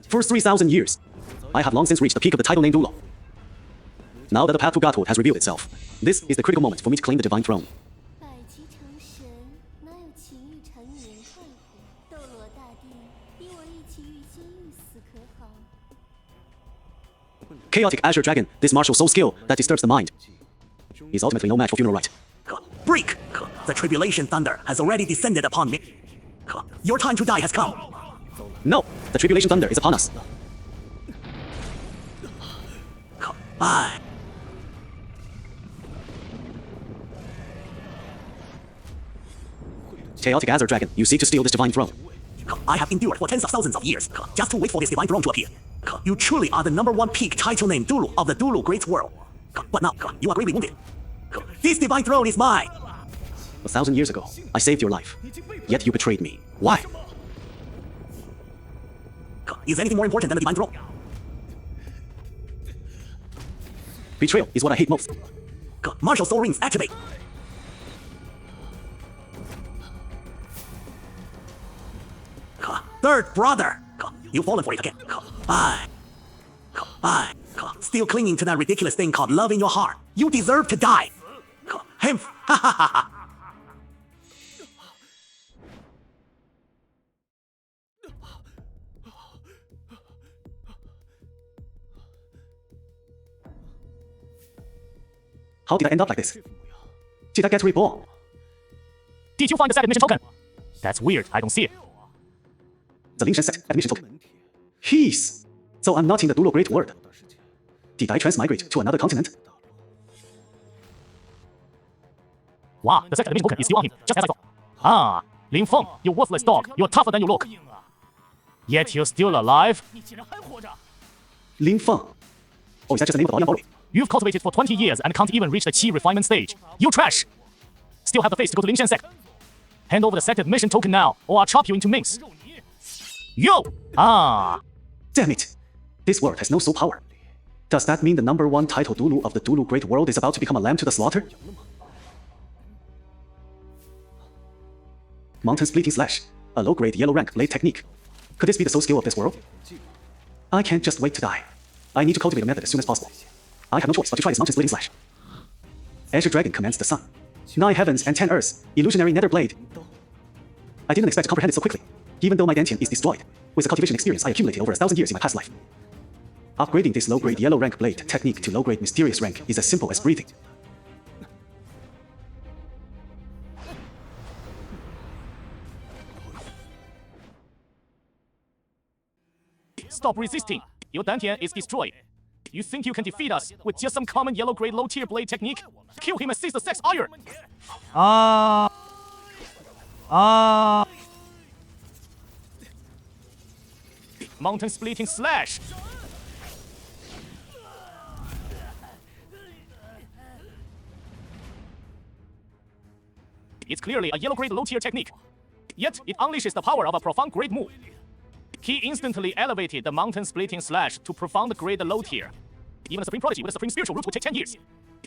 For 3,000 years, I have long since reached the peak of the title named Ula. Now that the path to godhood has revealed itself, this is the critical moment for me to claim the divine throne. Chaotic Azure Dragon, this martial soul skill that disturbs the mind, is ultimately no match for funeral rite. Break! The tribulation thunder has already descended upon me. Your time to die has come. No! The tribulation thunder is upon us. I... Chaotic Azure Dragon, you seek to steal this divine throne. I have endured for tens of thousands of years, just to wait for this divine throne to appear. You truly are the #1 peak title name Dulu of the Dulu Great World. But now, you are gravely wounded. This divine throne is mine! 1,000 years ago, I saved your life. Yet you betrayed me. Why? Is anything more important than the divine throne? Betrayal is what I hate most. Martial soul rings activate! Third brother! You've fallen for it again. I... Still clinging to that ridiculous thing called love in your heart. You deserve to die! Him... Ha ha ha ha! How did I end up like this? Did I get reborn? Did you find the set admission token? That's weird, I don't see it. The Lingshan set admission token. He's... So I'm not in the Dulu Great World. Did I transmigrate to another continent? Wow, the set admission token is still on him, just as I thought. Ah, Lin Feng, you worthless dog, you're tougher than you look. Yet you're still alive? Lin Feng. Oh, is that just the name of the Ouyang You've cultivated for 20 years and can't even reach the Qi refinement stage. You trash! Still have the face to go to Lingshan sect. Hand over the set admission token now, or I'll chop you into mince. Yo! Ah! Damn it! This world has no soul power. Does that mean the #1 title Dulu of the Dulu Great World is about to become a lamb to the slaughter? Mountain Splitting Slash, a low-grade yellow rank blade technique. Could this be the soul skill of this world? I can't just wait to die. I need to cultivate a method as soon as possible. I have no choice but to try this Mountain Splitting Slash. Azure Dragon commands the sun. 9 heavens and 10 earths, illusionary nether blade. I didn't expect to comprehend it so quickly, even though my Dantian is destroyed, with the cultivation experience I accumulated over 1,000 years in my past life. Upgrading this low-grade yellow rank blade technique to low-grade mysterious rank is as simple as breathing. Stop resisting! Your Dantian is destroyed. You think you can defeat us with just some common yellow-grade low-tier blade technique? Kill him and seize the sex iron! Mountain Splitting Slash! It's clearly a yellow-grade low-tier technique. Yet, it unleashes the power of a profound grade move. He instantly elevated the Mountain Splitting Slash to profound grade low tier. Even a Supreme Prodigy with a Supreme Spiritual Root would take 10 years.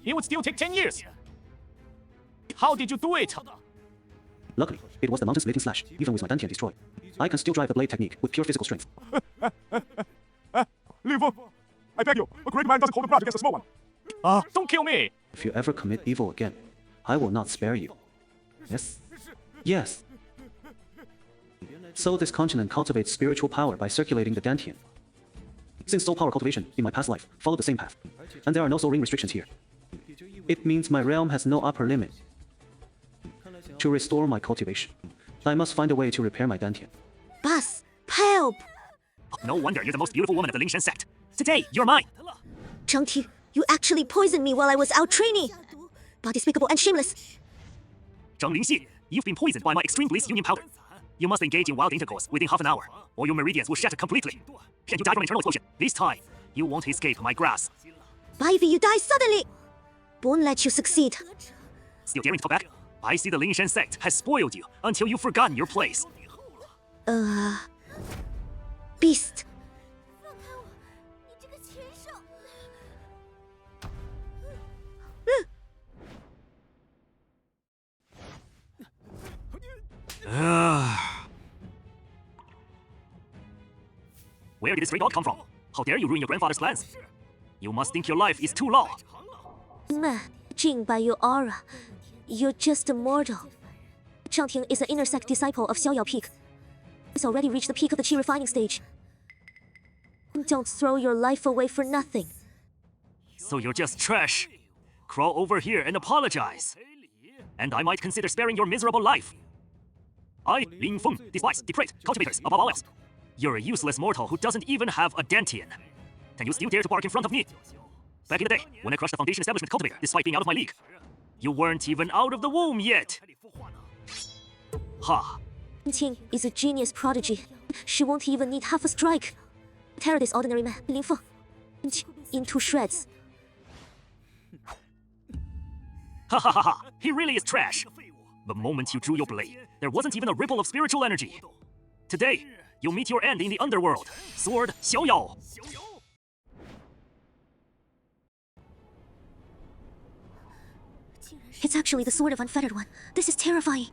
It would still take 10 years. How did you do it? Luckily, it was the Mountain Splitting Slash, even with my Dantian destroyed. I can still drive the blade technique with pure physical strength. Lin Feng, I beg you, a great man doesn't hold a grudge against a small one. Don't kill me! If you ever commit evil again, I will not spare you. Yes? Yes. So this continent cultivates spiritual power by circulating the Dantian. Since soul power cultivation in my past life followed the same path, and there are no soul ring restrictions here, it means my realm has no upper limit. To restore my cultivation, I must find a way to repair my Dantian. Boss, help! No wonder you're the most beautiful woman of the Lingshan sect. Today, you're mine! Zhang Ti, you actually poisoned me while I was out training! How despicable and shameless! Zhang Lingxi, you've been poisoned by my extreme bliss union powder. You must engage in wild intercourse within half an hour, or your meridians will shatter completely. And you die from internal explosion. This time, you won't escape my grasp. Bivy, you die suddenly! Won't let you succeed. Still daring to talk back? I see the Lingshan sect has spoiled you until you've forgotten your place. Beast. Where did this stray dog come from? How dare you ruin your grandfather's plans? You must think your life is too long. Man, jing by your aura, you're just a mortal. Zhang Ting is an inner sect disciple of Xiaoyao Peak. He's already reached the peak of the qi refining stage. Don't throw your life away for nothing. So you're just trash. Crawl over here and apologize. And I might consider sparing your miserable life. I, Lin Feng, despise depraved cultivators above all else. You're a useless mortal who doesn't even have a dantian. And you still dare to bark in front of me? Back in the day, when I crushed the Foundation Establishment cultivator despite being out of my league, you weren't even out of the womb yet. Ha! Ting is a genius prodigy. She won't even need half a strike. Tear this ordinary man, Lin Feng, into shreds. Ha ha ha ha! He really is trash! The moment you drew your blade, there wasn't even a ripple of spiritual energy. Today, you'll meet your end in the underworld. Sword Xiaoyao. It's actually the Sword of Unfettered One. This is terrifying.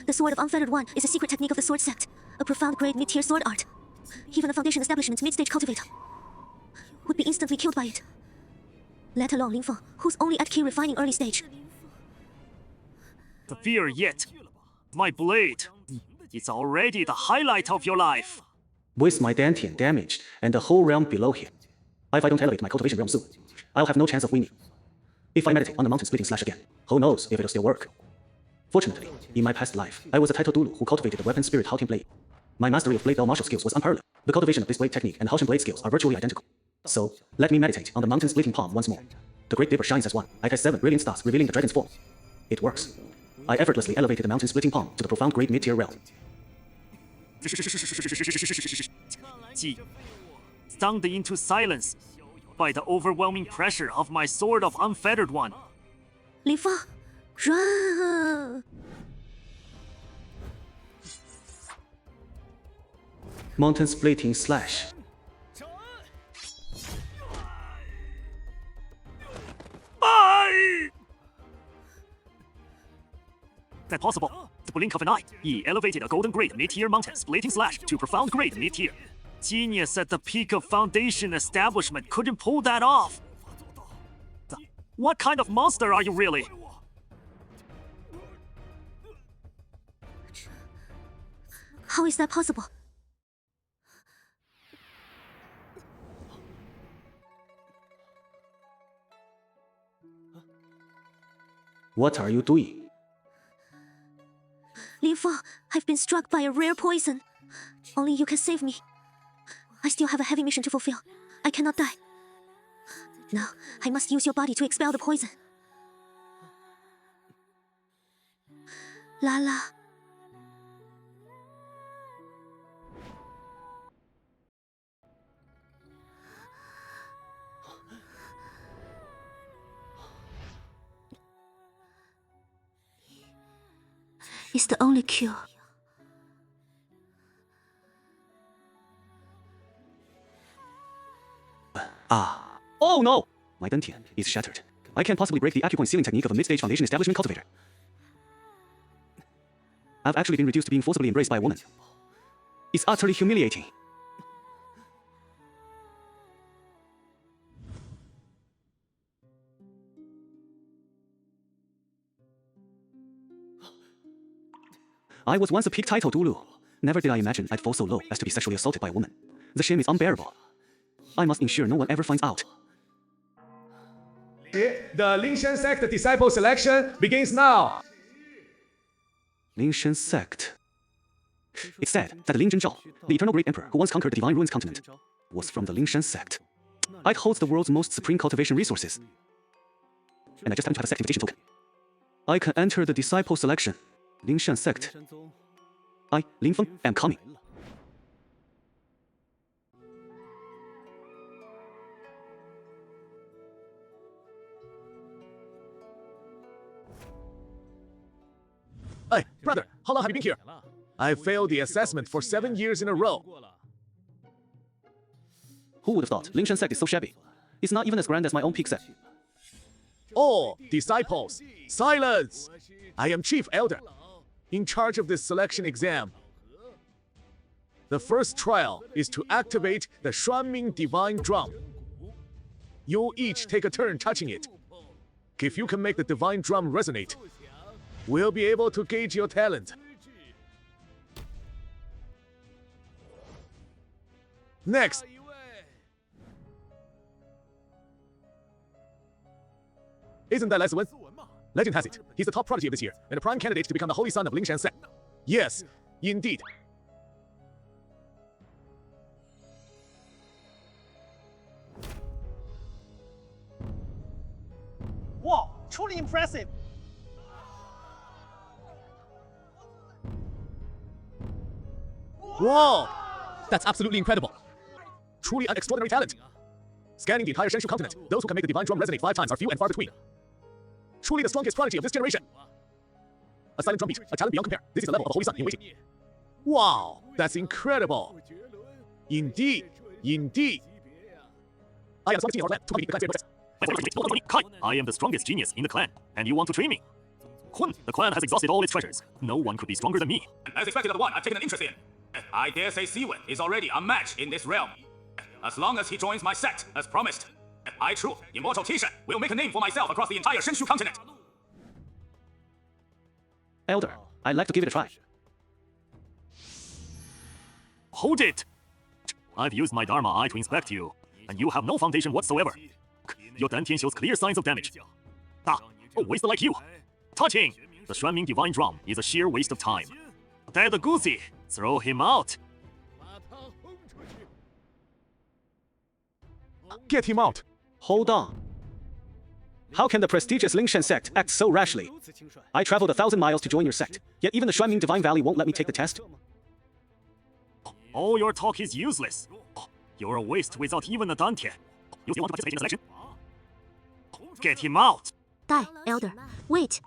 The Sword of Unfettered One is a secret technique of the Sword Sect, a profound grade mid-tier sword art. Even the Foundation Establishment's mid-stage cultivator would be instantly killed by it. Let alone Lin Feng, who's only at key refining early stage. The fear yet. My blade. It's already the highlight of your life. With my dantian damaged and the whole realm below here, if I don't elevate my cultivation realm soon, I'll have no chance of winning. If I meditate on the mountain splitting slash again, who knows if it'll still work. Fortunately, in my past life, I was a title Dulu who cultivated the weapon spirit Haotian blade. My mastery of blade bell martial skills was unparalleled. The cultivation of this blade technique and Haotian blade skills are virtually identical. So, let me meditate on the mountain splitting palm once more. The Great Dipper shines as one. I cast 7 brilliant stars revealing the dragon's form. It works. I effortlessly elevated the mountain splitting palm to the profound great mid-tier realm. Stunned into silence by the overwhelming pressure of my Sword of Unfettered One. Lin Feng, run! Mountain splitting slash. Is that possible? The blink of an eye, he elevated a golden grade mid-tier mountain splitting slash to profound grade mid-tier. Genius at the peak of Foundation Establishment couldn't pull that off. What kind of monster are you really? How is that possible? What are you doing? Lin Feng, I've been struck by a rare poison. Only you can save me. I still have a heavy mission to fulfill. I cannot die. Now, I must use your body to expel the poison. Lala. It's the only cure. Oh no! My dantian is shattered. I can't possibly break the acupoint sealing technique of a mid-stage Foundation Establishment cultivator. I've actually been reduced to being forcibly embraced by a woman. It's utterly humiliating. I was once a peak title Dulu. Never did I imagine I'd fall so low as to be sexually assaulted by a woman. The shame is unbearable. I must ensure no one ever finds out. The Lingshan sect disciple selection begins now. Lingshan sect. It's said that Lin Zhenzhao, the eternal great emperor who once conquered the Divine Ruins continent, was from the Lingshan sect. It holds the world's most supreme cultivation resources. And I just happen to have a sect invitation token. I can enter the disciple selection. Lingshan sect. I, Lin Feng, am coming. Hey, brother, how long have you been here? I failed the assessment for 7 years in a row. Who would have thought Lingshan sect is so shabby? It's not even as grand as my own peak sect. All disciples, silence! I am Chief Elder, in charge of this selection exam. The first trial is to activate the Shuanming Divine Drum. You'll each take a turn touching it. If you can make the Divine Drum resonate, we'll be able to gauge your talent. Next, isn't that Les Wen? Legend has it, he's the top prodigy of this year, and a prime candidate to become the holy son of Lingshan sect. Yes, indeed. Wow, truly impressive. Whoa! That's absolutely incredible. Truly an extraordinary talent. Scanning the entire Shenshu continent, those who can make the divine drum resonate 5 times are few and far between. Truly the strongest prodigy of this generation. A silent drum beat, a talent beyond compare. This is the level of a holy son in waiting. Wow, that's incredible. Indeed, indeed. I am the strongest genius of our clan to complete the clan's process. I am the strongest genius in the clan, and you want to train me? Hun, the clan has exhausted all its treasures. No one could be stronger than me. As expected of the one I've taken an interest in. I dare say Siwen is already a match in this realm. As long as he joins my sect, as promised, I, true immortal Tishan, will make a name for myself across the entire Shenshu continent. Elder, I'd like to give it a try. Hold it! I've used my Dharma Eye to inspect you, and you have no foundation whatsoever. Your Dantian shows clear signs of damage. A waster like you. Touching! The Shuanming Divine Drum is a sheer waste of time. Dead goosey! Throw him out! Get him out. Hold on. How can the prestigious Lingshan sect act so rashly? I traveled 1,000 miles to join your sect, yet even the Shuanming Divine Valley won't let me take the test? All your talk is useless. You're a waste without even a Dantian. You still want to participate in the selection? Get him out! Dai, Elder, wait!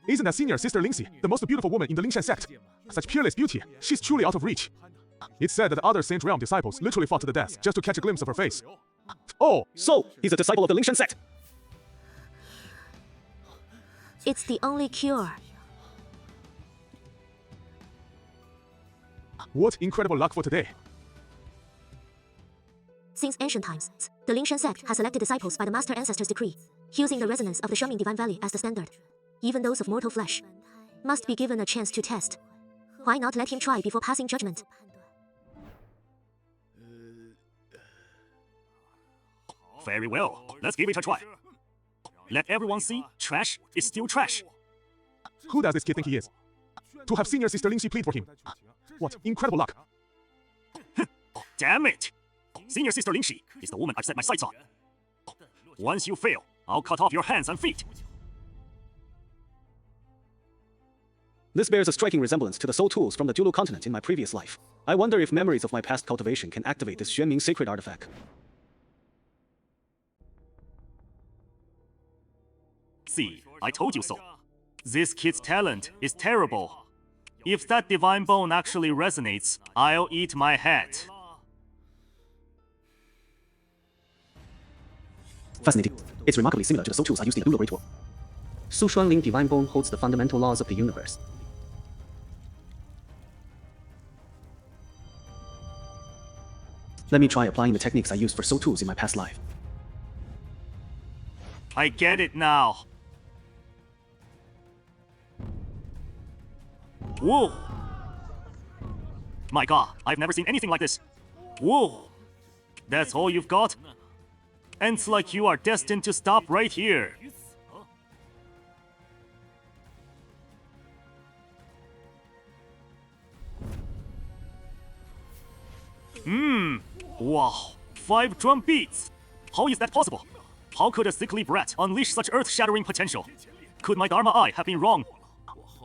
Isn't that senior sister Lingxi the most beautiful woman in the Lingshan sect? Such peerless beauty, she's truly out of reach. It's said that the other Saint Realm disciples literally fought to the death just to catch a glimpse of her face. Oh, So, he's a disciple of the Lingshan sect. It's the only cure. what incredible luck for today. Since ancient times, the Lingshan sect has selected disciples by the Master Ancestor's decree, using the resonance of the Shuanming Divine Valley as the standard. Even those of mortal flesh must be given a chance to test. Why not let him try before passing judgment? Very well, let's give it a try. Let everyone see, trash is still trash. Who does this kid think he is? To have senior sister Lingxi plead for him. What incredible luck. Damn it! Senior sister Lingxi is the woman I've set my sights on. Once you fail, I'll cut off your hands and feet. This bears a striking resemblance to the soul tools from the Dulu continent in my previous life. I wonder if memories of my past cultivation can activate this Xuanming sacred artifact. See, I told you so. This kid's talent is terrible. If that divine bone actually resonates, I'll eat my head. Fascinating. It's remarkably similar to the soul tools I used in the Dulu Great War. Su Xuanling Divine Bone holds the fundamental laws of the universe. Let me try applying the techniques I used for soul tools in my past life. I get it now. Whoa! My god, I've never seen anything like this. Whoa! That's all you've got? And it's like you are destined to stop right here. Wow, 5 drum beats! How is that possible? How could a sickly brat unleash such earth-shattering potential? Could my Dharma Eye have been wrong?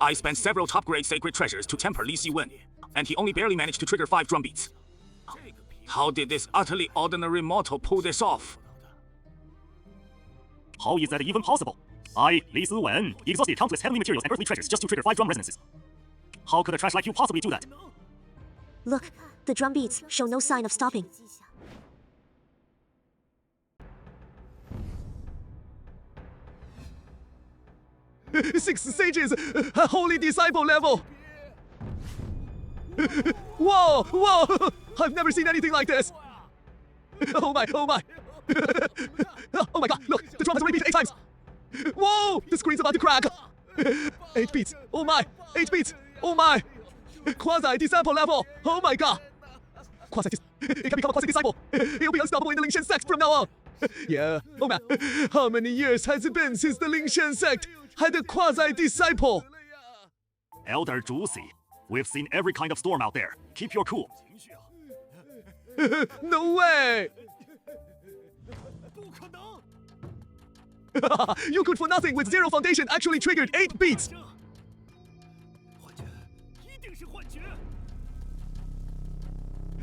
I spent several top-grade sacred treasures to temper Li Siwen, and he only barely managed to trigger 5 drum beats. How did this utterly ordinary mortal pull this off? How is that even possible? I, Li Siwen, exhausted countless heavenly materials and earthly treasures just to trigger 5 drum resonances. How could a trash like you possibly do that? Look, the drum beats show no sign of stopping. 6 sages, a holy disciple level. Whoa, whoa! I've never seen anything like this. Oh my, oh my. Oh my god, look, the drum has already beat 8 times. Whoa, the screen's about to crack. 8 beats, oh my, 8 beats, oh my. Quasi-disciple level, oh my god. It can become a quasi-disciple. It'll be unstoppable in the Lingshan sect from now on. Yeah, oh man, how many years has it been since the Lingshan sect had a quasi-disciple? Elder Juicy, we've seen every kind of storm out there. Keep your cool. No way! You good for nothing with 0 foundation actually triggered 8 beats.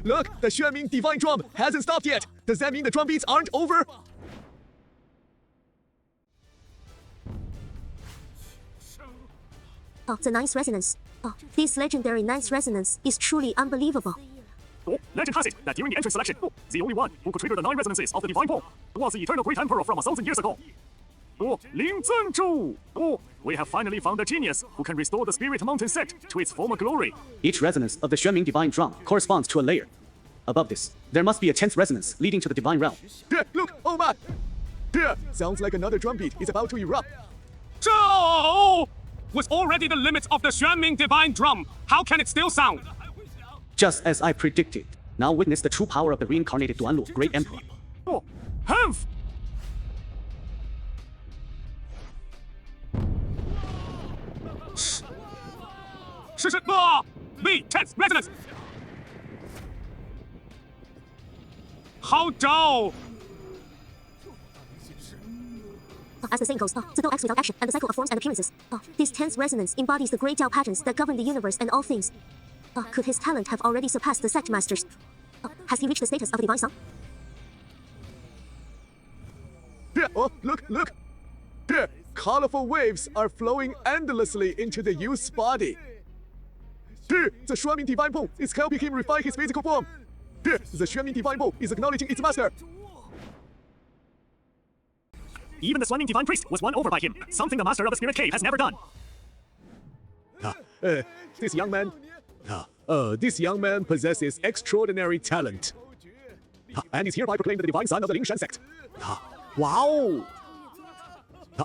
Look, the Xuanming divine drum hasn't stopped yet. Does that mean the drum beats aren't over? Oh, the ninth resonance. Oh, this legendary ninth resonance is truly unbelievable. Legend has it that during the entrance selection, the only one who could trigger the 9 resonances of the divine pole was the eternal great emperor from 1,000 years ago. Lin Zhenzhu. We have finally found a genius who can restore the Spirit Mountain sect to its former glory. Each resonance of the Xuanming divine drum corresponds to a layer. Above this, there must be a 10th resonance leading to the divine realm. Look, oh my! Sounds like another drum beat is about to erupt. Zhou was already the limits of the Xuanming divine drum. How can it still sound? Just as I predicted. Now witness the true power of the reincarnated Duanlu Great Emperor. Humph! The 10th resonance! How dull! As the saying goes, the Dou acts without action, and the cycle of forms and appearances. This 10th resonance embodies the great Dao patterns that govern the universe and all things. Could his talent have already surpassed the sect masters? Has he reached the status of a divine son? Oh, look, look! Colorful waves are flowing endlessly into the youth's body. The Xuanming divine pole is helping him refine his physical form. The Xuanming divine pole is acknowledging its master. Even the Xuanming divine priest was won over by him, something the master of the spirit cave has never done. This young man possesses extraordinary talent. And is hereby proclaimed the divine son of the Lingshan sect. Wow!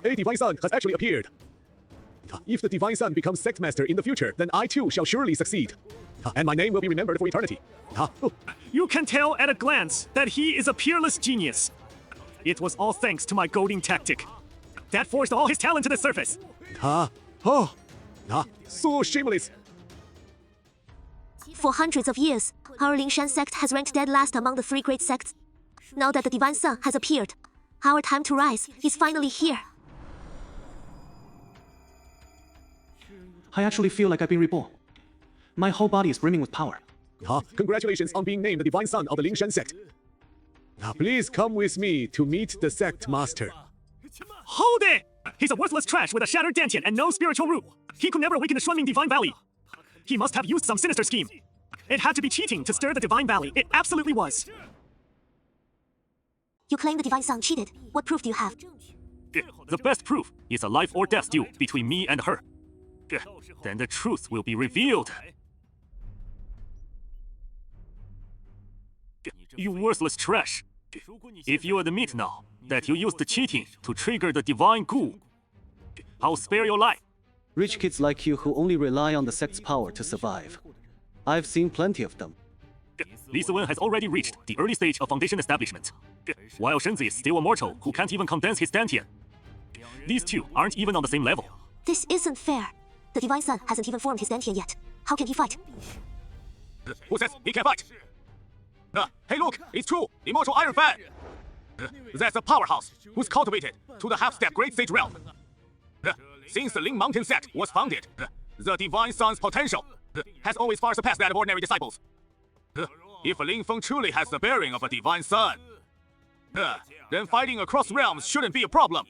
A divine son has actually appeared. If the divine son becomes sect master in the future, then I too shall surely succeed. And my name will be remembered for eternity. You can tell at a glance that he is a peerless genius. It was all thanks to my goading tactic. That forced all his talent to the surface. So shameless. For hundreds of years, our Lingshan sect has ranked dead last among the 3 great sects. Now that the divine son has appeared, our time to rise is finally here. I actually feel like I've been reborn. My whole body is brimming with power. Congratulations on being named the divine son of the Lingshan sect. Please come with me to meet the sect master. Hold it! He's a worthless trash with a shattered dantian and no spiritual root. He could never awaken the Xuanming Divine Valley. He must have used some sinister scheme. It had to be cheating to stir the Divine Valley. It absolutely was. You claim the divine son cheated. What proof do you have? The best proof is a life or death duel between me and her. Then the truth will be revealed. You worthless trash. If you admit now that you used the cheating to trigger the divine ghoul, I'll spare your life. Rich kids like you who only rely on the sect's power to survive. I've seen plenty of them. Li Siwen has already reached the early stage of foundation establishment, while Shenzi is still a mortal who can't even condense his dantian. These two aren't even on the same level. This isn't fair. The divine son hasn't even formed his dantian yet. How can he fight? Who says he can fight? Hey look, it's true, immortal Iron Fan! That's a powerhouse who's cultivated to the half-step great sage realm. Since the Ling Mountain sect was founded, the divine son's potential has always far surpassed that of ordinary disciples. If Ling Feng truly has the bearing of a divine son, then fighting across realms shouldn't be a problem.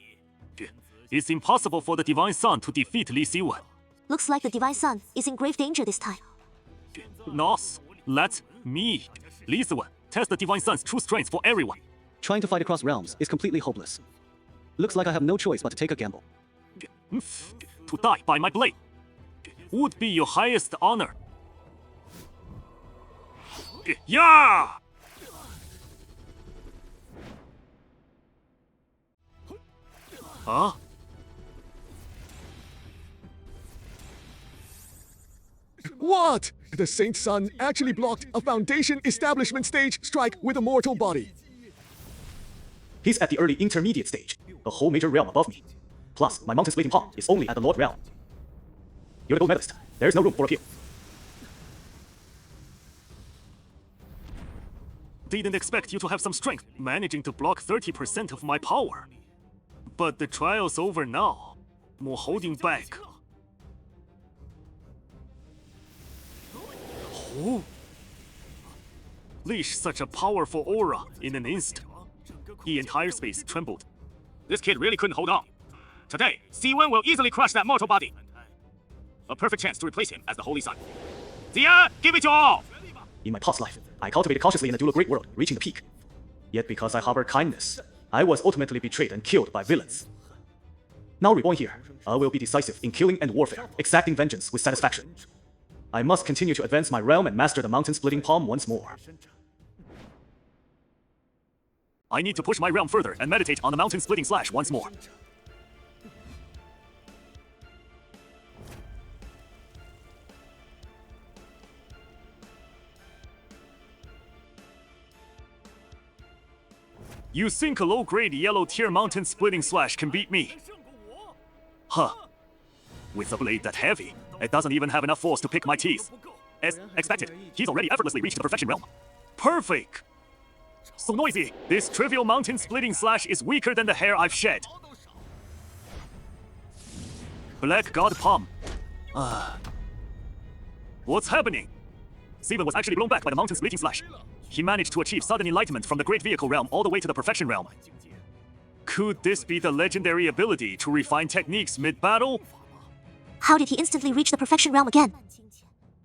It's impossible for the divine son to defeat Li Siwen. Looks like the divine son is in grave danger this time. Nos, let me, Li Siwen, test the divine son's true strength for everyone. Trying to fight across realms is completely hopeless. Looks like I have no choice but to take a gamble. to die by my blade would be your highest honor. Yeah! Huh? What? The Saint Sun actually blocked a Foundation Establishment stage strike with a mortal body. He's at the early intermediate stage, a whole major realm above me. Plus, my mountain splitting palm is only at the Lord realm. You're the gold medalist. There's no room for appeal. Didn't expect you to have some strength, managing to block 30% of my power. But the trial's over now. No holding back. Oh. Leash such a powerful aura in an instant. The entire space trembled. This kid really couldn't hold on. Today, Siwen will easily crush that mortal body. A perfect chance to replace him as the Holy Sun. Zia, give it your all! In my past life, I cultivated cautiously in the dual great world, reaching the peak. Yet because I harbor kindness, I was ultimately betrayed and killed by villains. Now reborn here, I will be decisive in killing and warfare, exacting vengeance with satisfaction. I must continue to advance my realm and master the mountain-splitting palm once more. I need to push my realm further and meditate on the mountain-splitting slash once more. You think a low-grade yellow-tier mountain-splitting slash can beat me? Huh. With a blade that heavy, it doesn't even have enough force to pick my teeth. As expected, he's already effortlessly reached the perfection realm. Perfect! So noisy, this trivial mountain-splitting slash is weaker than the hair I've shed. Black God Palm. What's happening? Steven was actually blown back by the mountain-splitting slash. He managed to achieve sudden enlightenment from the Great Vehicle realm all the way to the Perfection realm. Could this be the legendary ability to refine techniques mid-battle? How did he instantly reach the Perfection realm again?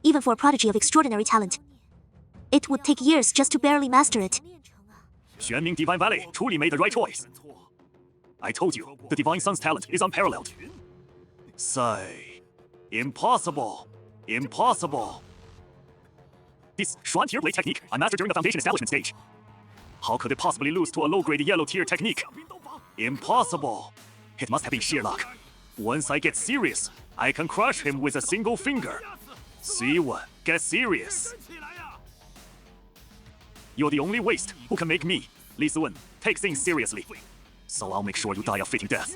Even for a prodigy of extraordinary talent. It would take years just to barely master it. Xuanming Divine Valley truly made the right choice. I told you, the Divine Sun's talent is unparalleled. Sigh. Impossible. Impossible. This Xuan tier blade technique I mastered during the Foundation Establishment stage. How could it possibly lose to a low-grade yellow tier technique? Impossible. It must have been sheer luck. Once I get serious, I can crush him with a single finger. Siwen, get serious. You're the only waste who can make me, Li Siwen, take things seriously. So I'll make sure you die a fitting death.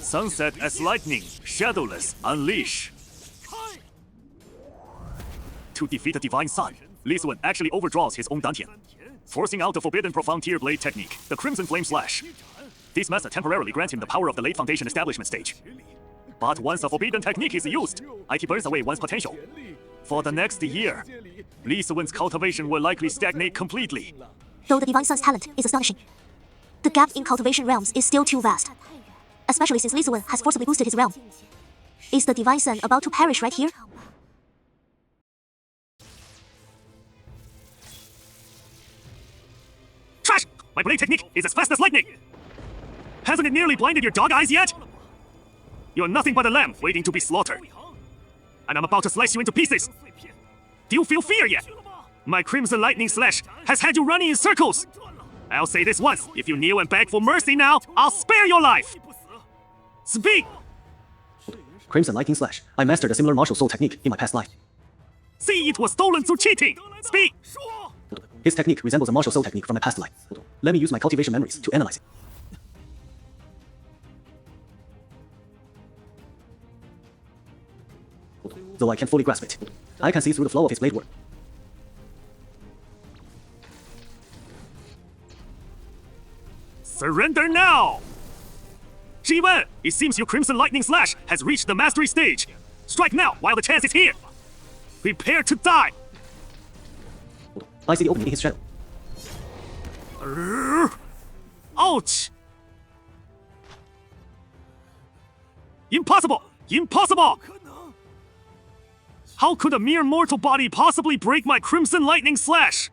Sunset as lightning, shadowless, unleash. To defeat the Divine Sun, Li Siwen actually overdraws his own Dantian, forcing out the forbidden profound tier blade technique, the Crimson Flame Slash. This method temporarily grants him the power of the late Foundation Establishment stage. But once the forbidden technique is used, it burns away one's potential. For the next year, Li Siwen's cultivation will likely stagnate completely. Though the Divine Sun's talent is astonishing, the gap in cultivation realms is still too vast. Especially since Li Siwen has forcibly boosted his realm. Is the Divine Sun about to perish right here? Trash! My blade technique is as fast as lightning! Hasn't it nearly blinded your dog eyes yet? You're nothing but a lamb waiting to be slaughtered. And I'm about to slice you into pieces. Do you feel fear yet? My Crimson Lightning Slash has had you running in circles. I'll say this once. If you kneel and beg for mercy now, I'll spare your life. Speak! Crimson Lightning Slash. I mastered a similar martial soul technique in my past life. See, it was stolen through cheating. Speak! His technique resembles a martial soul technique from my past life. Let me use my cultivation memories to analyze it. Though I can't fully grasp it, I can see through the flow of his blade work. Surrender now! Jiwen, it seems your Crimson Lightning Slash has reached the mastery stage. Strike now while the chance is here. Prepare to die. I see the opening in his shadow. Ouch! Impossible! Impossible! How could a mere mortal body possibly break my Crimson Lightning Slash?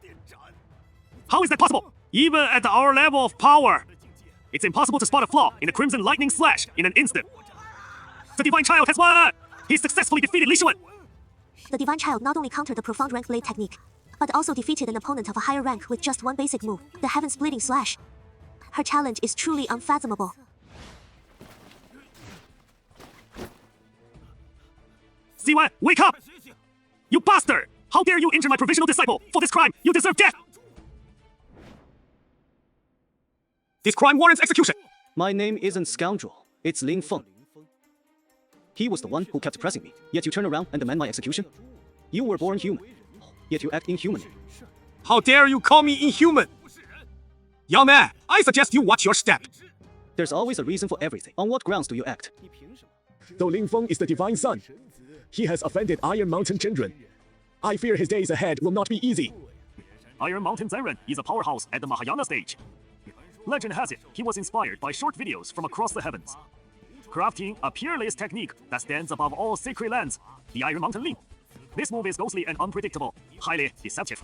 How is that possible? Even at our level of power, It's impossible to spot a flaw in the Crimson Lightning Slash in an instant. The Divine Child has won! He successfully defeated Li Xuan! The Divine Child not only countered the profound rank blade technique, but also defeated an opponent of a higher rank with just one basic move, the Heaven-Splitting Slash. Her challenge is truly unfathomable. C1, wake up! You bastard! How dare you injure my provisional disciple? For this crime, you deserve death! This crime warrants execution! My name isn't Scoundrel, it's Ling Feng. He was the one who kept pressing me, yet you turn around and demand my execution? You were born human, yet you act inhumanly. How dare you call me inhuman? Young man, I suggest you watch your step. There's always a reason for everything. On what grounds do you act? Though Ling Feng is the Divine Son, he has offended Iron Mountain Zhenren. I fear his days ahead will not be easy. Iron Mountain Zhenren is a powerhouse at the Mahayana stage. Legend has it, he was inspired by short videos from across the heavens, crafting a peerless technique that stands above all sacred lands, the Iron Mountain Ling. This move is ghostly and unpredictable, highly deceptive.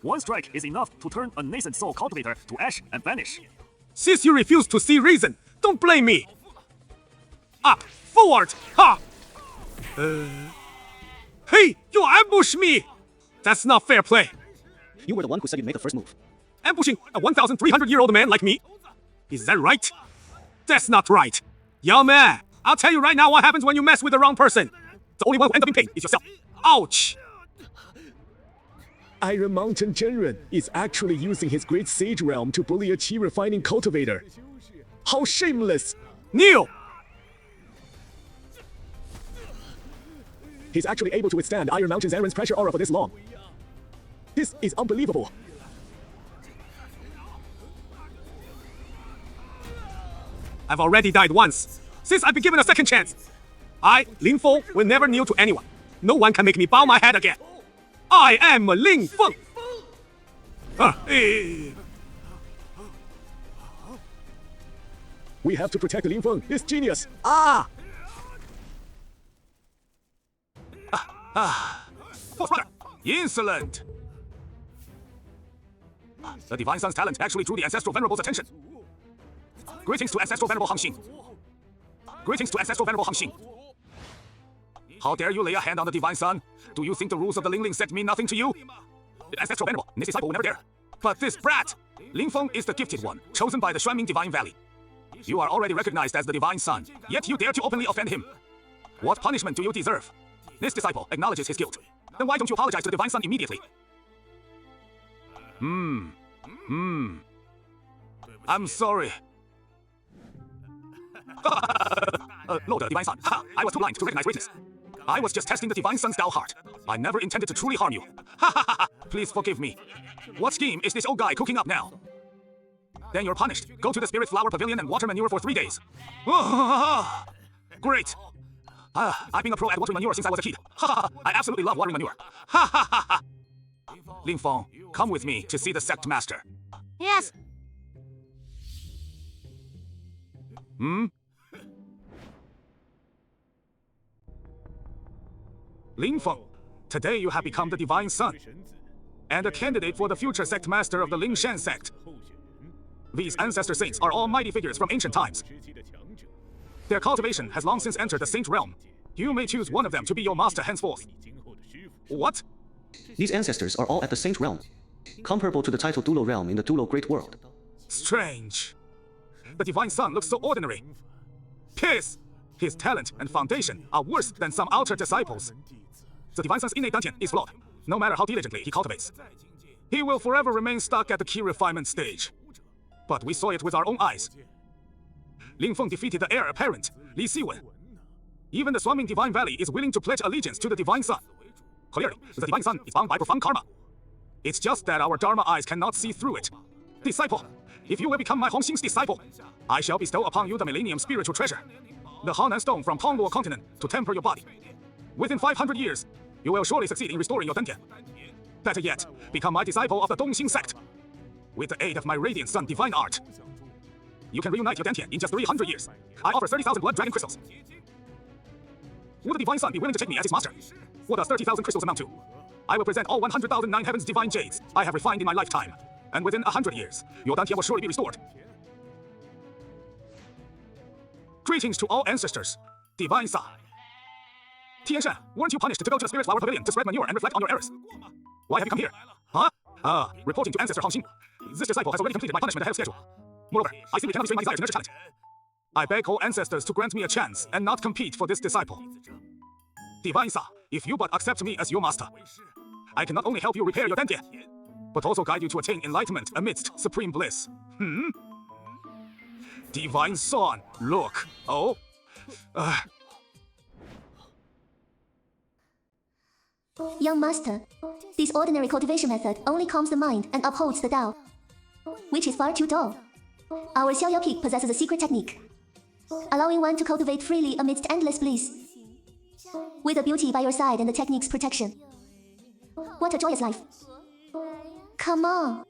One strike is enough to turn a nascent soul cultivator to ash and vanish. Since you refuse to see reason, don't blame me. Up, forward, ha! Hey, you ambush me! That's not fair play. You were the one who said you'd make the first move. Ambushing a 1,300-year-old man like me? Is that right? That's not right. Young man, I'll tell you right now what happens when you mess with the wrong person. The only one who ends up in pain is yourself. Ouch! Iron Mountain Zhenren is actually using his Great Sage Realm to bully a Qi Refining Cultivator. How shameless! Kneel! He's actually able to withstand Iron Mountain Zhenren's pressure aura for this long. This is unbelievable. I've already died once. Since I've been given a second chance, I, Ling Feng, will never kneel to anyone. No one can make me bow my head again. I am Ling Feng. We have to protect Ling Feng, this genius. False brother, insolent. The Divine Son's talent actually drew the Ancestral Venerable's attention. Greetings to Ancestral Venerable Hang Xing. Greetings to Ancestral Venerable Hang Xing. How dare you lay a hand on the Divine Son? Do you think the rules of the Ling sect mean nothing to you? Ancestral Venerable, this disciple will never dare. But this brat, Ling Feng is the gifted one, chosen by the Xuanming Divine Valley. You are already recognized as the Divine Son, yet you dare to openly offend him. What punishment do you deserve? This disciple acknowledges his guilt. Then why don't you apologize to the Divine Son immediately? I'm sorry. Lord Divine Son, I was too blind to recognize greatness. I was just testing the Divine Son's Tao heart. I never intended to truly harm you. Please forgive me. What scheme is this old guy cooking up now? Then you're punished. Go to the Spirit Flower Pavilion and water manure for 3 days. Great. I've been a pro at watering manure since I was a kid. I absolutely love watering manure. Ling Feng, come with me to see the sect master. Yes. Ling Feng, today you have become the Divine Son, and a candidate for the future sect master of the Lingshan sect. These ancestor saints are all mighty figures from ancient times. Their cultivation has long since entered the Saint Realm. You may choose one of them to be your master henceforth. What? These ancestors are all at the Saint Realm, comparable to the title Dulo Realm in the Dulo Great World. Strange. The Divine Son looks so ordinary. Piss! His talent and foundation are worse than some outer disciples. The Divine Son's innate dantian is flawed, no matter how diligently he cultivates. He will forever remain stuck at the key refinement stage. But we saw it with our own eyes. Ling Feng defeated the heir apparent, Li Xiwen. Even the Xuanming Divine Valley is willing to pledge allegiance to the Divine Son. Clearly, the Divine Son is bound by profound karma. It's just that our Dharma eyes cannot see through it. Disciple, if you will become my Hong Xing's disciple, I shall bestow upon you the Millennium Spiritual Treasure, the Hanan Stone from Tongluo Continent, to temper your body. Within 500 years, you will surely succeed in restoring your dantian. Better yet, become my disciple of the Dongxing sect. With the aid of my Radiant Sun Divine Art, you can reunite your dantian in just 300 years. I offer 30,000 blood dragon crystals. Would the Divine Son be willing to take me as his master? What does 30,000 crystals amount to? I will present all 100,000 Nine Heavens Divine Jades I have refined in my lifetime. And within 100 years, your dantian will surely be restored. Greetings to all ancestors. Divine Son. Tianshan, weren't you punished to go to the Spirit Flower Pavilion to spread manure and reflect on your errors? Why have you come here? Huh? Reporting to Ancestor Hongxing. This disciple has already completed my punishment ahead of schedule. Moreover, I simply cannot restrain my desire to nurture talent. I beg all ancestors to grant me a chance and not compete for this disciple. Divine Son, if you but accept me as your master, I can not only help you repair your dantian, but also guide you to attain enlightenment amidst supreme bliss. Divine Son, look. Oh? Young master, this ordinary cultivation method only calms the mind and upholds the Tao, which is far too dull. Our Xiaoyao Peak possesses a secret technique, allowing one to cultivate freely amidst endless bliss, with the beauty by your side and the technique's protection. What a joyous life. Come on.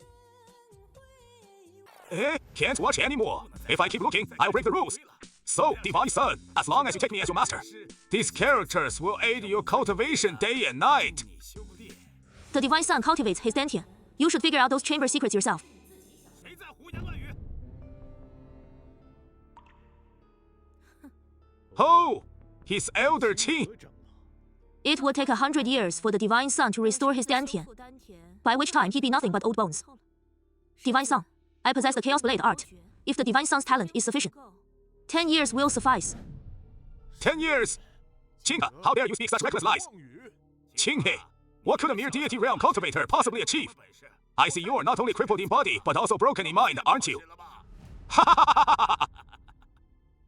Can't watch anymore. If I keep looking, I'll break the rules. So, Divine Son, as long as you take me as your master, these characters will aid your cultivation day and night. The Divine Son cultivates his dantian. You should figure out those chamber secrets yourself. Oh, his elder Qing. It would take 100 years for the Divine Son to restore his dantian, by which time he'd be nothing but old bones. Divine Son, I possess the Chaos Blade art. If the Divine Son's talent is sufficient, 10 years will suffice. 10 years? Qing, how dare you speak such reckless lies? Qinghe, what could a mere deity realm cultivator possibly achieve? I see you're not only crippled in body, but also broken in mind, aren't you?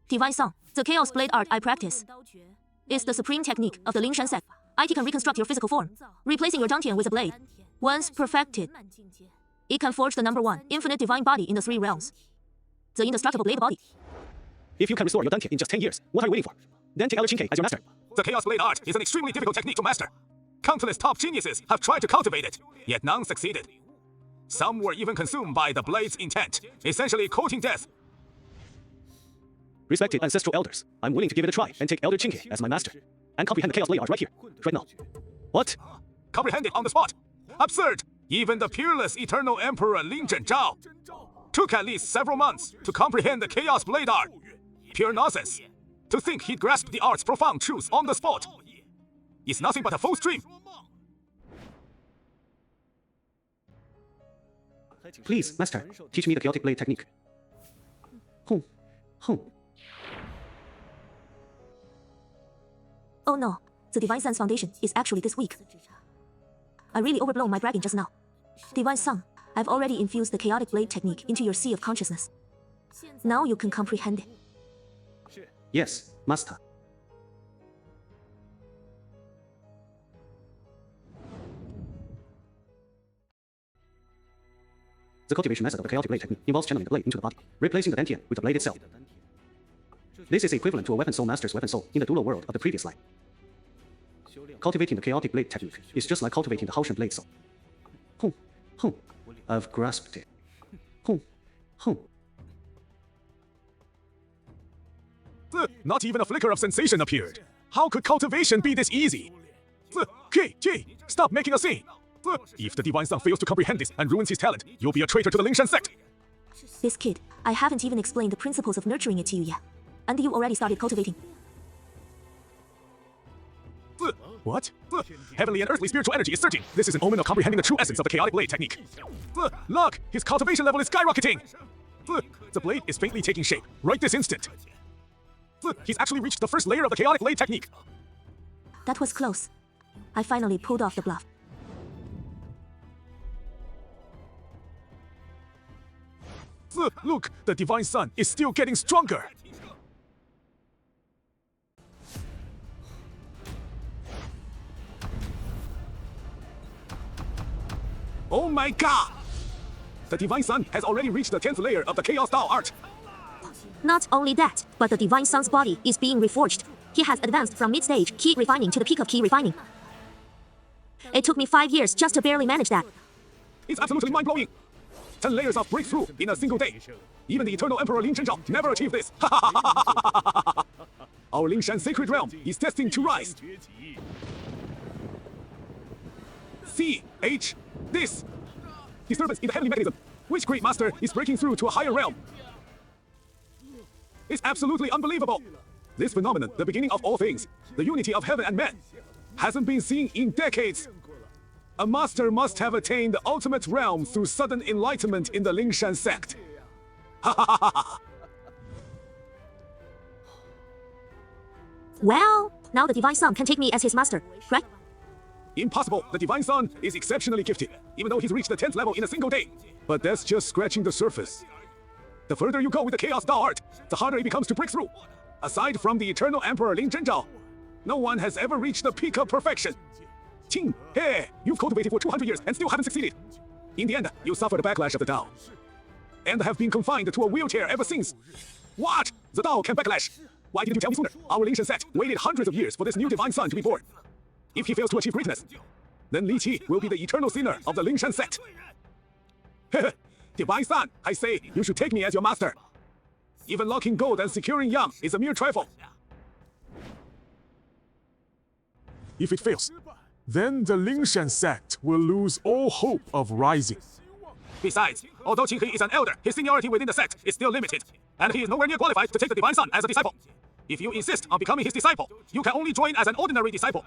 Divine Son, the Chaos Blade art I practice is the supreme technique of the Lingshan sect. IT can reconstruct your physical form, replacing your dantian with a blade. Once perfected, it can forge the number 1 infinite divine body in the 3 realms. The indestructible blade body. If you can restore your dantian in just 10 years, what are you waiting for? Then take Elder Qingke as your master. The Chaos Blade art is an extremely difficult technique to master. Countless top geniuses have tried to cultivate it, yet none succeeded. Some were even consumed by the blade's intent, essentially courting death. Respected ancestral elders, I'm willing to give it a try and take Elder Qingke as my master, and comprehend the Chaos Blade art right here, right now. What? Comprehend it on the spot. Absurd! Even the peerless eternal emperor Lin Zhenzhao took at least several months to comprehend the Chaos Blade art. Pure nonsense. To think he'd grasp the art's profound truths on the spot is nothing but a false dream. Please, master, teach me the chaotic blade technique. Oh no, the Divine Son's foundation is actually this weak. I really overblown my bragging just now. Divine Son, I've already infused the chaotic blade technique into your sea of consciousness. Now you can comprehend it. Yes, master. The cultivation method of the chaotic blade technique involves channeling the blade into the body, replacing the dantian with the blade itself. This is equivalent to a weapon soul master's weapon soul in the dual world of the previous line. Cultivating the chaotic blade technique is just like cultivating the Haoshan blade soul. I've grasped it. Not even a flicker of sensation appeared. How could cultivation be this easy? Stop making a scene! If the Divine Son fails to comprehend this and ruins his talent, you'll be a traitor to the Lingshan sect! This kid, I haven't even explained the principles of nurturing it to you yet. And you already started cultivating. What? Heavenly and earthly spiritual energy is surging. This is an omen of comprehending the true essence of the chaotic blade technique. Look! His cultivation level is skyrocketing! The blade is faintly taking shape, right this instant. He's actually reached the first layer of the chaotic blade technique. That was close. I finally pulled off the bluff. Look, the Divine Son is still getting stronger. Oh my god! The Divine Son has already reached the 10th layer of the Chaos Dao art. Not only that, but the Divine Son's body is being reforged. He has advanced from mid-stage key refining to the peak of key refining. It took me 5 years just to barely manage that. It's absolutely mind-blowing. 10 layers of breakthrough in a single day. Even the eternal Emperor Lin Zhenzhao never achieved this. Our Lingshan sacred realm is destined to rise. This disturbance in the heavenly mechanism. Which great master is breaking through to a higher realm? It's absolutely unbelievable. This phenomenon, the beginning of all things, the unity of heaven and man, hasn't been seen in decades. A master must have attained the ultimate realm through sudden enlightenment in the Lingshan sect. Ha ha ha ha! Well, now the Divine Son can take me as his master, right? Impossible. The Divine Son is exceptionally gifted, even though he's reached the 10th level in a single day. But that's just scratching the surface. The further you go with the Chaos Dao art, the harder it becomes to break through. Aside from the Eternal Emperor Lin Zhenzhao, no one has ever reached the peak of perfection. Qing, hey, you've cultivated for 200 years and still haven't succeeded. In the end, you suffered the backlash of the Dao, and have been confined to a wheelchair ever since. What? The Dao can backlash? Why didn't you tell me sooner? Our Lingshan sect waited hundreds of years for this new Divine Son to be born. If he fails to achieve greatness, then Li Qi will be the eternal sinner of the Lingshan sect. Divine Son, I say you should take me as your master. Even locking gold and securing Yang is a mere trifle. If it fails, then the Lingshan sect will lose all hope of rising. Besides, although Qin He is an elder, his seniority within the sect is still limited, and he is nowhere near qualified to take the Divine Son as a disciple. If you insist on becoming his disciple, you can only join as an ordinary disciple,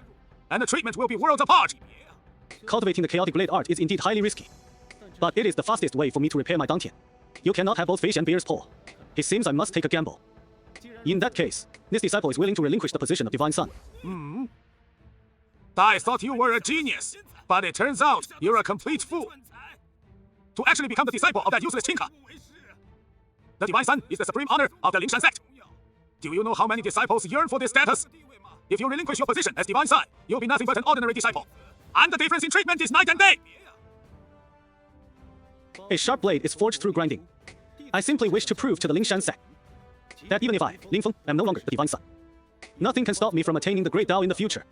and the treatment will be worlds apart. Cultivating the chaotic blade art is indeed highly risky, but it is the fastest way for me to repair my Dantian. You cannot have both fish and bear's paw. It seems I must take a gamble. In that case, this disciple is willing to relinquish the position of Divine Son. I thought you were a genius, but it turns out you're a complete fool. To actually become the disciple of that useless Qinka. The Divine Son is the supreme honor of the Lingshan sect. Do you know how many disciples yearn for this status? If you relinquish your position as Divine Son, you'll be nothing but an ordinary disciple. And the difference in treatment is night and day. A sharp blade is forged through grinding. I simply wish to prove to the Lingshan sect that even if I, Ling Feng, am no longer the Divine Son, nothing can stop me from attaining the Great Dao in the future.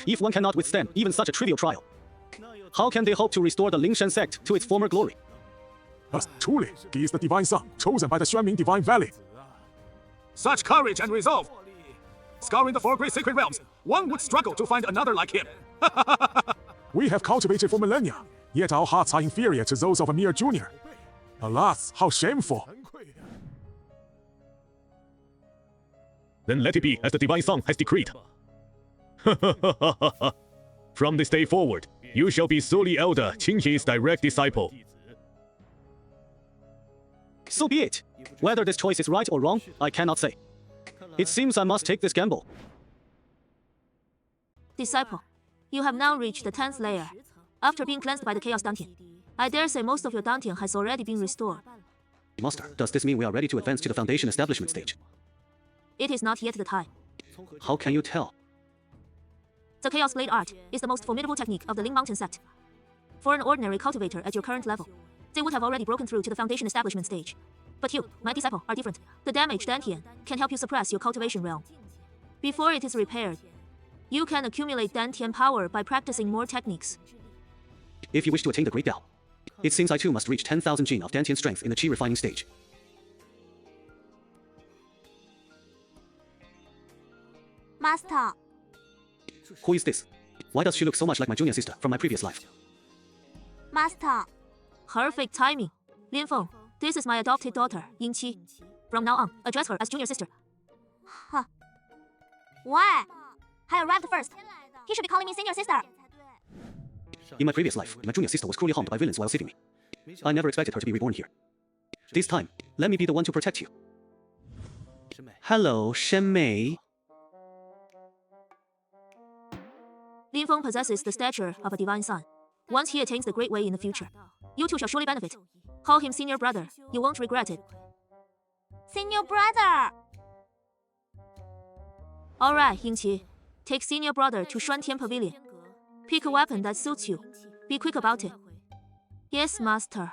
If one cannot withstand even such a trivial trial, how can they hope to restore the Lingshan sect to its former glory? Truly, he is the Divine Son, chosen by the Xuanming Divine Valley. Such courage and resolve. Scouring the 4 great sacred realms, one would struggle to find another like him. We have cultivated for millennia, yet our hearts are inferior to those of a mere junior. Alas, how shameful! Then let it be as the Divine Son has decreed. From this day forward, you shall be solely Elder Qin He's direct disciple. So be it. Whether this choice is right or wrong, I cannot say. It seems I must take this gamble. Disciple, you have now reached the 10th layer. After being cleansed by the Chaos Dantian, I dare say most of your Dantian has already been restored. Master, does this mean we are ready to advance to the foundation establishment stage? It is not yet the time. How can you tell? The Chaos Blade art is the most formidable technique of the Ling Mountain sect. For an ordinary cultivator at your current level, they would have already broken through to the foundation establishment stage. But you, my disciple, are different. The damaged Dantian can help you suppress your cultivation realm. Before it is repaired, you can accumulate Dantian power by practicing more techniques. If you wish to attain the Great Dao, it seems I too must reach 10,000 Jin of Dantian strength in the Qi refining stage. Master. Who is this? Why does she look so much like my junior sister from my previous life? Master. Perfect timing. Lin Feng, this is my adopted daughter, Yingqi. From now on, address her as junior sister. Huh. Why? I arrived first. He should be calling me senior sister. In my previous life, my junior sister was cruelly harmed by villains while saving me. I never expected her to be reborn here. This time, let me be the one to protect you. Hello, Shen Mei. Lin Feng possesses the stature of a divine son. Once he attains the Great Way in the future, you two shall surely benefit. Call him senior brother. You won't regret it. Senior brother. All right, Yingqi. Take senior brother to Shuantian Pavilion. Pick a weapon that suits you. Be quick about it. Yes, master.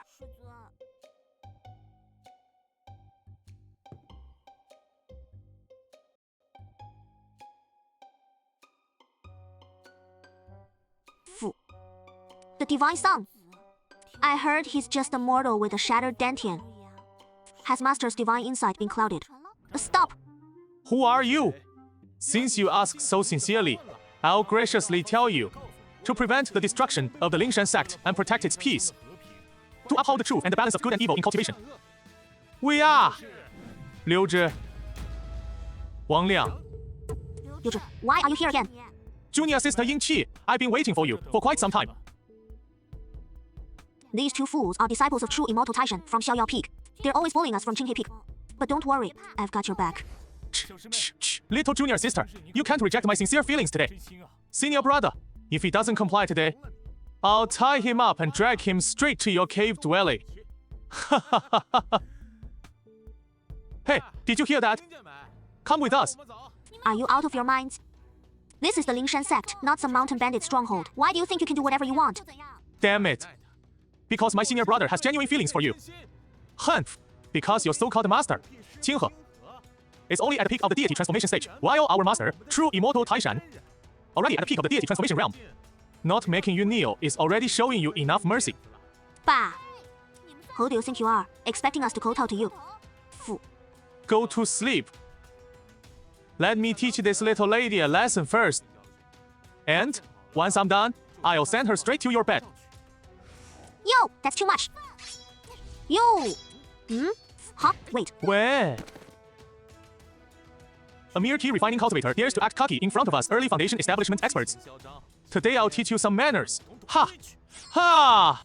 The Divine Son. I heard he's just a mortal with a shattered Dantian. Has Master's divine insight been clouded? Stop! Who are you? Since you ask so sincerely, I'll graciously tell you. To prevent the destruction of the Lingshan sect and protect its peace. To uphold the truth and the balance of good and evil in cultivation. We are 刘志、王亮。Liu Zhi, why are you here again? Junior sister Ying Qi, I've been waiting for you for quite some time. These two fools are disciples of true immortal Taishan from Xiaoyao Peak. They're always bullying us from Qinghe Peak. But don't worry, I've got your back. Little junior sister, you can't reject my sincere feelings today. Senior brother, if he doesn't comply today, I'll tie him up and drag him straight to your cave dwelling. Hey, did you hear that? Come with us. Are you out of your minds? This is the Lingshan sect, not some mountain bandit stronghold. Why do you think you can do whatever you want? Damn it. Because my senior brother has genuine feelings for you. Humph, because your so-called master, Qinghe, is only at the peak of the deity transformation stage, while our master, true immortal Taishan, already at the peak of the deity transformation realm. Not making you kneel is already showing you enough mercy. Bah! Who do you think you are, expecting us to kowtow to you? Fu. Go to sleep. Let me teach this little lady a lesson first. And, once I'm done, I'll send her straight to your bed. Yo, that's too much. Yo! Huh? Wait. Where? A mere key refining cultivator dares to act cocky in front of us early foundation establishment experts. Today I'll teach you some manners. Ha! Ha!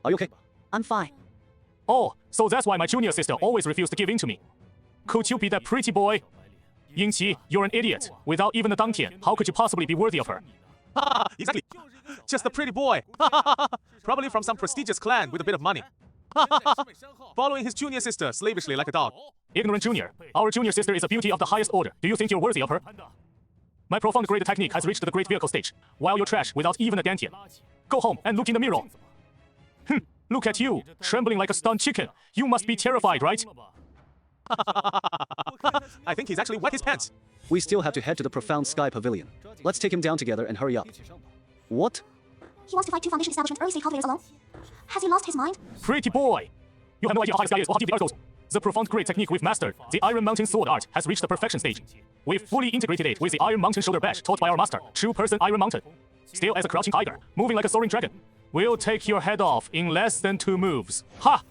Are you okay? I'm fine. Oh, so that's why my junior sister always refused to give in to me. Could you be that pretty boy? Yingqi, you're an idiot. Without even a Dangtian, how could you possibly be worthy of her? Exactly. Just a pretty boy. Probably from some prestigious clan with a bit of money. Following his junior sister slavishly like a dog. Ignorant junior, our junior sister is a beauty of the highest order. Do you think you're worthy of her? My profound great technique has reached the great vehicle stage, while you're trash without even a Dantian. Go home and look in the mirror. Look at you, trembling like a stunned chicken. You must be terrified, right? I think he's actually wet his pants. We still have to head to the Profound Sky Pavilion. Let's take him down together and hurry up. What? He wants to fight two foundation establishment early stage cultivators alone? Has he lost his mind? Pretty boy! You have no idea how high the sky is or how deep the earth goes. The profound great technique we've mastered, the Iron Mountain sword art, has reached the perfection stage. We've fully integrated it with the Iron Mountain shoulder bash taught by our master, true person Iron Mountain. Still as a crouching tiger, moving like a soaring dragon. We'll take your head off in less than 2 moves. Ha!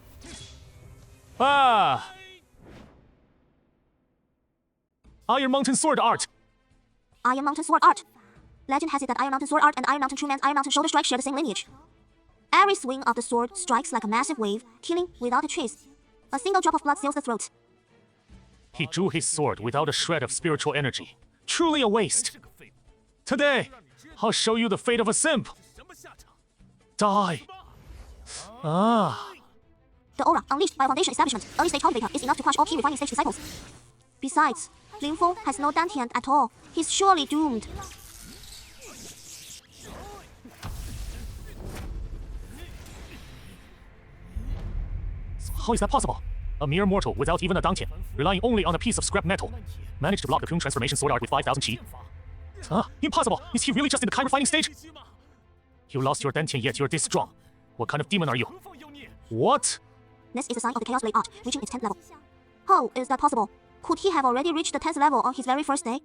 Ah! Iron Mountain sword art! Iron Mountain sword art. Legend has it that Iron Mountain sword art and Iron Mountain True Man's Iron Mountain shoulder strike share the same lineage. Every swing of the sword strikes like a massive wave, killing without a trace. A single drop of blood seals the throat. He drew his sword without a shred of spiritual energy. Truly a waste. Today, I'll show you the fate of a simp. Die. Ah. The aura unleashed by a foundation establishment, early stage cultivator, is enough to crush all key refining stage disciples. Besides, Lin Feng has no Dantian at all. He's surely doomed. How is that possible? A mere mortal without even a Dangtian, relying only on a piece of scrap metal, managed to block the Kung transformation sword art with 5,000 chi. Impossible! Is he really just in the Kai refining stage? You lost your Dantian, yet you're this strong. What kind of demon are you? What? This is a sign of the Chaos Blade art, reaching its 10th level. How is that possible? Could he have already reached the 10th level on his very first day?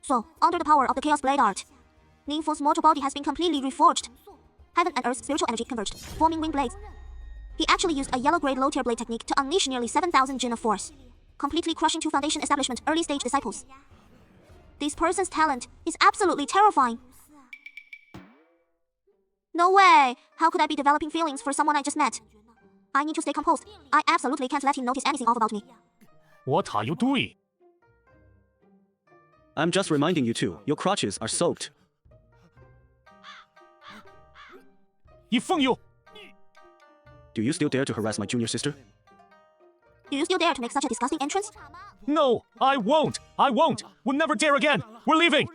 So, under the power of the Chaos Blade art, Lin Feng's mortal body has been completely reforged. Heaven and Earth's spiritual energy converged, forming wing blades. He actually used a yellow-grade low-tier blade technique to unleash nearly 7,000 Jin of force, completely crushing two foundation establishment early-stage disciples. This person's talent is absolutely terrifying. No way! How could I be developing feelings for someone I just met? I need to stay composed. I absolutely can't let him notice anything off about me. What are you doing? I'm just reminding you two, your crotches are soaked. Yifeng, Do you still dare to harass my junior sister? Do you still dare to make such a disgusting entrance? No, I won't! I won't! We'll never dare again! We're leaving!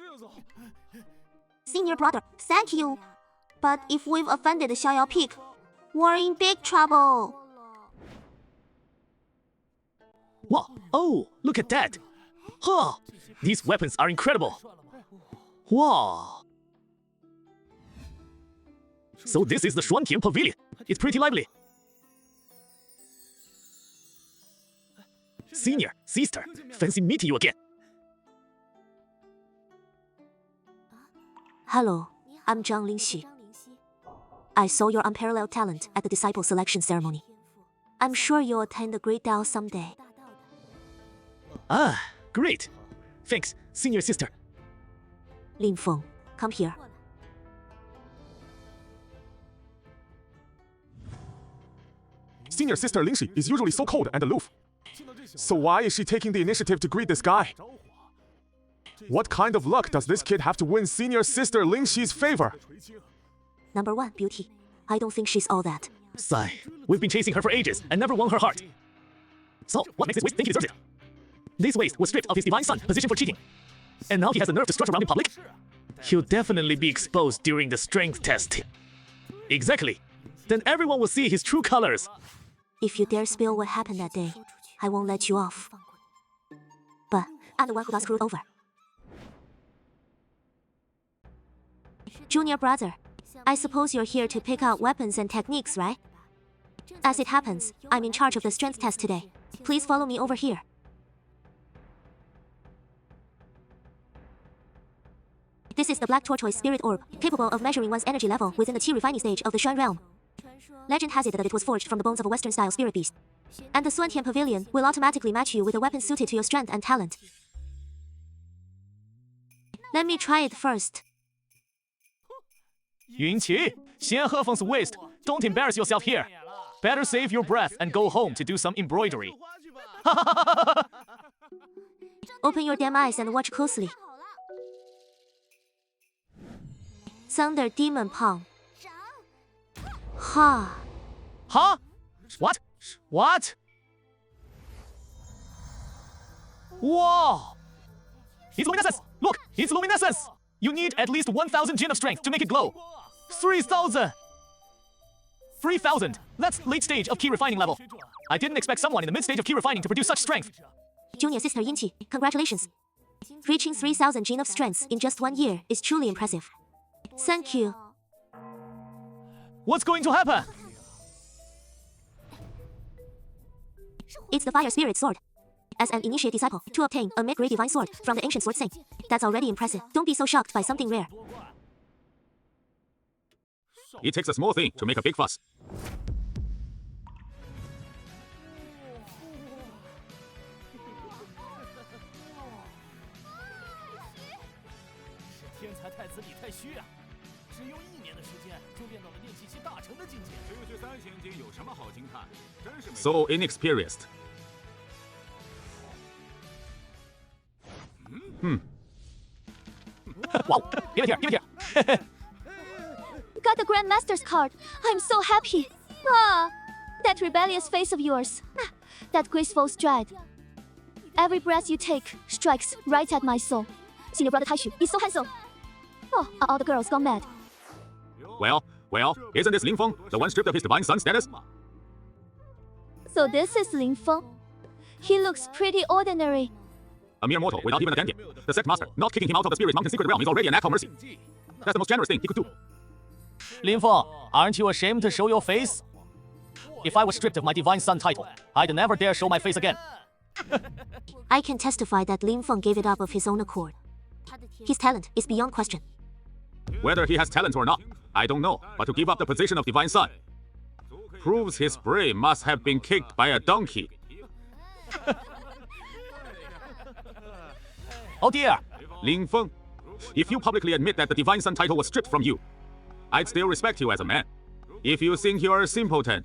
Senior brother, thank you. But if we've offended Xiaoyao Peak, we're in big trouble. What? Oh, look at that! Huh! These weapons are incredible! Wow! So this is the Shuantian Pavilion. It's pretty lively. Senior, sister, fancy meeting you again. Hello, I'm Zhang Lingxi. I saw your unparalleled talent at the disciple selection ceremony. I'm sure you'll attain the great Tao someday. Ah, great. Thanks, senior sister. Lin Feng, come here. Senior sister Lingxi is usually so cold and aloof. So why is she taking the initiative to greet this guy? What kind of luck does this kid have to win senior sister Lingxi's favor? Number 1, beauty. I don't think she's all that. Sigh. We've been chasing her for ages and never won her heart. So, what makes this waste think he deserves it? This waste was stripped of his divine son position for cheating. And now he has the nerve to strut around in public? He'll definitely be exposed during the strength test. Exactly. Then everyone will see his true colors. If you dare spill what happened that day, I won't let you off. But I'm the one who got screwed over. Junior brother, I suppose you're here to pick out weapons and techniques, right? As it happens, I'm in charge of the strength test today. Please follow me over here. This is the Black Tortoise Spirit Orb, capable of measuring one's energy level within the Qi refining stage of the Shuan realm. Legend has it that it was forged from the bones of a Western-style spirit beast. And the Suantian Pavilion will automatically match you with a weapon suited to your strength and talent. Let me try it first. Yunqi, Xian Hefeng's waste. Don't embarrass yourself here. Better save your breath and go home to do some embroidery. Open your damn eyes and watch closely. Thunder Demon Palm. Ha. Huh? What? What? Whoa! It's luminescence! Look, it's luminescence! You need at least 1,000 Jin of strength to make it glow. 3,000! 3,000! That's late stage of key refining level. I didn't expect someone in the mid stage of key refining to produce such strength. Junior sister Yinqi, congratulations. Reaching 3,000 Jin of strength in just 1 year is truly impressive. Thank you. What's going to happen? It's the Fire Spirit Sword. As an initiate disciple, to obtain a mid-grade divine sword from the ancient sword saint. That's already impressive. Don't be so shocked by something rare. It takes a small thing to make a big fuss. So inexperienced. Wow! Give it here, give it here! Got the Grandmaster's card. I'm so happy. Ah, that rebellious face of yours. That graceful stride. Every breath you take strikes right at my soul. Senior brother Taishu is so handsome. Oh, are all the girls gone mad? Well, isn't this Lin Feng, the one stripped of his divine son status? So this is Lin Feng. He looks pretty ordinary. A mere mortal without even a Dandian. The sect master not kicking him out of the spirit mountain secret realm is already an act of mercy. That's the most generous thing he could do. Lin Feng, aren't you ashamed to show your face? If I was stripped of my divine son title, I'd never dare show my face again. I can testify that Lin Feng gave it up of his own accord. His talent is beyond question. Whether he has talent or not, I don't know. But to give up the position of divine son proves his brain must have been kicked by a donkey. Oh dear! Lin Feng, if you publicly admit that the divine son title was stripped from you, I'd still respect you as a man. If you think you're a simpleton,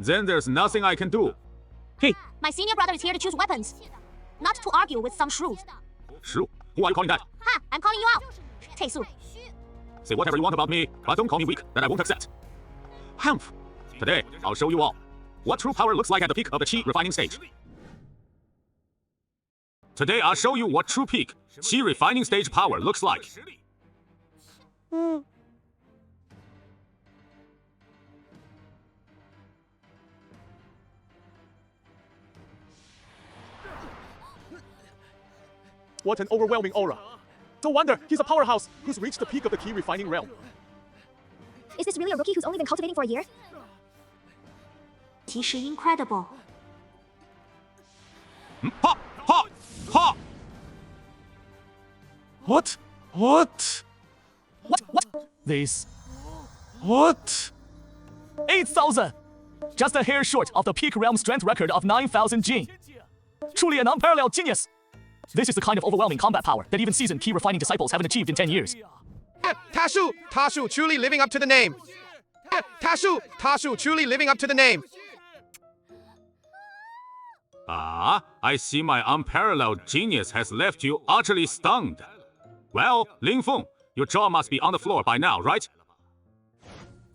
then there's nothing I can do. Hey, My senior brother is here to choose weapons, not to argue with some shrews. Shrew, who are you calling that? Ha! I'm calling you out. Teisu. Say whatever you want about me, but don't call me weak, that I won't accept. Humph! Today, I'll show you all what true power looks like at the peak of the Qi refining stage. Today, I'll show you what true peak Qi refining stage power looks like. What an overwhelming aura. No wonder he's a powerhouse who's reached the peak of the key refining realm. Is this really a rookie who's only been cultivating for a year? 其实 incredible. Ha! Ha! Ha! What? What? What? This What? 8,000! Just a hair short of the peak realm strength record of 9,000 Jin. Truly an unparalleled genius. This is the kind of overwhelming combat power that even seasoned key refining disciples haven't achieved in 10 years. Tashu, truly living up to the name. Tashu, truly living up to the name. Ah, I see my unparalleled genius has left you utterly stunned. Well, Ling Feng, your jaw must be on the floor by now, right?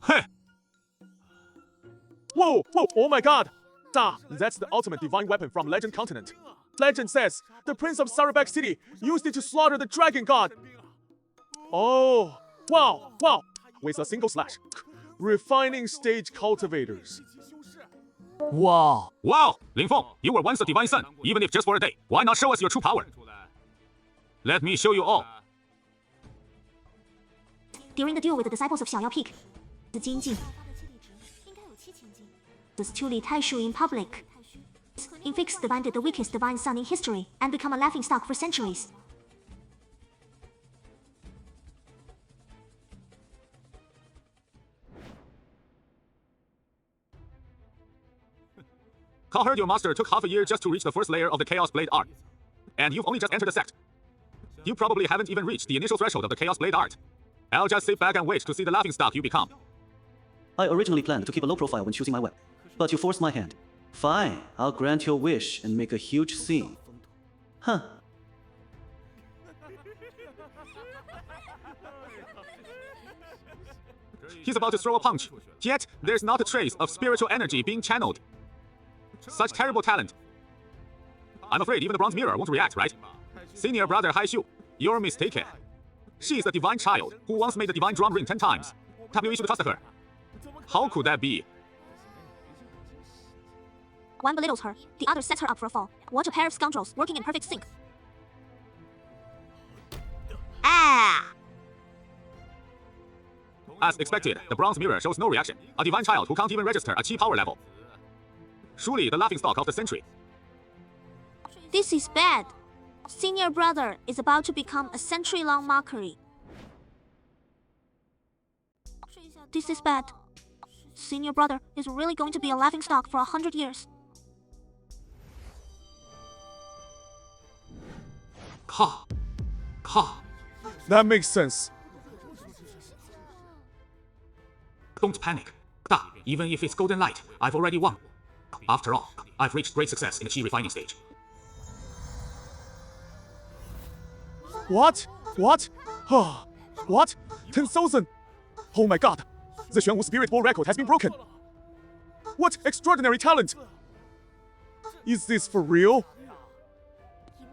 Heh! Whoa, whoa, oh my god! That's the ultimate divine weapon from Legend Continent. Legend says the Prince of Sarabek City used it to slaughter the Dragon God. Oh, wow, wow! With a single slash. Refining stage cultivators. Wow. Wow, Ling Feng, you were once a divine son, even if just for a day. Why not show us your true power? Let me show you all. During the duel with the disciples of Xiaoyao Peak, the Jinjin was truly Taishu in public. Infix divided the weakest divine son in history and become a laughingstock for centuries. Ka heard your master took half a year just to reach the first layer of the Chaos Blade art. And you've only just entered the sect. You probably haven't even reached the initial threshold of the Chaos Blade art. I'll just sit back and wait to see the laughingstock you become. I originally planned to keep a low profile when choosing my weapon, but you forced my hand. Fine, I'll grant your wish and make a huge scene. Huh. He's about to throw a punch, yet there's not a trace of spiritual energy being channeled. Such terrible talent. I'm afraid even the bronze mirror won't react, right? Senior brother Haishu, you're mistaken. She's the divine child who once made the divine drum ring 10 times. We should trust her. How could that be? One belittles her, the other sets her up for a fall. What a pair of scoundrels working in perfect sync. As expected, the bronze mirror shows no reaction. A divine child who can't even register a chi power level. Surely the laughingstock of the century. This is bad. Senior brother is about to become a century-long mockery. This is bad. Senior brother is really going to be a laughingstock for 100 years. Ha! Ha! That makes sense. Don't panic. Even if it's golden light, I've already won. After all, I've reached great success in the chi refining stage. What? What? What? 10,000? Oh my god! The Xuanwu Spirit Ball record has been broken! What extraordinary talent! Is this for real?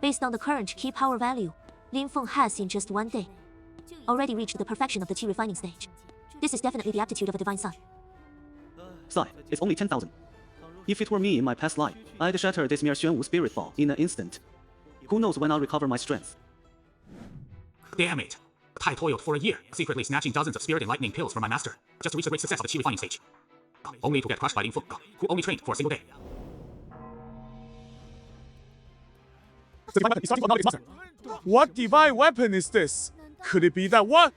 Based on the current key power value, Lin Feng has, in just one day, already reached the perfection of the chi refining stage. This is definitely the aptitude of a divine son. Sai, it's only 10,000. If it were me in my past life, I'd shatter this mere Xuanwu Spirit Ball in an instant. Who knows when I'll recover my strength? Damn it! I toiled for a year, secretly snatching dozens of spirit enlightening pills from my master, just to reach the great success of the chi refining stage. Only to get crushed by Ling Feng, who only trained for a single day. The divine weapon is starting to acknowledge its master. What divine weapon is this? Could it be that what?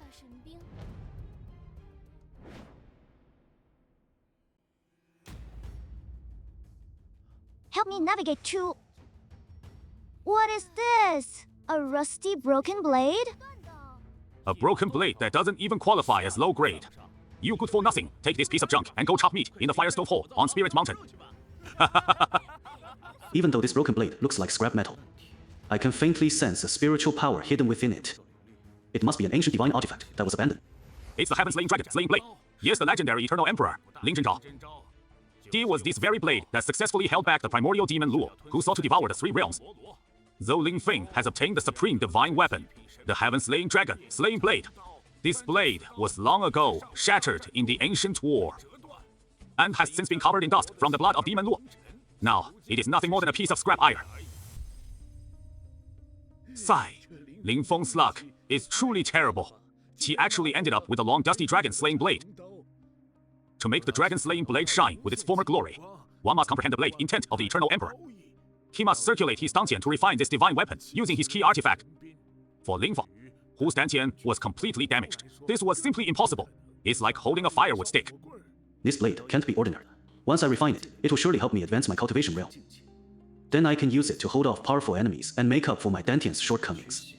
Help me navigate to... What is this? A rusty broken blade? A broken blade that doesn't even qualify as low grade. You good for nothing, take this piece of junk and go chop meat in the Firestone Hall on Spirit Mountain. Even though this broken blade looks like scrap metal, I can faintly sense a spiritual power hidden within it. It must be an ancient divine artifact that was abandoned. It's the Heaven-Slaying Dragon, Slaying Blade. Yes, the legendary Eternal Emperor, Ling Zhenzhao. It was this very blade that successfully held back the primordial demon Luo, who sought to devour the three realms. Though Ling Feng has obtained the supreme divine weapon, the Heaven-Slaying Dragon, Slaying Blade, this blade was long ago shattered in the ancient war, and has since been covered in dust from the blood of demon Luo. Now, it is nothing more than a piece of scrap iron. Sai, Ling Feng's luck is truly terrible. He actually ended up with a long dusty dragon slaying blade. To make the dragon slaying blade shine with its former glory, one must comprehend the blade intent of the Eternal Emperor. he must circulate his dantian to refine this divine weapon using his key artifact. For Ling Feng, whose dantian was completely damaged, this was simply impossible. It's like holding a firewood stick. This blade can't be ordinary. Once I refine it, it will surely help me advance my cultivation realm. Then I can use it to hold off powerful enemies and make up for my dantian's shortcomings.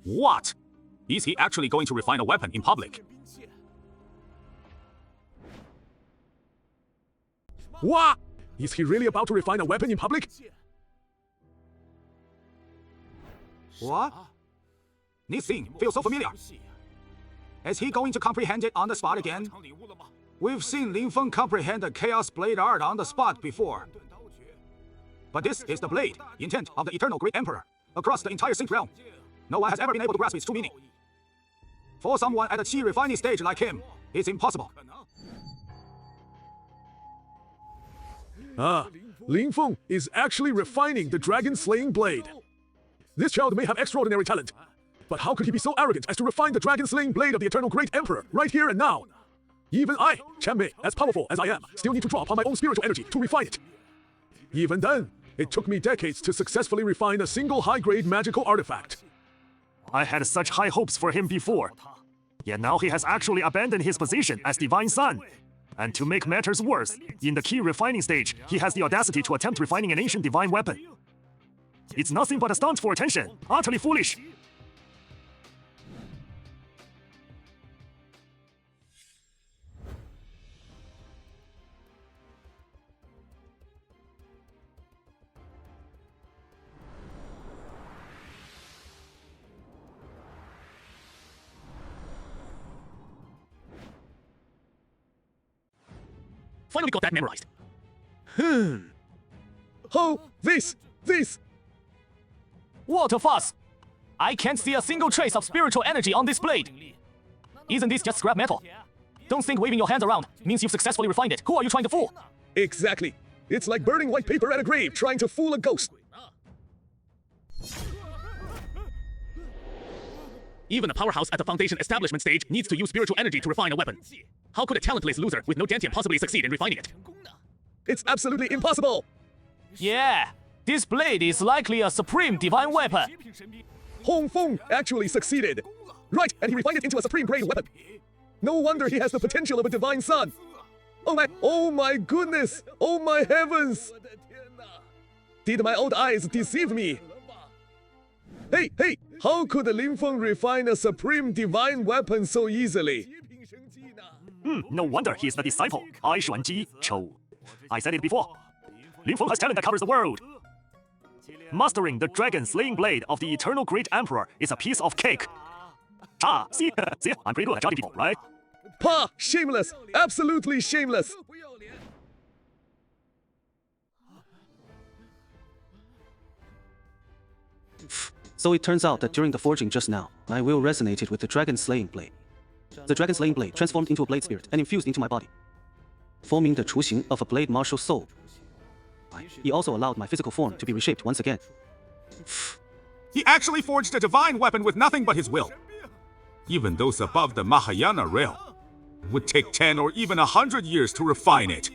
What? Is he actually going to refine a weapon in public? What? Is he really about to refine a weapon in public? What? This thing feels so familiar. Is he going to comprehend it on the spot again? We've seen Ling Feng comprehend the Chaos Blade art on the spot before. But this is the blade, intent of the Eternal Great Emperor, across the entire Sync realm. No one has ever been able to grasp its true meaning. For someone at the Qi refining stage like him, it's impossible. Ling Feng is actually refining the dragon-slaying blade. This child may have extraordinary talent, but how could he be so arrogant as to refine the dragon-slaying blade of the Eternal Great Emperor right here and now? Even I, Chen Mei, as powerful as I am, still need to draw upon my own spiritual energy to refine it. Even then, it took me decades to successfully refine a single high-grade magical artifact. I had such high hopes for him before. Yet now he has actually abandoned his position as Divine Son. And to make matters worse, in the key refining stage, he has the audacity to attempt refining an ancient divine weapon. It's nothing but a stunt for attention, utterly foolish. Finally got that memorized. Oh, this! What a fuss! I can't see a single trace of spiritual energy on this blade. Isn't this just scrap metal? Don't think waving your hands around means you've successfully refined it. Who are you trying to fool? Exactly. It's like burning white paper at a grave trying to fool a ghost. Even a powerhouse at the foundation establishment stage needs to use spiritual energy to refine a weapon. How could a talentless loser with no dantian possibly succeed in refining it? It's absolutely impossible. Yeah, this blade is likely a supreme divine weapon. Hong Feng actually succeeded. Right, and he refined it into a supreme grade weapon. No wonder he has the potential of a divine son. Oh my goodness! Oh my heavens! Did my old eyes deceive me? Hey! How could Ling Feng refine a supreme divine weapon so easily? No wonder he is the disciple, I Xuanji Chou. I said it before. Ling Feng has talent that covers the world. Mastering the dragon-slaying blade of the Eternal Great Emperor is a piece of cake. See, I'm pretty good at judging people, right? Pa! Shameless! Absolutely shameless! So it turns out that during the forging just now, my will resonated with the dragon-slaying blade. The dragon-slaying blade transformed into a blade spirit and infused into my body, forming the Chuxing of a blade martial soul. He also allowed my physical form to be reshaped once again. He actually forged a divine weapon with nothing but his will. Even those above the Mahayana realm would take 10 or even 100 years to refine it.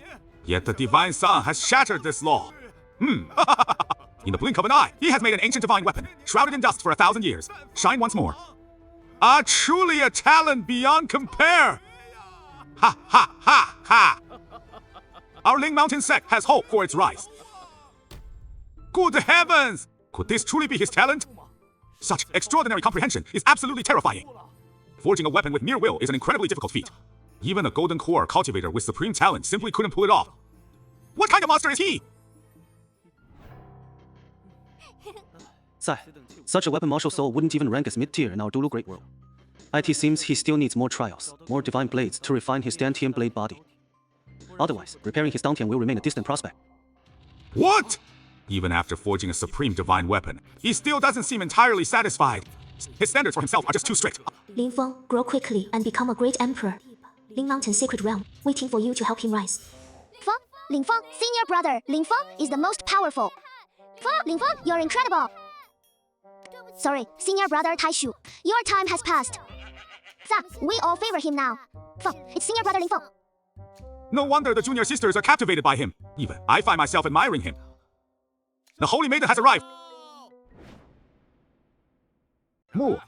Yet the divine son has shattered this law. In the blink of an eye, he has made an ancient divine weapon, shrouded in dust for 1,000 years. Shine once more. Truly a talent beyond compare! Ha ha ha ha! Our Ling Mountain sect has hope for its rise. Good heavens! Could this truly be his talent? Such extraordinary comprehension is absolutely terrifying. Forging a weapon with mere will is an incredibly difficult feat. Even a golden core cultivator with supreme talent simply couldn't pull it off. What kind of monster is he? Sai, such a weapon martial soul wouldn't even rank as mid-tier in our Dulu Great World. It seems he still needs more trials, more divine blades to refine his dantian blade body. Otherwise, repairing his dantian will remain a distant prospect. What? Even after forging a supreme divine weapon, he still doesn't seem entirely satisfied. His standards for himself are just too strict. Ling Feng, grow quickly and become a great emperor. Ling Mountain Sacred Realm, waiting for you to help him rise. Ling Feng, senior brother, Ling Feng is the most powerful. Ling Feng, you're incredible. Sorry, senior brother Taishu, your time has passed. We all favor him now. It's senior brother Ling Feng. No wonder the junior sisters are captivated by him. Even I find myself admiring him. The Holy Maiden has arrived. Move.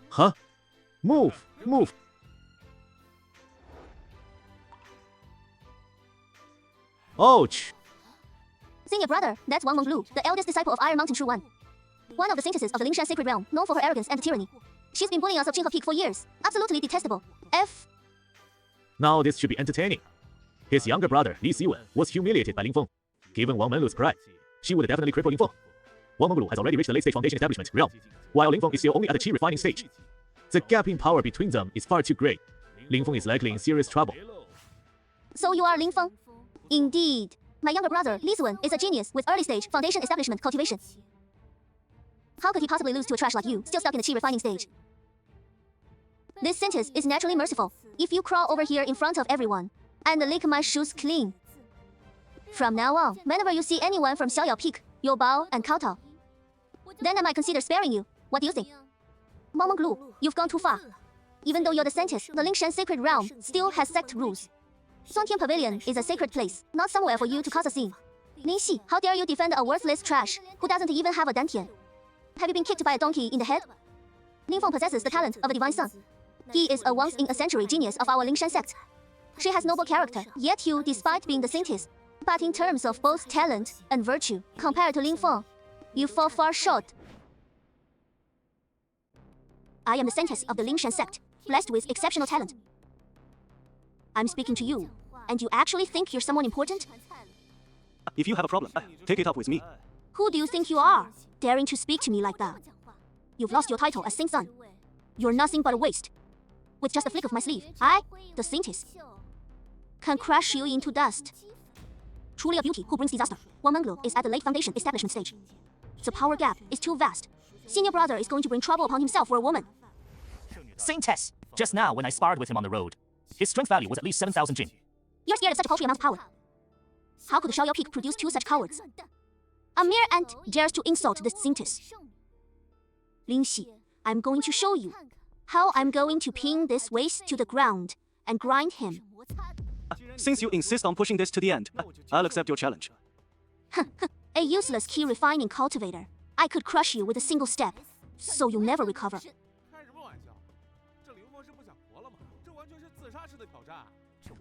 Huh? Move. Ouch. Senior brother, that's Wang Menglu, the eldest disciple of Iron Mountain True One. One of the saintesses of the Lingshan Sacred Realm, known for her arrogance and tyranny. She's been bullying us of Qinghe Peak for years. Absolutely detestable. Now this should be entertaining. His younger brother, Li Xiwen, was humiliated by Ling Feng. Given Wang Menlu's pride, she would definitely cripple Ling Feng. Wang Menglu has already reached the late-stage foundation establishment realm, while Ling Feng is still only at the qi refining stage. The gap in power between them is far too great. Ling Feng is likely in serious trouble. So you are Ling Feng? Indeed. My younger brother, Li Xiwen, is a genius with early-stage foundation establishment cultivation. How could he possibly lose to a trash like you, still stuck in the qi refining stage? This sentence is naturally merciful. If you crawl over here in front of everyone, and lick my shoes clean. From now on, whenever you see anyone from Xiaoyao Peak, you'll bow and kowtow. Then I might consider sparing you. What do you think? Wang Menglu, you've gone too far. Even though you're the scientist, the Lingshan Sacred Realm still has sect rules. Songtian Pavilion is a sacred place, not somewhere for you to cause a scene. Ningxi, how dare you defend a worthless trash who doesn't even have a dantian? Have you been kicked by a donkey in the head? Ling Feng possesses the talent of a divine son. He is a once-in-a-century genius of our Lingshan sect. She has noble character, yet you, despite being the saintess. But in terms of both talent and virtue, compared to Ling Feng, you fall far short. I am the saintess of the Lingshan sect, blessed with exceptional talent. I'm speaking to you, and you actually think you're someone important? If you have a problem, take it up with me. Who do you think you are, daring to speak to me like that? You've lost your title as Saint Son. You're nothing but a waste. With just a flick of my sleeve, I, the saintess, can crush you into dust. Truly a beauty who brings disaster. Wang Menglu is at the late foundation establishment stage. The power gap is too vast. Senior brother is going to bring trouble upon himself for a woman. Saintess! Just now when I sparred with him on the road, his strength value was at least 7,000 jin. You're scared of such a paltry amount of power. How could the Xiaoyao Peak produce two such cowards? A mere ant dares to insult the saintess. Lingxi, I'm going to show you how I'm going to pin this waste to the ground and grind him. Since you insist on pushing this to the end, I'll accept your challenge. A useless key refining cultivator. I could crush you with a single step, so you'll never recover.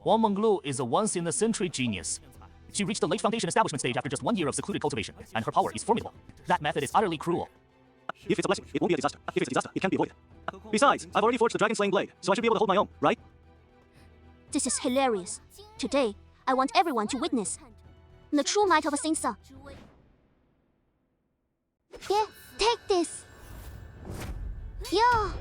Wang Menglu is a once-in-a-century genius. She reached the late foundation establishment stage after just 1 year of secluded cultivation, and her power is formidable. That method is utterly cruel. If it's a blessing, it won't be a disaster. If it's a disaster, it can be avoided. Besides, I've already forged the dragon-slaying blade, so I should be able to hold my own, right? This is hilarious. Today, I want everyone to witness the true might of a Saint Son. Yeah, take this. Yeah.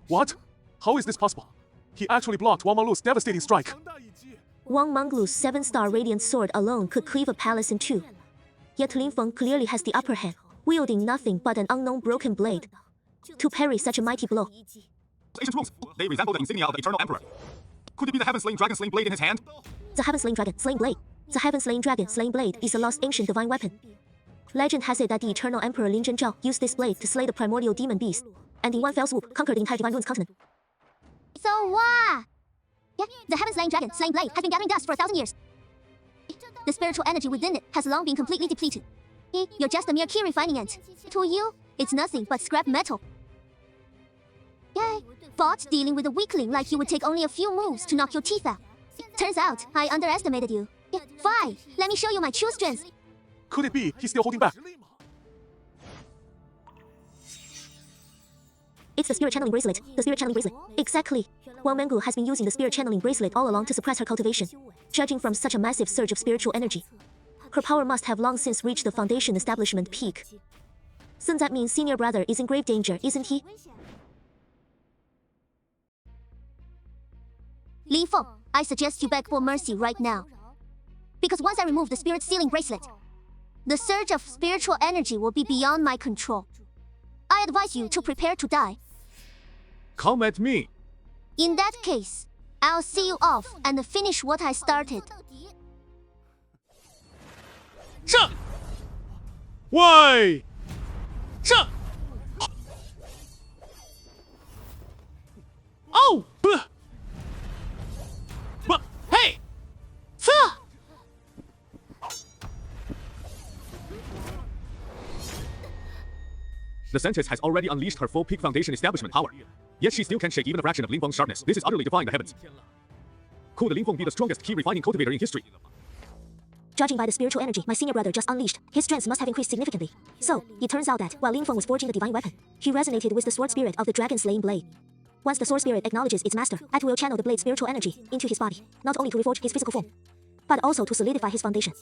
What? How is this possible? He actually blocked Wang Menglu's devastating strike. Wang Menglu's 7-star radiant sword alone could cleave a palace in two. Yet Ling Feng clearly has the upper hand, wielding nothing but an unknown broken blade to parry such a mighty blow. Ancient runes, they resemble the insignia of the Eternal Emperor. Could it be the heaven-slaying dragon-slaying blade in his hand? The heaven-slaying dragon, slaying blade. The heaven-slaying dragon, slaying blade is a lost ancient divine weapon. Legend has it that the Eternal Emperor Lin Zhenzhao used this blade to slay the primordial demon beast, and in one fell swoop conquered the entire divine runes continent. So what? Yeah, the heaven-slaying dragon, slaying blade, has been gathering dust for 1,000 years. The spiritual energy within it has long been completely depleted. You're just a mere key refining ant. To you, it's nothing but scrap metal. Yay! But dealing with a weakling like you would take only a few moves to knock your teeth out. Turns out, I underestimated you. Yeah, fine, let me show you my true strength. Could it be he's still holding back? It's the spirit channeling bracelet. The spirit channeling bracelet. Exactly. Wang Menglu has been using the spirit channeling bracelet all along to suppress her cultivation. Judging from such a massive surge of spiritual energy, her power must have long since reached the foundation establishment peak. Then that means senior brother is in grave danger, isn't he? Li Feng, I suggest you beg for mercy right now. Because once I remove the spirit sealing bracelet, the surge of spiritual energy will be beyond my control. I advise you to prepare to die. Come at me. In that case, I'll see you off and finish what I started. 上！喂！上！ Oh! But hey! The Sentis has already unleashed her full peak foundation establishment power. Yet she still can't shake even a fraction of Lingfeng's sharpness. This is utterly defying the heavens. Could Lingfeng be the strongest key refining cultivator in history? Judging by the spiritual energy my senior brother just unleashed, his strength must have increased significantly. So, it turns out that, while Lingfeng was forging the divine weapon, he resonated with the sword spirit of the dragon-slaying blade. Once the sword spirit acknowledges its master, it will channel the blade's spiritual energy into his body, not only to reforge his physical form, but also to solidify his foundation.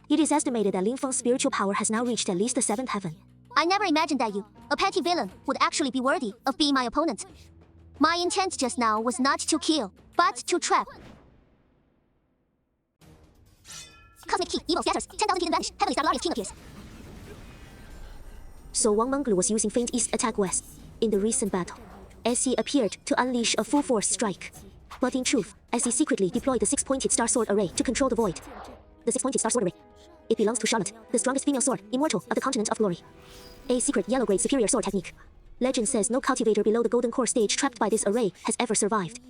It is estimated that Lingfeng's spiritual power has now reached at least the 7th heaven. I never imagined that you, a petty villain, would actually be worthy of being my opponent. My intent just now was not to kill, but to trap. Cosmic key, evil scatters, 10,000 hidden vanish, heavenly star king appears. So Wang Menglu was using feint east attack west in the recent battle, as he appeared to unleash a full force strike. But in truth, as he secretly deployed the 6-pointed star sword array to control the void. The 6-pointed star sword array. It belongs to Charlotte, the strongest female sword, immortal of the continent of glory. A secret yellow-grade superior sword technique. Legend says no cultivator below the golden core stage trapped by this array has ever survived.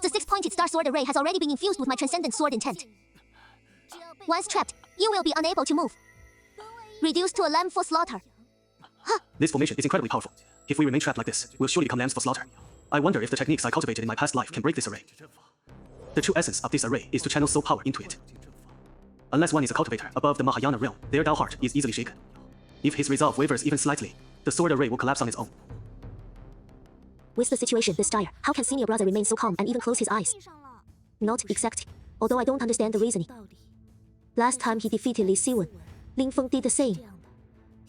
The 6-pointed star sword array has already been infused with my transcendent sword intent. Once trapped, you will be unable to move. Reduced to a lamb for slaughter. This formation is incredibly powerful. If we remain trapped like this, we'll surely become lambs for slaughter. I wonder if the techniques I cultivated in my past life can break this array. The true essence of this array is to channel soul power into it. Unless one is a cultivator above the Mahayana realm, their Dao heart is easily shaken. If his resolve wavers even slightly, the sword array will collapse on its own. With the situation this dire, how can senior brother remain so calm and even close his eyes? Not exactly, although I don't understand the reasoning. Last time he defeated Li Siwen, Lingfeng did the same.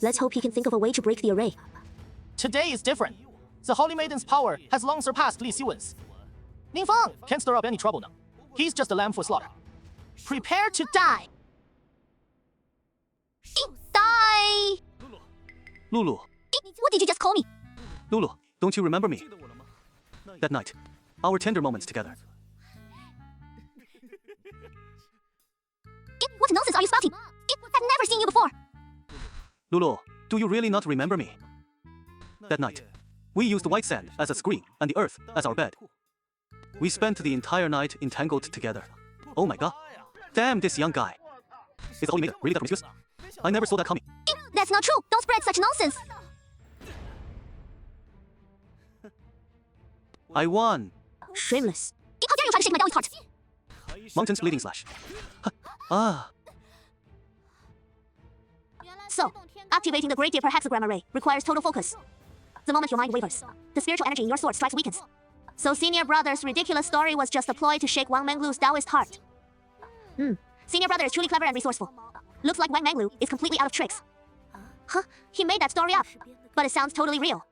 Let's hope he can think of a way to break the array. Today is different. The Holy Maiden's power has long surpassed Li Siwen's. Lingfeng can't stir up any trouble now. He's just a lamb for slaughter. Prepare to die! Die! Lulu, What did you just call me? Lulu, don't you remember me? That night, our tender moments together. What nonsense are you spouting? I've never seen you before. Lulu, do you really not remember me? That night, we used the white sand as a screen and the earth as our bed. We spent the entire night entangled together. Oh my god. Damn this young guy. Is the Holy Maiden really that promiscuous? I never saw that coming. That's not true. Don't spread such nonsense. I won. Shameless. How dare you try to shake my Daoist heart? Mountains bleeding slash. Ah. So, activating the Great Deeper hexagram array requires total focus. The moment your mind wavers, the spiritual energy in your sword strikes weakens. So senior brother's ridiculous story was just a ploy to shake Wang Menglu's Daoist heart. Senior brother is truly clever and resourceful. Looks like Wang Menglu is completely out of tricks. Huh? He made that story up, but it sounds totally real.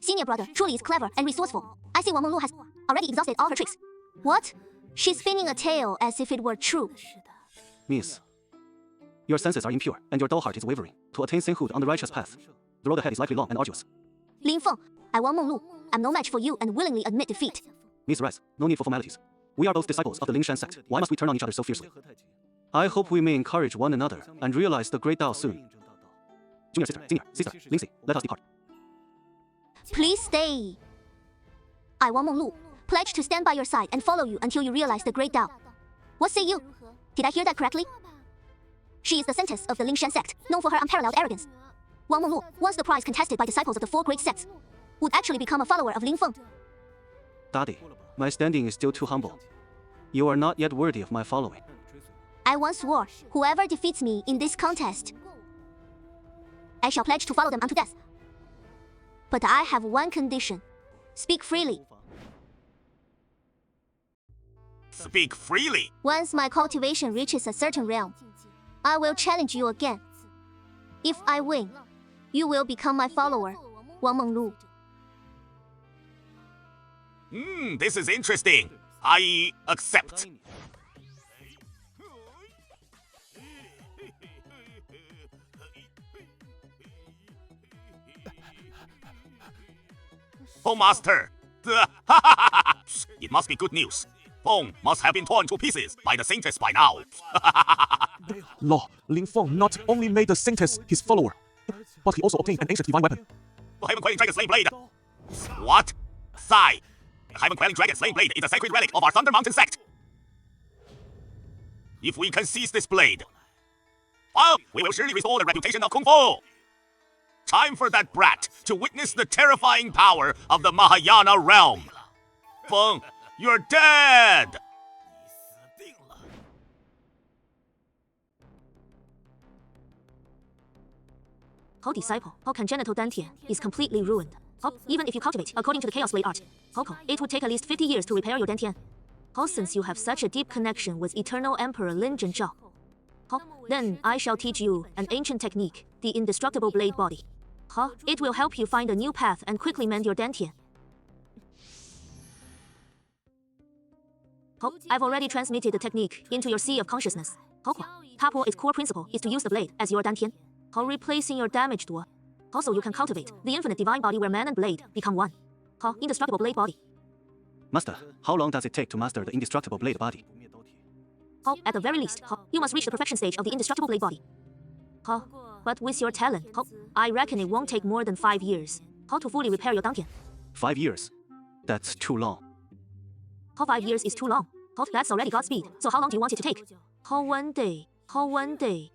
Senior brother truly is clever and resourceful. I see Wang Menglu has already exhausted all her tricks. What? She's spinning a tale as if it were true. Miss, your senses are impure and your dull heart is wavering. To attain sainthood on the righteous path, the road ahead is likely long and arduous. Lingfeng, I Wang Menglu, I'm no match for you and willingly admit defeat. Miss Rice, no need for formalities. We are both disciples of the Lingshan sect. Why must we turn on each other so fiercely? I hope we may encourage one another and realize the great Dao soon. Junior sister, Lindsay, let us depart. Please stay. I, Wang Menglu, pledge to stand by your side and follow you until you realize the great Dao. What say you? Did I hear that correctly? She is the Sentis of the Lingshan sect, known for her unparalleled arrogance. Wang Menglu, once the prize contested by disciples of the 4 great sects, would actually become a follower of Lingfeng. Daddy, my standing is still too humble. You are not yet worthy of my following. I once swore, whoever defeats me in this contest, I shall pledge to follow them unto death. But I have one condition. Speak freely. Speak freely. Once my cultivation reaches a certain realm, I will challenge you again. If I win, you will become my follower, Wang Menglu. This is interesting. I accept. Oh, Master! It must be good news. Feng must have been torn to pieces by the Saintess by now. Lingfeng not only made the Saintess his follower, but he also obtained an ancient divine weapon. Heaven Quelling Dragon Slaying Blade. What? Sigh. Heaven Quelling Dragon Slaying Blade is a sacred relic of our Thunder Mountain sect. If we can seize this blade, well, we will surely restore the reputation of Kung Fu. Time for that brat to witness the terrifying power of the Mahayana realm. Feng, you're dead! How disciple, how congenital Dantian is completely ruined. How, even if you cultivate according to the Chaos Blade art, how it would take at least 50 years to repair your Dantian. How since you have such a deep connection with Eternal Emperor Lin Zhenzhao. How, then I shall teach you an ancient technique, the indestructible blade body. How, it will help you find a new path and quickly mend your Dantian. How, I've already transmitted the technique into your sea of consciousness. How, Tapo, its core principle is to use the blade as your Dantian. How, replacing your damaged one. Also, you can cultivate the infinite divine body where man and blade become one. How, indestructible blade body. Master, how long does it take to master the indestructible blade body? How, at the very least, how, you must reach the perfection stage of the indestructible blade body. How, but with your talent, how, I reckon it won't take more than 5 years. How to fully repair your Dantian. 5 years? That's too long. How 5 years is too long. How, that's already Godspeed. So how long do you want it to take? How 1 day. How 1 day.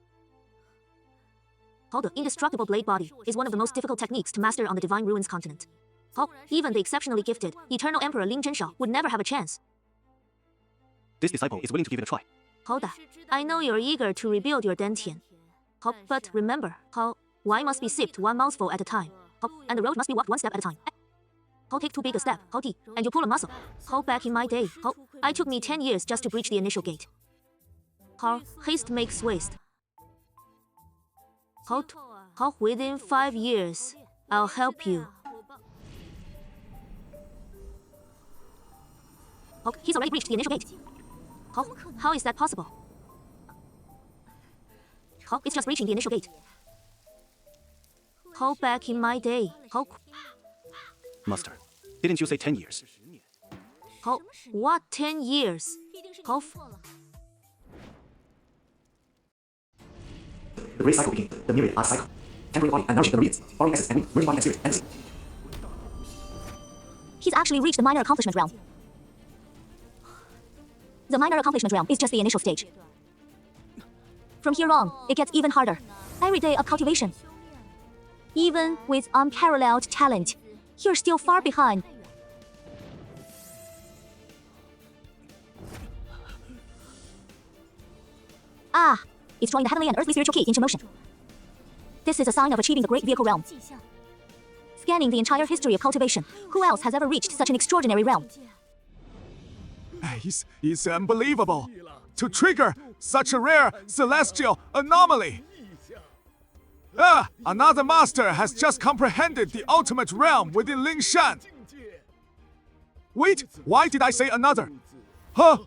How the indestructible blade body is one of the most difficult techniques to master on the Divine Ruins continent. How, even the exceptionally gifted Eternal Emperor Lin Zhenshao would never have a chance. This disciple is willing to give it a try. How da, I know you're eager to rebuild your Dantian. How, but remember, how, wine must be sipped one mouthful at a time. How, and the road must be walked one step at a time. How, take too big a step, how deep, and you pull a muscle. How, back in my day, how, it took me 10 years just to breach the initial gate. How, haste makes waste. How, within 5 years, I'll help you. How, he's already breached the initial gate. How is that possible? How, it's just reaching the initial gate. How, back in my day, how... Master, didn't you say 10 years? How, what 10 years? How... The great cycle begins. The myriad art cycle. Temporary body and nourishing the myriads. Borrowing essence and merging body and spirit and energy. He's actually reached the minor accomplishment realm. The minor accomplishment realm is just the initial stage. From here on, it gets even harder. Every day of cultivation. Even with unparalleled talent, you're still far behind. Ah, it's drawing the heavenly and earthly spiritual key into motion. This is a sign of achieving the great vehicle realm. Scanning the entire history of cultivation, who else has ever reached such an extraordinary realm? It's unbelievable. To trigger such a rare celestial anomaly. Another master has just comprehended the ultimate realm within Lingshan. Wait, why did I say another? Huh?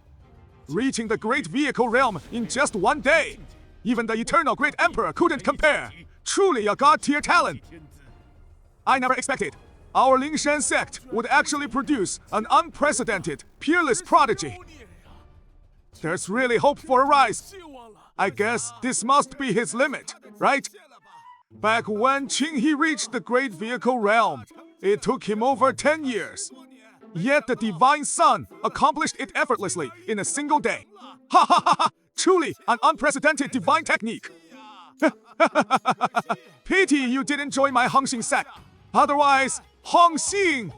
Reaching the great vehicle realm in just 1 day. Even the eternal great emperor couldn't compare. Truly a god-tier talent. I never expected our Lingshan sect would actually produce an unprecedented, peerless prodigy. There's really hope for a rise. I guess this must be his limit, right? Back when Qinghe reached the great vehicle realm, it took him over 10 years. Yet the divine son accomplished it effortlessly in a single day. Ha ha ha ha! Truly an unprecedented divine technique. Pity you didn't join my Hongxing sect. Otherwise, Hongxing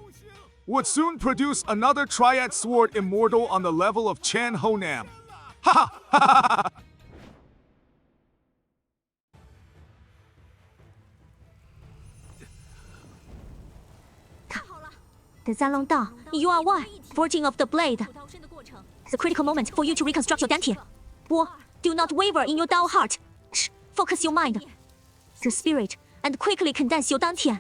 would soon produce another triad sword immortal on the level of Chen Honam. Ha ha ha ha! The Zanlong Da, you are one, forging of the blade. It's a critical moment for you to reconstruct your Dantian. Bo, do not waver in your Dao heart. Shh, focus your mind, your spirit, and quickly condense your Dantian.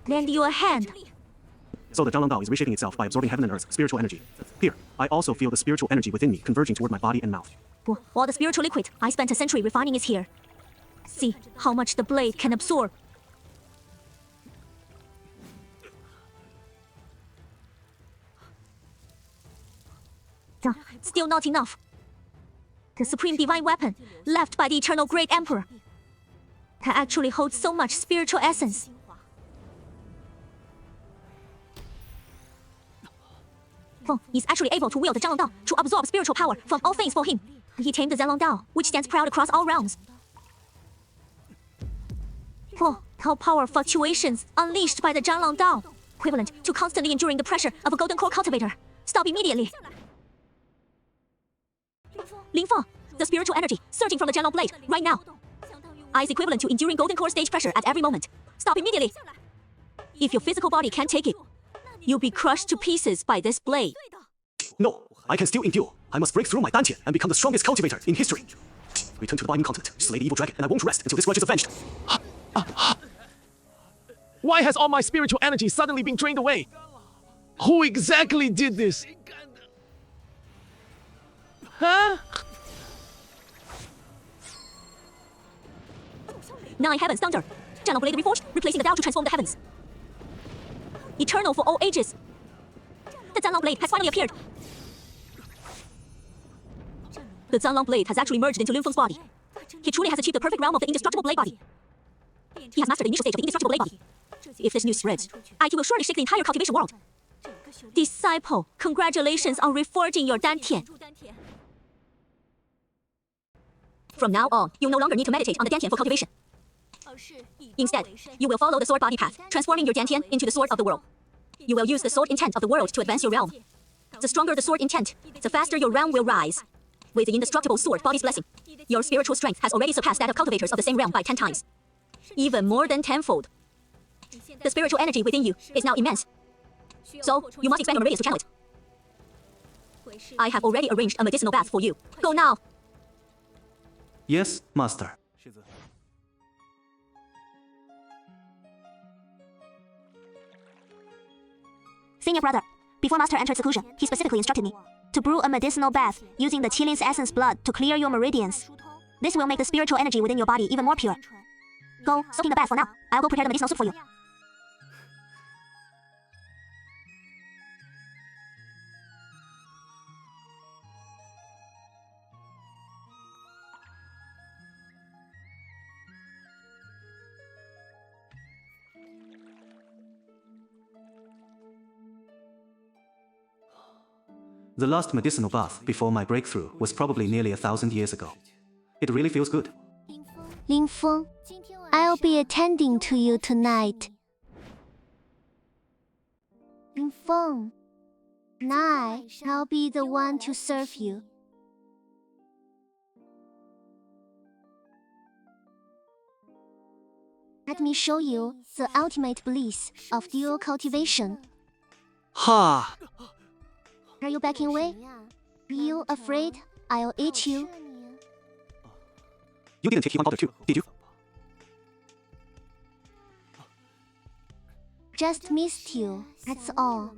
Lend your hand. So the Zhanglong Dao is reshaping itself by absorbing heaven and earth's spiritual energy. Here, I also feel the spiritual energy within me converging toward my body and mouth. Bo, all the spiritual liquid I spent a century refining is here. See how much the blade can absorb. Still not enough. The supreme divine weapon left by the eternal great emperor. can actually hold so much spiritual essence. Feng is actually able to wield the Zhanglong Dao to absorb spiritual power from all things for him. He tamed the Zhanglong Dao, which stands proud across all realms. Feng, how power fluctuations unleashed by the Zhanglong Dao, equivalent to constantly enduring the pressure of a golden core cultivator. Stop immediately. Ling Feng, the spiritual energy surging from the Zhanglong blade right now is equivalent to enduring golden core stage pressure at every moment. Stop immediately. If your physical body can't take it, you'll be crushed to pieces by this blade. No, I can still endure. I must break through my Dantian and become the strongest cultivator in history. Return to the binding continent, slay the evil dragon, and I won't rest until this grudge is avenged. Why has all my spiritual energy suddenly been drained away? Who exactly did this? Huh? 9 heavens thunder. Zhanglong blade reforged, replacing the Dao to transform the heavens. Eternal for all ages. The Zhanglong blade has finally appeared. The Zhanglong blade has actually merged into Lin Feng's body. He truly has achieved the perfect realm of the indestructible blade body. He has mastered the initial stage of the indestructible blade body. If this news spreads, IQ will surely shake the entire cultivation world. Disciple, congratulations on reforging your Dantian. From now on, you'll no longer need to meditate on the Dantian for cultivation. Instead, you will follow the sword body path, transforming your Dantian into the sword of the world. You will use the sword intent of the world to advance your realm. The stronger the sword intent, the faster your realm will rise. With the indestructible sword body's blessing, your spiritual strength has already surpassed that of cultivators of the same realm by 10 times. Even more than tenfold. The spiritual energy within you is now immense. So, you must expand your meridians to channel it. I have already arranged a medicinal bath for you. Go now! Yes, master. Senior brother, before Master entered seclusion, he specifically instructed me to brew a medicinal bath using the Qilin's essence blood to clear your meridians. This will make the spiritual energy within your body even more pure. Go, soak in the bath for now. I'll go prepare the medicinal soup for you. The last medicinal bath before my breakthrough was probably nearly 1,000 years ago. It really feels good. Ling Feng, I'll be attending to you tonight. Ling Feng, tonight I'll be the one to serve you. Let me show you the ultimate bliss of dual cultivation. Ha! Are you backing away? Are you afraid I'll eat you? You didn't take Huan powder too, did you? Just missed you, that's all.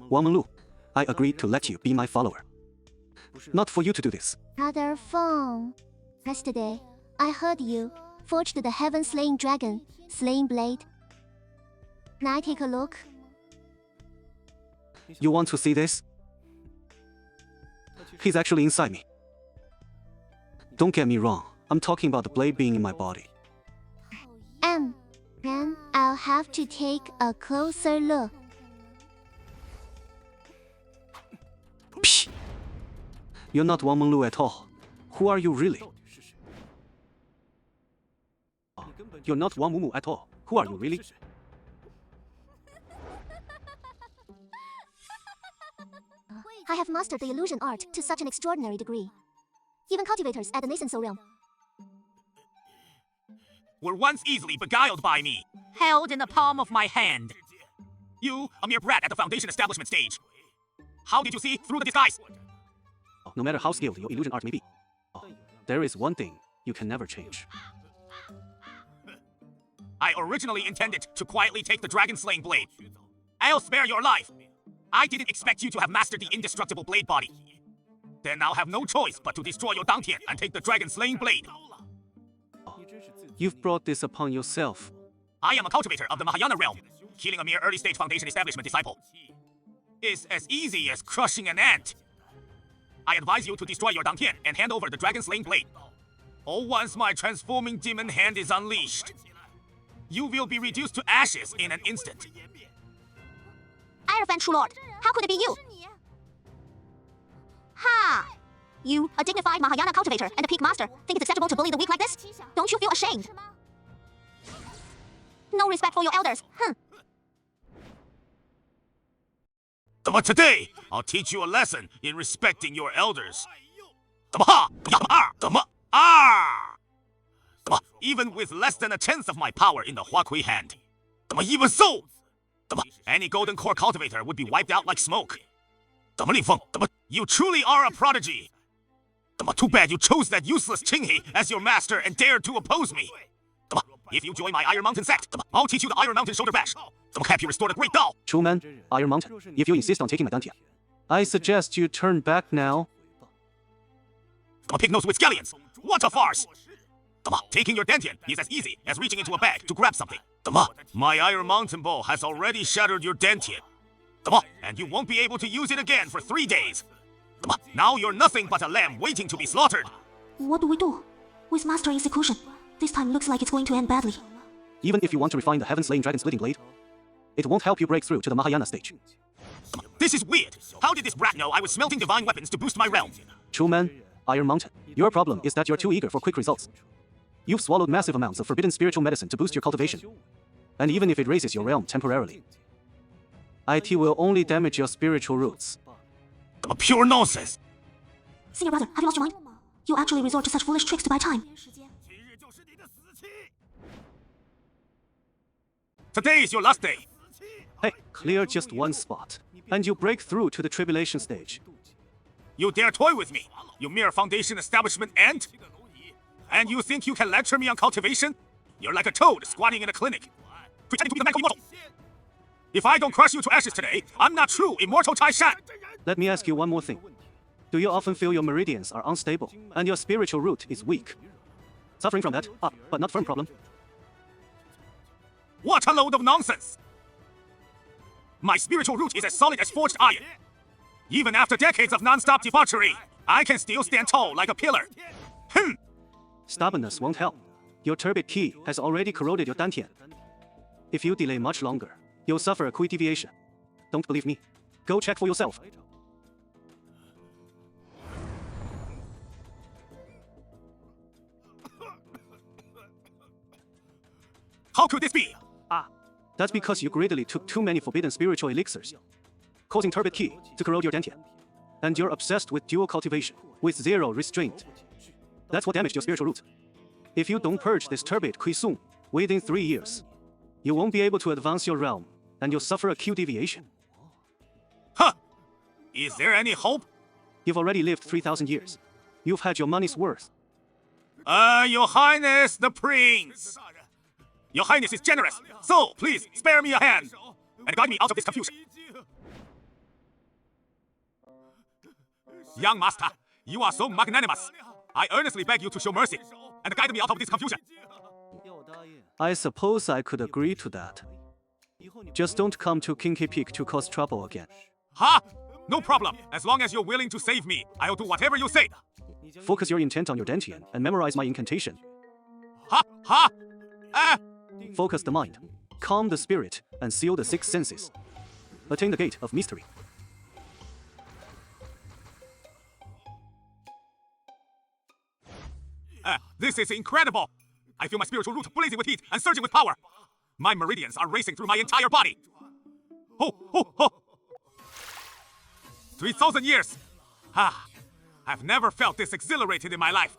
Wang Menlu, I agreed to let you be my follower. Not for you to do this. Brother Feng, yesterday, I heard you forged the heaven-slaying dragon, slaying blade. Can I take a look? You want to see this? He's actually inside me. Don't get me wrong, I'm talking about the blade being in my body. Then I'll have to take a closer look. Psh! You're not Wang Menlu at all. Who are you really? You're not Wang Mumu at all. Who are you really? I have mastered the illusion art to such an extraordinary degree. Even cultivators at the nascent soul realm Were once easily beguiled by me, held in the palm of my hand. You, a mere brat at the foundation establishment stage. How did you see through the disguise? No matter how skilled your illusion art may be, there is one thing you can never change. I originally intended to quietly take the dragon-slaying blade. I'll spare your life. I didn't expect you to have mastered the indestructible blade body. Then I'll have no choice but to destroy your Dantian and take the dragon-slaying blade. You've brought this upon yourself. I am a cultivator of the Mahayana realm. Killing a mere early-stage foundation establishment disciple is as easy as crushing an ant. I advise you to destroy your Dantian and hand over the dragon-slaying blade. once my transforming demon hand is unleashed, you will be reduced to ashes in an instant. Iron Fan True Lord, how could it be you? Ha! You, a dignified Mahayana cultivator and a peak master, think it's acceptable to bully the weak like this? Don't you feel ashamed? No respect for your elders, But today, I'll teach you a lesson in respecting your elders. Even with less than a tenth of my power in the Huakui hand. Even so, any golden core cultivator would be wiped out like smoke. You truly are a prodigy. Too bad you chose that useless Qinghe as your master and dared to oppose me. If you join my Iron Mountain sect, I'll teach you the Iron Mountain Shoulder Bash. Help you restore the Great Dao. True man, Iron Mountain, if you insist on taking my Dantian, I suggest you turn back now. Pig nose with scallions. What a farce! Taking your Dantian is as easy as reaching into a bag to grab something. My Iron Mountain Ball has already shattered your Dantian. And you won't be able to use it again for 3 days. Now you're nothing but a lamb waiting to be slaughtered. What do we do? With Master Execution, this time looks like it's going to end badly. Even if you want to refine the Heaven-Slaying Dragon Splitting Blade, it won't help you break through to the Mahayana stage. This is weird. How did this brat know I was smelting divine weapons to boost my realm? True man, Iron Mountain, your problem is that you're too eager for quick results. You've swallowed massive amounts of forbidden spiritual medicine to boost your cultivation. And even if it raises your realm temporarily, it will only damage your spiritual roots. Pure nonsense. Senior brother, have you lost your mind? You actually resort to such foolish tricks to buy time. Today is your last day. Hey, clear just one spot, and you break through to the tribulation stage. You dare toy with me, you mere foundation establishment ant? And you think you can lecture me on cultivation? You're like a toad squatting in a clinic, pretending to be the man called Immortal. If I don't crush you to ashes today, I'm not true Immortal Taishan. Let me ask you one more thing. Do you often feel your meridians are unstable, and your spiritual root is weak? Suffering from that, but not firm problem. What a load of nonsense! My spiritual root is as solid as forged iron. Even after decades of non-stop debauchery, I can still stand tall like a pillar. Stubbornness won't help. Your turbid ki has already corroded your dantian. If you delay much longer, you'll suffer a Kui deviation. Don't believe me? Go check for yourself. How could this be? That's because you greedily took too many forbidden spiritual elixirs, causing turbid ki to corrode your dantian. And you're obsessed with dual cultivation, with zero restraint. That's what damaged your spiritual root. If you don't purge this turbid ki soon, within 3 years, you won't be able to advance your realm, and you'll suffer a Q deviation. Huh! Is there any hope? You've already lived 3,000 years. You've had your money's worth. Your Highness the Prince! Your Highness is generous, so please spare me a hand and guide me out of this confusion. Young master, you are so magnanimous. I earnestly beg you to show mercy and guide me out of this confusion. I suppose I could agree to that. Just don't come to Kinky Peak to cause trouble again. Ha! No problem. As long as you're willing to save me, I'll do whatever you say. Focus your intent on your dantian and memorize my incantation. Ha! Focus the mind, calm the spirit, and seal the 6 senses. Attain the gate of mystery. This is incredible! I feel my spiritual root blazing with heat and surging with power. My meridians are racing through my entire body. 3,000 years! I've never felt this exhilarated in my life.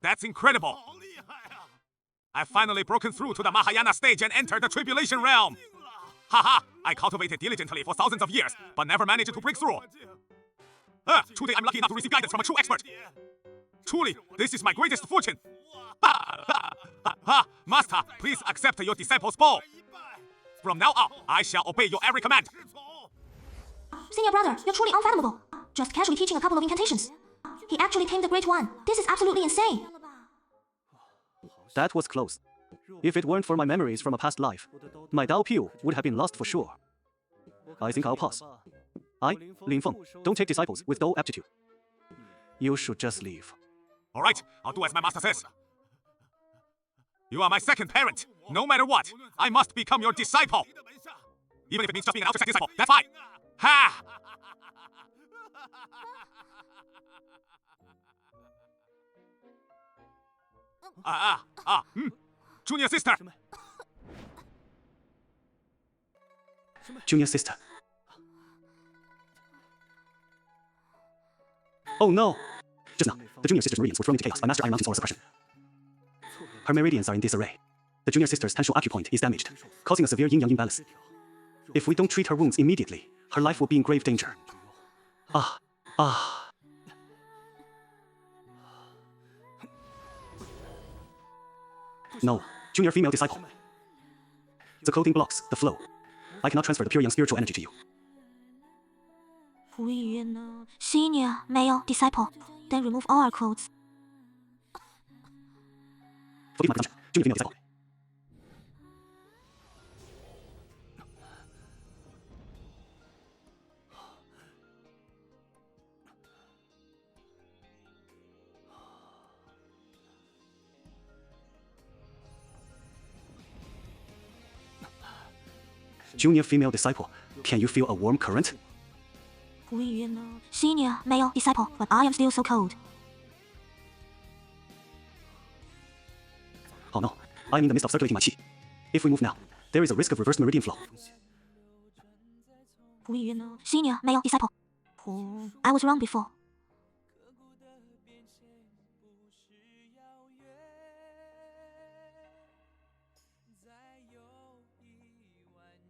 That's incredible. I've finally broken through to the Mahayana stage and entered the tribulation realm. I cultivated diligently for thousands of years, but never managed to break through. Truly, I'm lucky enough to receive guidance from a true expert. Truly, this is my greatest fortune. Master, please accept your disciple's bow. From now on, I shall obey your every command. Senior brother, you're truly unfathomable. Just casually teaching a couple of incantations. He actually tamed the Great One. This is absolutely insane. That was close. If it weren't for my memories from a past life, my Dao Piu would have been lost for sure. I think I'll pass. Lin Feng, don't take disciples with Dao aptitude. You should just leave. All right, I'll do as my master says. You are my second parent. No matter what, I must become your disciple. Even if it means just being an outside disciple, that's fine. Ha! Junior sister. Junior sister. Oh no! Just now, the junior sister's meridians were thrown into chaos by Master Iron Mountain's aura suppression. Her meridians are in disarray. The junior sister's tensile acupoint is damaged, causing a severe yin-yang imbalance. If we don't treat her wounds immediately, her life will be in grave danger. No, junior female disciple. The clothing blocks the flow. I cannot transfer the pure young spiritual energy to you. Senior male disciple. Then remove all our clothes. Forgive my presumption, junior female disciple. Junior female disciple, can you feel a warm current? Senior male disciple, but I am still so cold. Oh no, I'm in the midst of circulating my qi. If we move now, there is a risk of reverse meridian flow. Senior male disciple. I was wrong before.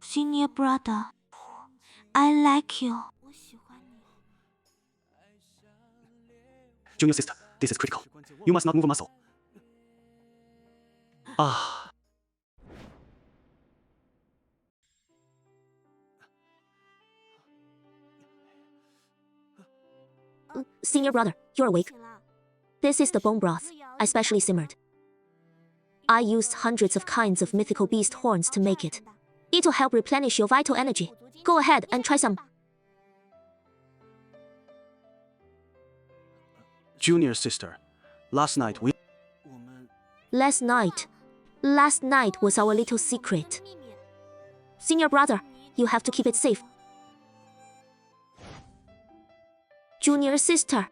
Senior brother, I like you. Junior sister, this is critical. You must not move a muscle. Senior brother, you're awake. This is the bone broth, I specially simmered. I used hundreds of kinds of mythical beast horns to make it. It'll help replenish your vital energy. Go ahead and try some. Junior sister, last night Last night was our little secret. Senior brother, you have to keep it safe. Junior sister.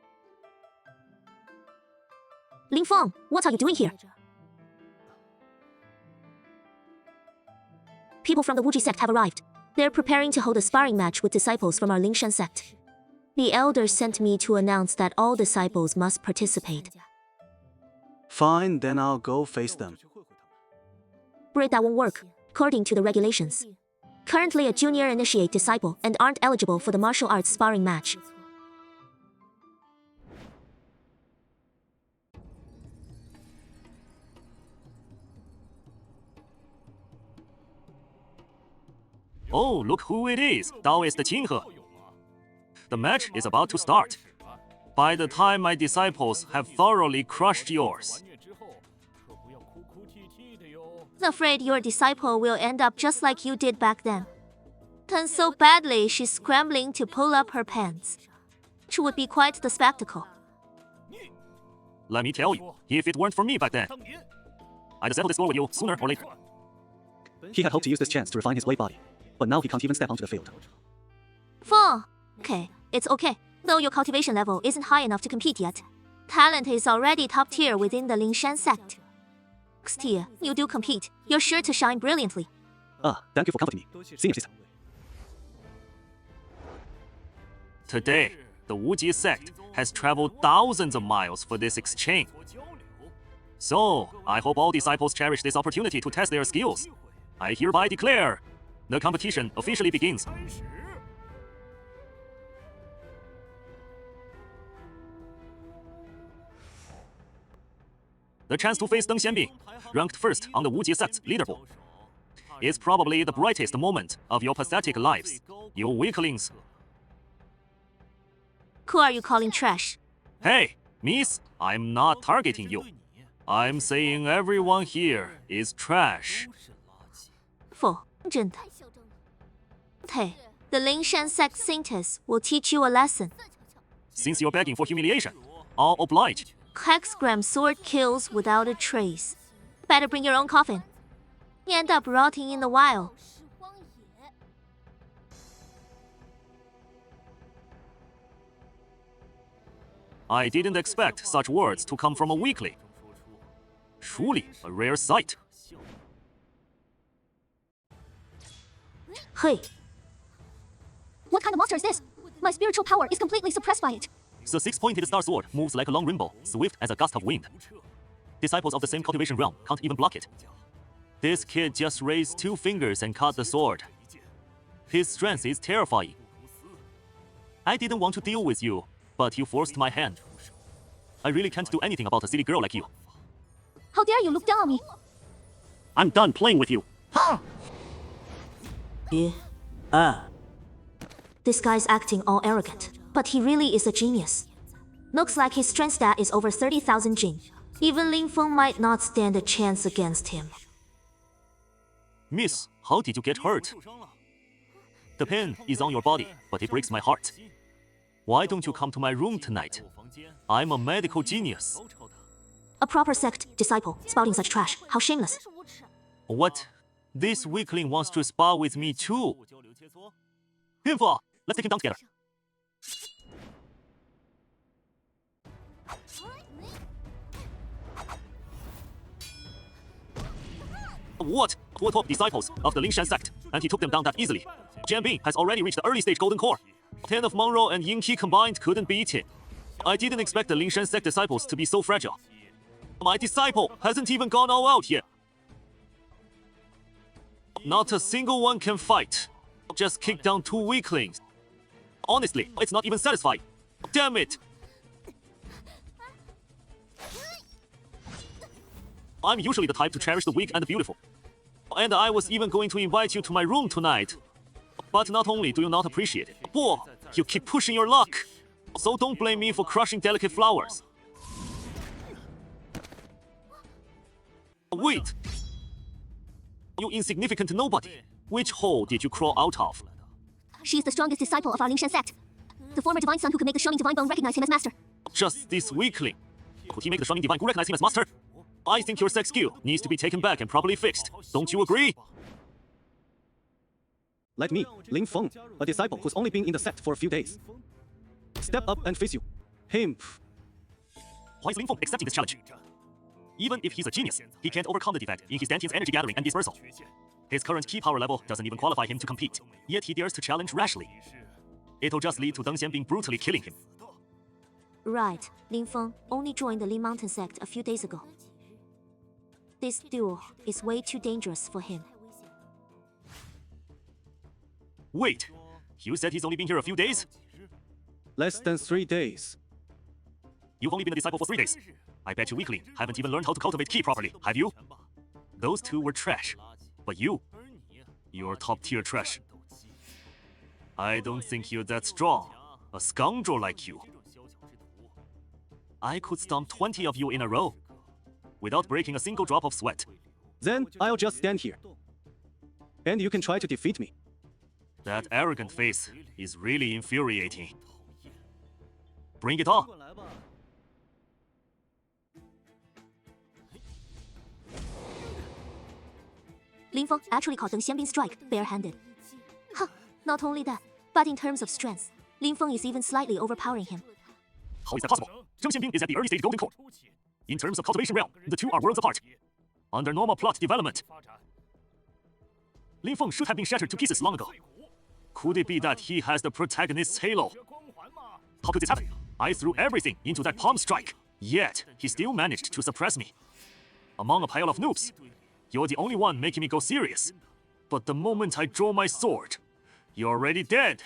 Lin Feng, what are you doing here? People from the Wuji sect have arrived. They're preparing to hold a sparring match with disciples from our Lingshan sect. The elders sent me to announce that all disciples must participate. Fine, then I'll go face them. But that won't work, according to the regulations. Currently a junior initiate disciple and aren't eligible for the martial arts sparring match. Oh, look who it is, Taoist Qinghe. The match is about to start. By the time my disciples have thoroughly crushed yours. Afraid your disciple will end up just like you did back then. Turn so badly she's scrambling to pull up her pants. It would be quite the spectacle. Let me tell you, if it weren't for me back then, I'd settle this score with you sooner or later. He had hoped to use this chance to refine his blade body, but now he can't even step onto the field. Okay, it's okay. Though your cultivation level isn't high enough to compete yet. Talent is already top tier within the Lingshan sect. Next year, you do compete. You're sure to shine brilliantly. Thank you for comforting me, senior sister. Today, the Wuji sect has traveled thousands of miles for this exchange. So, I hope all disciples cherish this opportunity to test their skills. I hereby declare, the competition officially begins. The chance to face Deng Xianbing, ranked first on the Wuji sect's leaderboard. It's probably the brightest moment of your pathetic lives, you weaklings. Who are you calling trash? Hey, miss, I'm not targeting you. I'm saying everyone here is trash. 否认的。Hey, the Lingshan sect saintess will teach you a lesson. Since you're begging for humiliation, I'll oblige. Hexgram sword kills without a trace. Better bring your own coffin. You end up rotting in the wild. I didn't expect such words to come from a weakling. Truly a rare sight. Hey, What kind of monster is this? My spiritual power is completely suppressed by it. The six-pointed star sword moves like a long rainbow, swift as a gust of wind. Disciples of the same cultivation realm can't even block it. This kid just raised 2 fingers and cut the sword. His strength is terrifying. I didn't want to deal with you, but you forced my hand. I really can't do anything about a silly girl like you. How dare you look down on me? I'm done playing with you. this guy's acting all arrogant, but he really is a genius. Looks like his strength stat is over 30,000 Jin. Even Lin Feng might not stand a chance against him. Miss, how did you get hurt? The pain is on your body, but it breaks my heart. Why don't you come to my room tonight? I'm a medical genius. A proper sect disciple spouting such trash. How shameless. What? This weakling wants to spar with me too. Info, let's take him down together. What? 4 top disciples of the Lingshan sect, and he took them down that easily. Jian Bing has already reached the early stage golden core. 10 of Monroe and Yin Qi combined couldn't beat him. I didn't expect the Lingshan sect disciples to be so fragile. My disciple hasn't even gone all out yet. Not a single one can fight. Just kick down 2 weaklings. Honestly, it's not even satisfying. Damn it! I'm usually the type to cherish the weak and the beautiful. And I was even going to invite you to my room tonight. But not only do you not appreciate it, but you keep pushing your luck. So don't blame me for crushing delicate flowers. Wait! You insignificant nobody. Which hole did you crawl out of? She is the strongest disciple of our Lingshan sect. The former divine son who could make the Shonin divine bone recognize him as master. Just this weakling. Could he make the Shonin divine Gu recognize him as master? I think your sex skill needs to be taken back and properly fixed. Don't you agree? Let me, Lin Feng, a disciple who's only been in the sect for a few days, step up and face you. Him. Why is Lin Feng accepting this challenge? Even if he's a genius, he can't overcome the defect in his Dantian's energy gathering and dispersal. His current key power level doesn't even qualify him to compete, yet he dares to challenge rashly. It'll just lead to Deng Xian being brutally killing him. Right, Lin Feng only joined the Lin Mountain sect a few days ago. This duel is way too dangerous for him. Wait, you said he's only been here a few days? Less than 3 days. You've only been a disciple for 3 days. I bet you weakling haven't even learned how to cultivate ki properly, have you? Those 2 were trash. But you're top-tier trash. I don't think you're that strong. A scoundrel like you. I could stomp 20 of you in a row, without breaking a single drop of sweat. Then I'll just stand here. And you can try to defeat me. That arrogant face is really infuriating. Bring it on. Lin Feng actually caught Deng Xianbing's strike barehanded. Huh, not only that, but in terms of strength, Lin Feng is even slightly overpowering him. How is that possible? Zheng Xianbing is at the early stage golden core. In terms of cultivation realm, the 2 are worlds apart. Under normal plot development, Lin Feng should have been shattered to pieces long ago. Could it be that he has the protagonist's halo? How could this happen? I threw everything into that palm strike, yet he still managed to suppress me. Among a pile of noobs, you're the only one making me go serious. But the moment I draw my sword, you're already dead.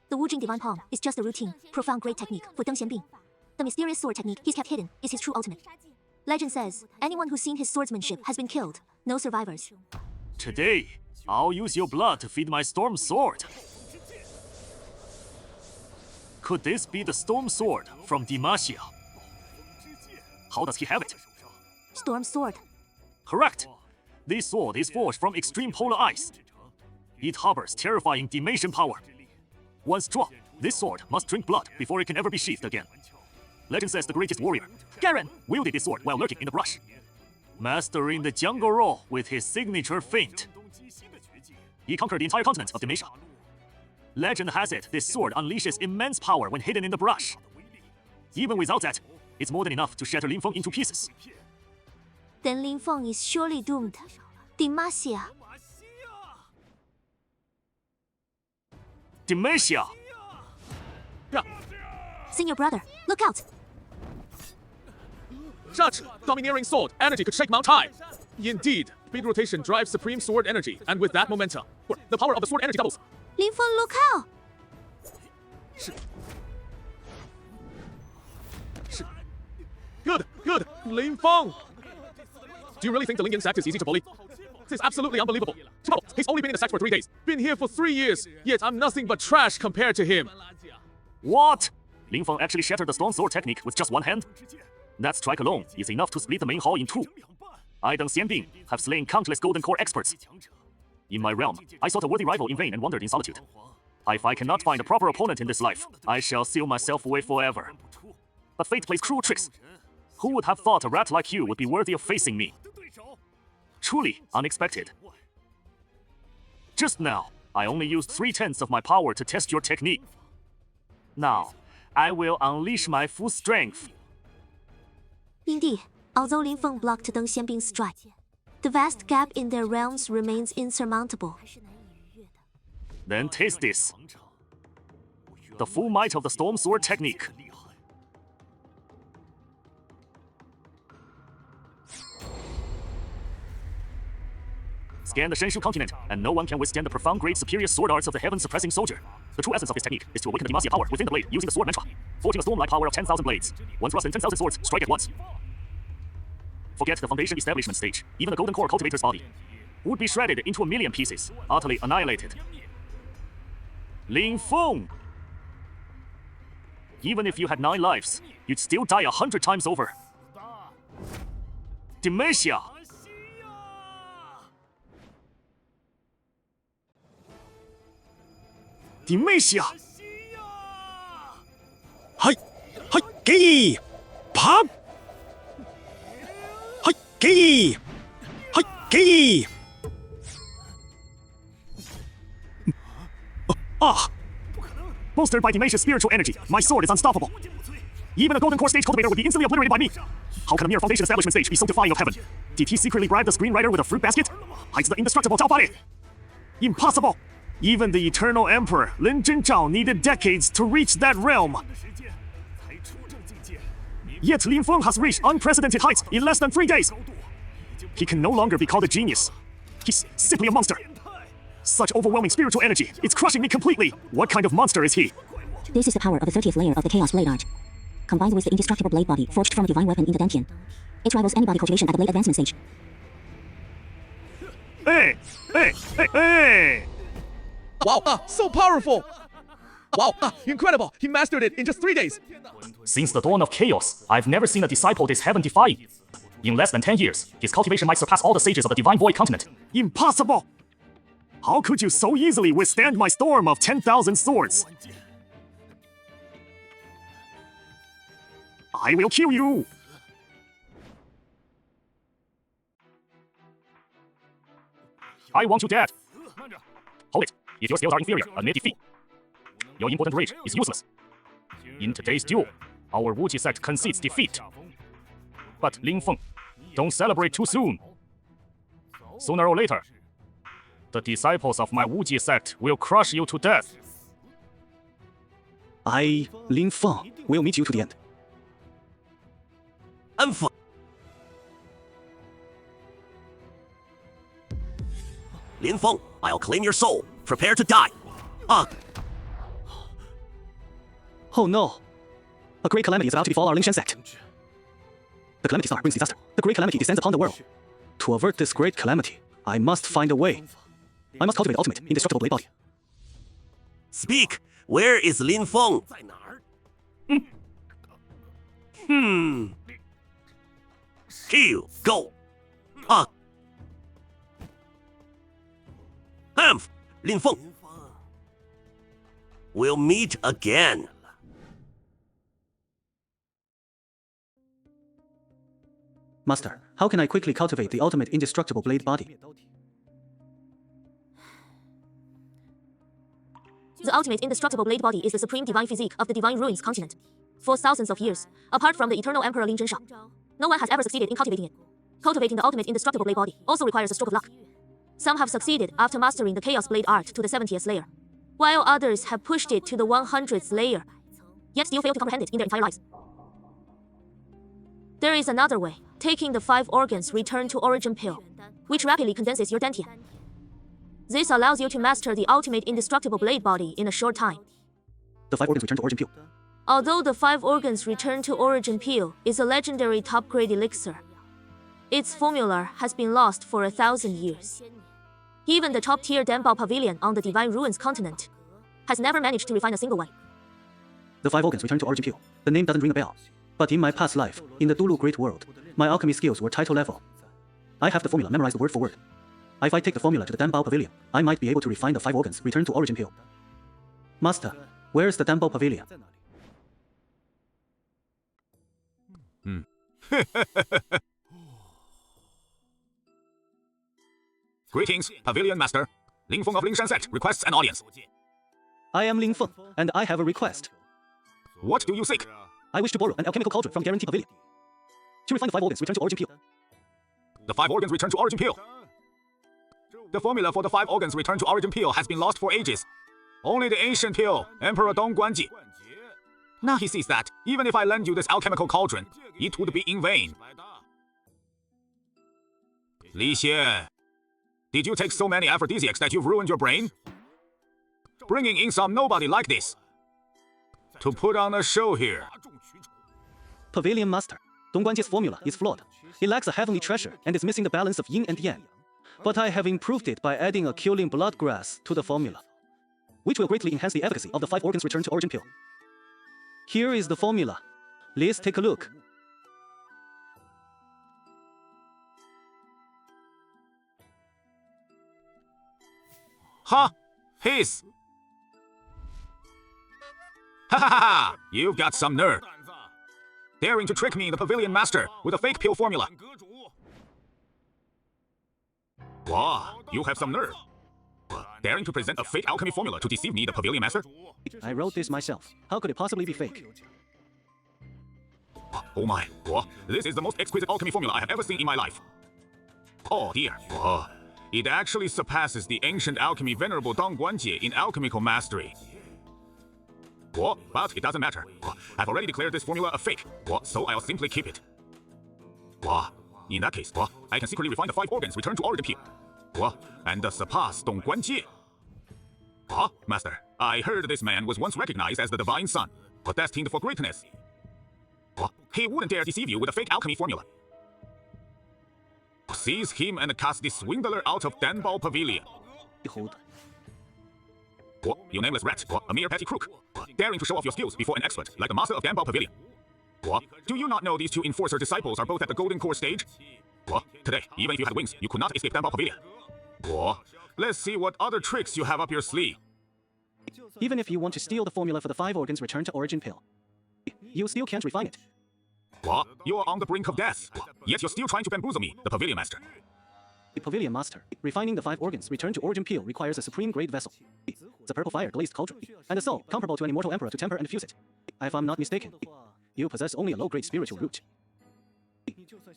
The Wu Jing Divine Palm is just a routine, profound great technique for Deng Xianbing. The mysterious sword technique he's kept hidden is his true ultimate. Legend says, anyone who's seen his swordsmanship has been killed. No survivors. Today, I'll use your blood to feed my storm sword. Could this be the storm sword from Demacia? How does he have it? Storm Sword. Correct. This sword is forged from extreme polar ice. It harbors terrifying dimension power. Once drawn, this sword must drink blood before it can ever be sheathed again. Legend says the greatest warrior, Garen, wielded this sword while lurking in the brush, mastering the jungle roll with his signature feint. He conquered the entire continent of Demetia. Legend has it this sword unleashes immense power when hidden in the brush. Even without that, it's more than enough to shatter Lin Feng into pieces. Then Lin Feng is surely doomed. Demacia. Demetia! Senior brother, look out! Such domineering sword energy could shake Mount High. Indeed, speed rotation drives supreme sword energy, and with that momentum, the power of the sword energy doubles. Lin Feng, look out! Good, Lin Feng. Do you really think the Ling Yin sect is easy to bully? This is absolutely unbelievable. He's only been in the sect for 3 days, been here for 3 years, yet I'm nothing but trash compared to him. What? Lin Feng actually shattered the Storm Sword technique with just one hand? That strike alone is enough to split the main hall in 2. I and Xianbing have slain countless Golden Core experts. In my realm, I sought a worthy rival in vain and wandered in solitude. If I cannot find a proper opponent in this life, I shall seal myself away forever. But fate plays cruel tricks. Who would have thought a rat like you would be worthy of facing me? Truly unexpected. Just now, I only used 3/10 of my power to test your technique. Now, I will unleash my full strength. Indeed, although Lin Feng blocked Deng Xianbing's strike, the vast gap in their realms remains insurmountable. Then taste this. The full might of the Storm Sword technique. Scan the Shenshu continent, and no one can withstand the profound grade superior sword arts of the heaven-suppressing soldier. The true essence of this technique is to awaken the Demacia power within the blade using the sword mantra, forging a storm-like power of 10,000 blades. One thrust and 10,000 swords strike at once. Forget the foundation establishment stage. Even the Golden Core cultivator's body would be shredded into 1,000,000 pieces, utterly annihilated. Lin Feng! Even if you had 9 lives, you'd still die 100 times over. Demetia! Demetia! Hi! Hi! Gei! Pop! Hi! Gei! Hi! Gei! Ah! Bolstered by Demetia's spiritual energy, my sword is unstoppable. Even a Golden Core stage cultivator would be instantly obliterated by me. How can a mere foundation establishment stage be so defying of heaven? Did he secretly bribe the screenwriter with a fruit basket? Hides the indestructible Zhao Bale! Impossible! Even the eternal emperor, Lin Zhenzhao, needed decades to reach that realm. Yet Lin Feng has reached unprecedented heights in less than 3 days. He can no longer be called a genius. He's simply a monster. Such overwhelming spiritual energy, it's crushing me completely. What kind of monster is he? This is the power of the 30th layer of the Chaos Blade Art, combined with the indestructible blade body forged from a divine weapon in the Dantian. It rivals any body cultivation at the blade advancement stage. Hey! Hey! Hey! Hey! Wow, so powerful! Wow, incredible! He mastered it in just 3 days! Since the dawn of chaos, I've never seen a disciple this heaven-defying. In less than 10 years, his cultivation might surpass all the sages of the Divine Void continent. Impossible! How could you so easily withstand my storm of 10,000 swords? I will kill you! I want you dead! Hold it! If your skills are inferior, admit defeat. Your important rage is useless. In today's duel, our Wuji sect concedes defeat. But Lin Feng, don't celebrate too soon. Sooner or later, the disciples of my Wuji sect will crush you to death. I, Lin Feng, will meet you to the end. Lin Feng, I'll claim your soul. Prepare to die. Oh no! A great calamity is about to befall our Lingshan sect. The calamity star brings disaster. The great calamity descends upon the world. To avert this great calamity, I must find a way. I must cultivate ultimate, indestructible blade body. Speak. Where is Lin Feng? Kill. Go. Ah. Humph. Lin Feng. We'll meet again. Master, how can I quickly cultivate the ultimate indestructible blade body? The ultimate indestructible blade body is the supreme divine physique of the divine ruins continent. For thousands of years, apart from the eternal Emperor Lin Zhenshao, no one has ever succeeded in cultivating it. Cultivating the ultimate indestructible blade body also requires a stroke of luck. Some have succeeded after mastering the Chaos Blade art to the 70th layer, while others have pushed it to the 100th layer, yet still fail to comprehend it in their entire lives. There is another way, taking the 5 organs return to origin pill, which rapidly condenses your dantian. This allows you to master the ultimate indestructible blade body in a short time. The 5 organs return to origin peel. Although the 5 organs return to origin peel is a legendary top-grade elixir, its formula has been lost for 1,000 years. Even the top-tier Danbao Pavilion on the Divine Ruins continent has never managed to refine a single one. The 5 organs return to origin peel. The name doesn't ring a bell. But in my past life, in the Dulu Great World, my alchemy skills were title level. I have the formula memorized word for word. If I take the formula to the Danbao Pavilion, I might be able to refine the 5 organs return to origin peel. Master, where is the Danbao Pavilion? Greetings, Pavilion Master. Ling Feng of Lingshan Sect requests an audience. I am Ling Feng, and I have a request. What do you seek? I wish to borrow an alchemical cauldron from Guarantee Pavilion. To refine the 5 organs return to origin peel. The 5 organs return to origin peel. The formula for the 5 organs return to origin peel has been lost for ages. Only the ancient peel, Emperor Dong Guanji. Now he sees that, even if I lend you this alchemical cauldron, it would be in vain. Li Xie, did you take so many aphrodisiacs that you've ruined your brain? Bringing in some nobody like this to put on a show here. Pavilion Master, Dong Guanji's formula is flawed. It lacks a heavenly treasure and is missing the balance of yin and yang. But I have improved it by adding a killing blood grass to the formula, which will greatly enhance the efficacy of the 5 organs return to origin peel. Here is the formula. Let's take a look. Huh? His. Ha ha ha! You've got some nerve. Daring to trick me, the Pavilion Master, with a fake peel formula. Wow, you have some nerve. Daring to present a fake alchemy formula to deceive me, the Pavilion Master? I wrote this myself. How could it possibly be fake? Oh my, this is the most exquisite alchemy formula I have ever seen in my life. Oh dear, it actually surpasses the ancient alchemy Venerable Dong Guanjie in alchemical mastery. But it doesn't matter. I've already declared this formula a fake, so I'll simply keep it. In that case, I can secretly refine the 5 organs return to origin peel. And surpass Dong Guanjie. Master, I heard this man was once recognized as the Divine Son, destined for greatness. He wouldn't dare deceive you with a fake alchemy formula. Seize him and cast this swindler out of Danbao Pavilion. Behold. You nameless rat, a mere petty crook, daring to show off your skills before an expert like the master of Danbao Pavilion. Do you not know these 2 enforcer disciples are both at the golden core stage? Today, even if you had wings, you could not escape Danbao Pavilion. Let's see what other tricks you have up your sleeve. Even if you want to steal the formula for the 5 organs return to origin peel, you still can't refine it. You're on the brink of death, yet you're still trying to bamboozle me, the Pavilion Master. The Pavilion Master, refining the 5 organs return to origin peel requires a supreme grade vessel. The purple fire glazed cauldron, and a soul comparable to an immortal emperor to temper and fuse it. If I'm not mistaken, you possess only a low-grade spiritual root.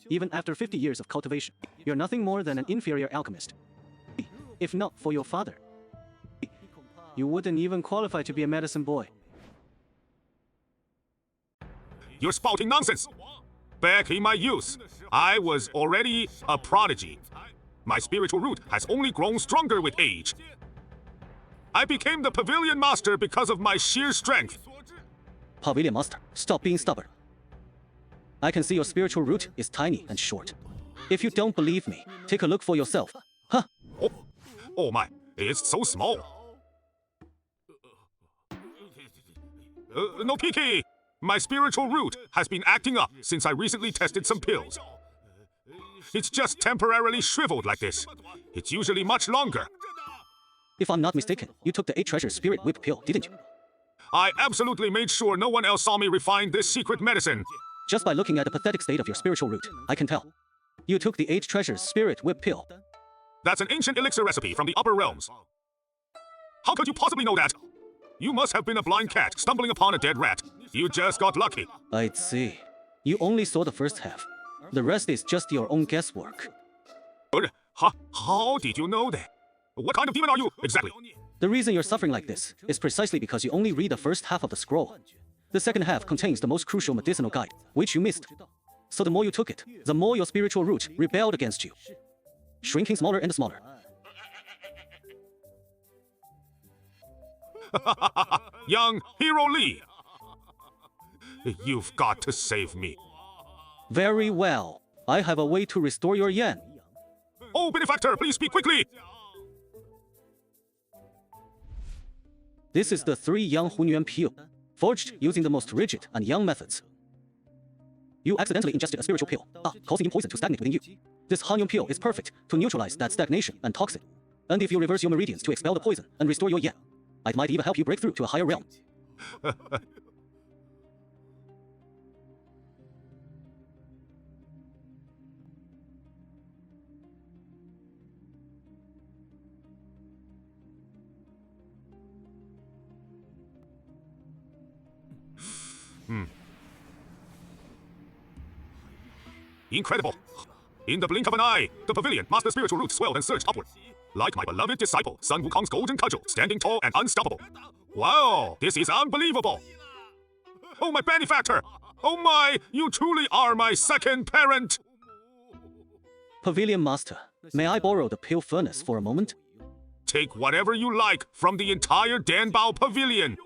Even after 50 years of cultivation, you're nothing more than an inferior alchemist. If not for your father, you wouldn't even qualify to be a medicine boy. You're spouting nonsense! Back in my youth, I was already a prodigy. My spiritual root has only grown stronger with age. I became the Pavilion Master because of my sheer strength. Pavilion Master, stop being stubborn. I can see your spiritual root is tiny and short. If you don't believe me, take a look for yourself. Huh? Oh my, it's so small. No peeky! My spiritual root has been acting up since I recently tested some pills. It's just temporarily shriveled like this. It's usually much longer. If I'm not mistaken, you took the 8 treasures spirit whip pill, didn't you? I absolutely made sure no one else saw me refine this secret medicine. Just by looking at the pathetic state of your spiritual root, I can tell. You took the 8 treasures spirit whip pill. That's an ancient elixir recipe from the upper realms. How could you possibly know that? You must have been a blind cat stumbling upon a dead rat. You just got lucky. I'd see. You only saw the first half. The rest is just your own guesswork. How did you know that? What kind of demon are you, exactly? The reason you're suffering like this is precisely because you only read the first half of the scroll. The second half contains the most crucial medicinal guide, which you missed. So the more you took it, the more your spiritual root rebelled against you, shrinking smaller and smaller. Young Hero Lee! You've got to save me. Very well. I have a way to restore your yen. Oh, benefactor, please speak quickly! This is the 3 Yang Hunyuan pill, forged using the most rigid and young methods. You accidentally ingested a spiritual pill, causing your poison to stagnate within you. This Hanyuan pill is perfect to neutralize that stagnation and toxin. And if you reverse your meridians to expel the poison and restore your yen, it might even help you break through to a higher realm. Incredible! In the blink of an eye, the pavilion master spiritual root swelled and surged upward. Like my beloved disciple, Sun Wukong's golden cudgel, standing tall and unstoppable. Wow, this is unbelievable! Oh, my benefactor! Oh my, you truly are my second parent! Pavilion Master, may I borrow the pill furnace for a moment? Take whatever you like from the entire Danbao Pavilion!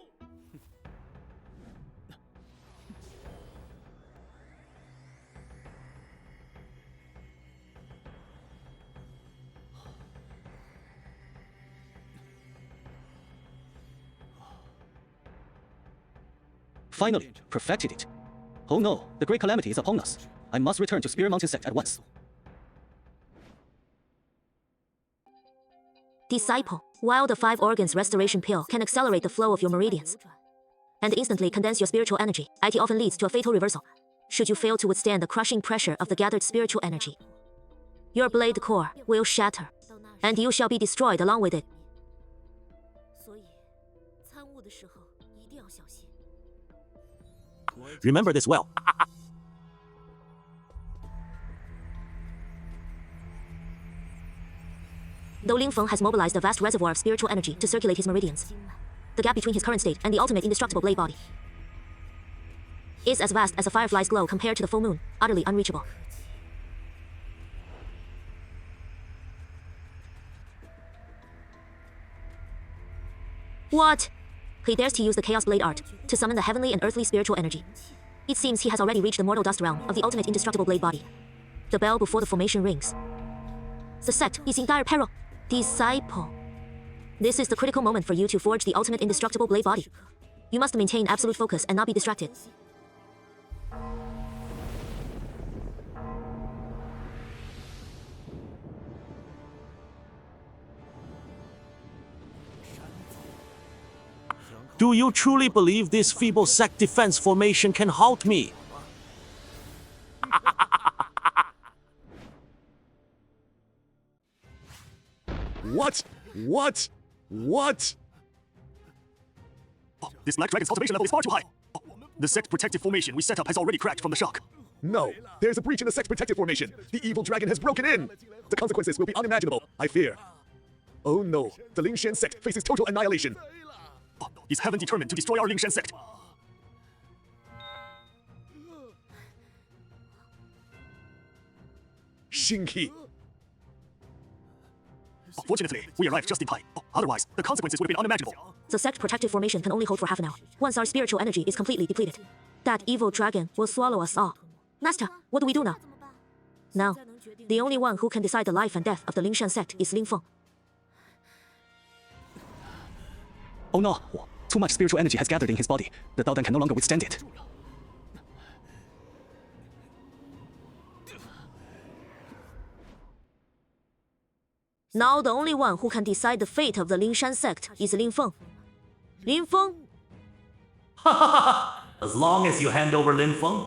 Finally, perfected it. Oh no, the great calamity is upon us. I must return to Spear Mountain Sect at once. Disciple, while the 5 organs restoration pill can accelerate the flow of your meridians and instantly condense your spiritual energy, it often leads to a fatal reversal. Should you fail to withstand the crushing pressure of the gathered spiritual energy, your blade core will shatter, and you shall be destroyed along with it. Remember this well. Though Ling Feng has mobilized a vast reservoir of spiritual energy to circulate his meridians, the gap between his current state and the ultimate indestructible blade body is as vast as a firefly's glow compared to the full moon, utterly unreachable. What? He dares to use the Chaos Blade art to summon the heavenly and earthly spiritual energy. It seems he has already reached the mortal dust realm of the ultimate indestructible blade body. The bell before the formation rings. The sect is in dire peril. Disciple. This is the critical moment for you to forge the ultimate indestructible blade body. You must maintain absolute focus and not be distracted. Do you truly believe this feeble sect defense formation can halt me? What? What? What? Oh, this Black Dragon's cultivation level is far too high. Oh, the sect protective formation we set up has already cracked from the shock. No, there's a breach in the sect's protective formation. The evil dragon has broken in. The consequences will be unimaginable, I fear. Oh no, the Lingshan sect faces total annihilation. Oh, is heaven determined to destroy our Lingshan sect? Shinki. Oh, fortunately, we arrived just in time. Oh, otherwise, the consequences would have been unimaginable. The sect protective formation can only hold for half an hour. Once our spiritual energy is completely depleted, that evil dragon will swallow us all. Master, what do we do now? Now, the only one who can decide the life and death of the Lingshan sect is Ling Feng. Oh no, too much spiritual energy has gathered in his body. The Daodan can no longer withstand it. Now the only one who can decide the fate of the Lingshan sect is Lin Feng. Lin Feng? As long as you hand over Lin Feng,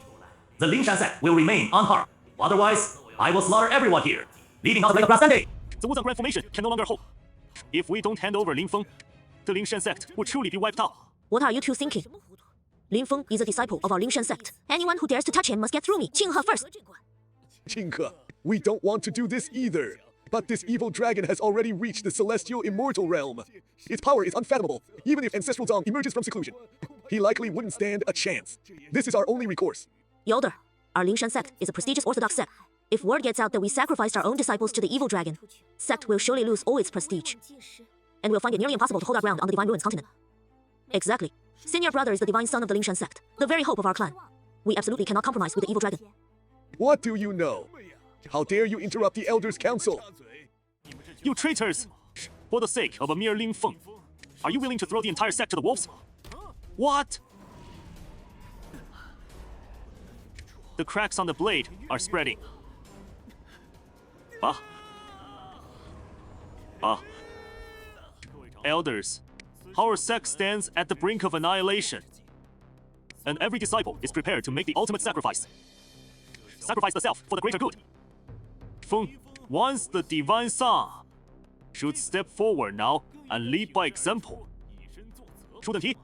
the Lingshan sect will remain unharmed. Otherwise, I will slaughter everyone here, leaving not a blade of grass standing. The Wuzang Grand Formation can no longer hold. If we don't hand over Lin Feng, the Lingshan sect will truly be wiped out. What are you two thinking? Lin Feng is a disciple of our Lingshan sect. Anyone who dares to touch him must get through me, Qinghe first. Qinghe, we don't want to do this either. But this evil dragon has already reached the celestial immortal realm. Its power is unfathomable, even if Ancestral Zong emerges from seclusion. He likely wouldn't stand a chance. This is our only recourse. Yolder, our Lingshan sect is a prestigious orthodox sect. If word gets out that we sacrificed our own disciples to the evil dragon, sect will surely lose all its prestige. And we'll find it nearly impossible to hold our ground on the Divine Ruins continent. Exactly. Senior brother is the divine son of the Lingshan sect, the very hope of our clan. We absolutely cannot compromise with the evil dragon. What do you know? How dare you interrupt the Elders' Council? You traitors! For the sake of a mere Lin Feng, are you willing to throw the entire sect to the wolves? What? The cracks on the blade are spreading. Elders, our sect stands at the brink of annihilation. And every disciple is prepared to make the ultimate sacrifice. Sacrifice the self for the greater good. Feng, once the divine son, should step forward now and lead by example. 出等题?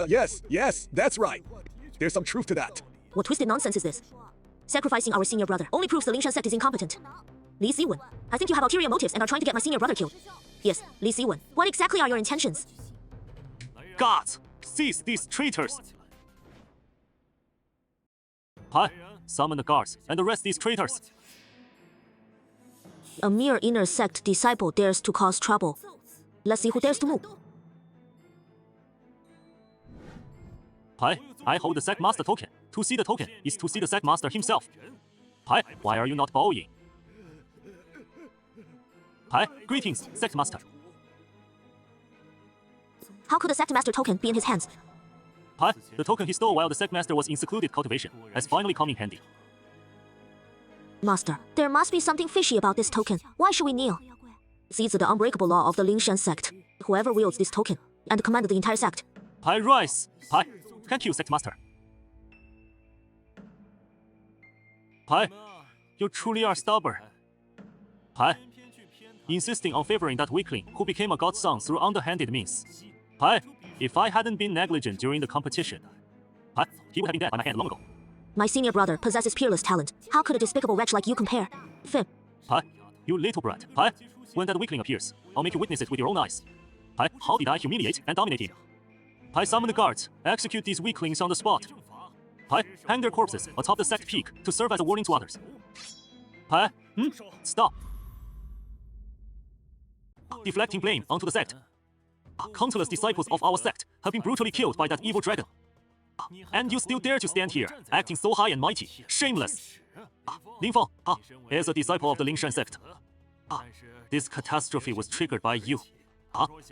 Yes, that's right. There's some truth to that. What twisted nonsense is this? Sacrificing our senior brother only proves the Lingshan sect is incompetent. Li Siwen, I think you have ulterior motives and are trying to get my senior brother killed. Yes, Li Siwen, what exactly are your intentions? Gods, seize these traitors! Pai, summon the guards and arrest these traitors. A mere inner sect disciple dares to cause trouble. Let's see who dares to move. Pai, I hold the sect master token. To see the token is to see the sect master himself. Pai, why are you not bowing? Pai, greetings, sect master. How could the sect master token be in his hands? Pai, the token he stole while the sect master was in secluded cultivation has finally come in handy. Master, there must be something fishy about this token. Why should we kneel? These are the unbreakable law of the Lingshan sect. Whoever wields this token and command the entire sect. Pai, rise. Pai, thank you, sect master. Pai, you truly are stubborn. Pai, insisting on favoring that weakling who became a godson through underhanded means. Pai, if I hadn't been negligent during the competition, Pai, he would have been dead by my hand long ago. My senior brother possesses peerless talent. How could a despicable wretch like you compare? Fib. Pai, you little brat. Pai, when that weakling appears, I'll make you witness it with your own eyes. Pai, how did I humiliate and dominate him? Pai, summon the guards. Execute these weaklings on the spot. Pai, hang their corpses atop the sect peak to serve as a warning to others. Pai, stop. Deflecting blame onto the sect. Countless disciples of our sect have been brutally killed by that evil dragon. And you still dare to stand here, acting so high and mighty, shameless. Lin Feng, is a disciple of the Lingshan sect. This catastrophe was triggered by you.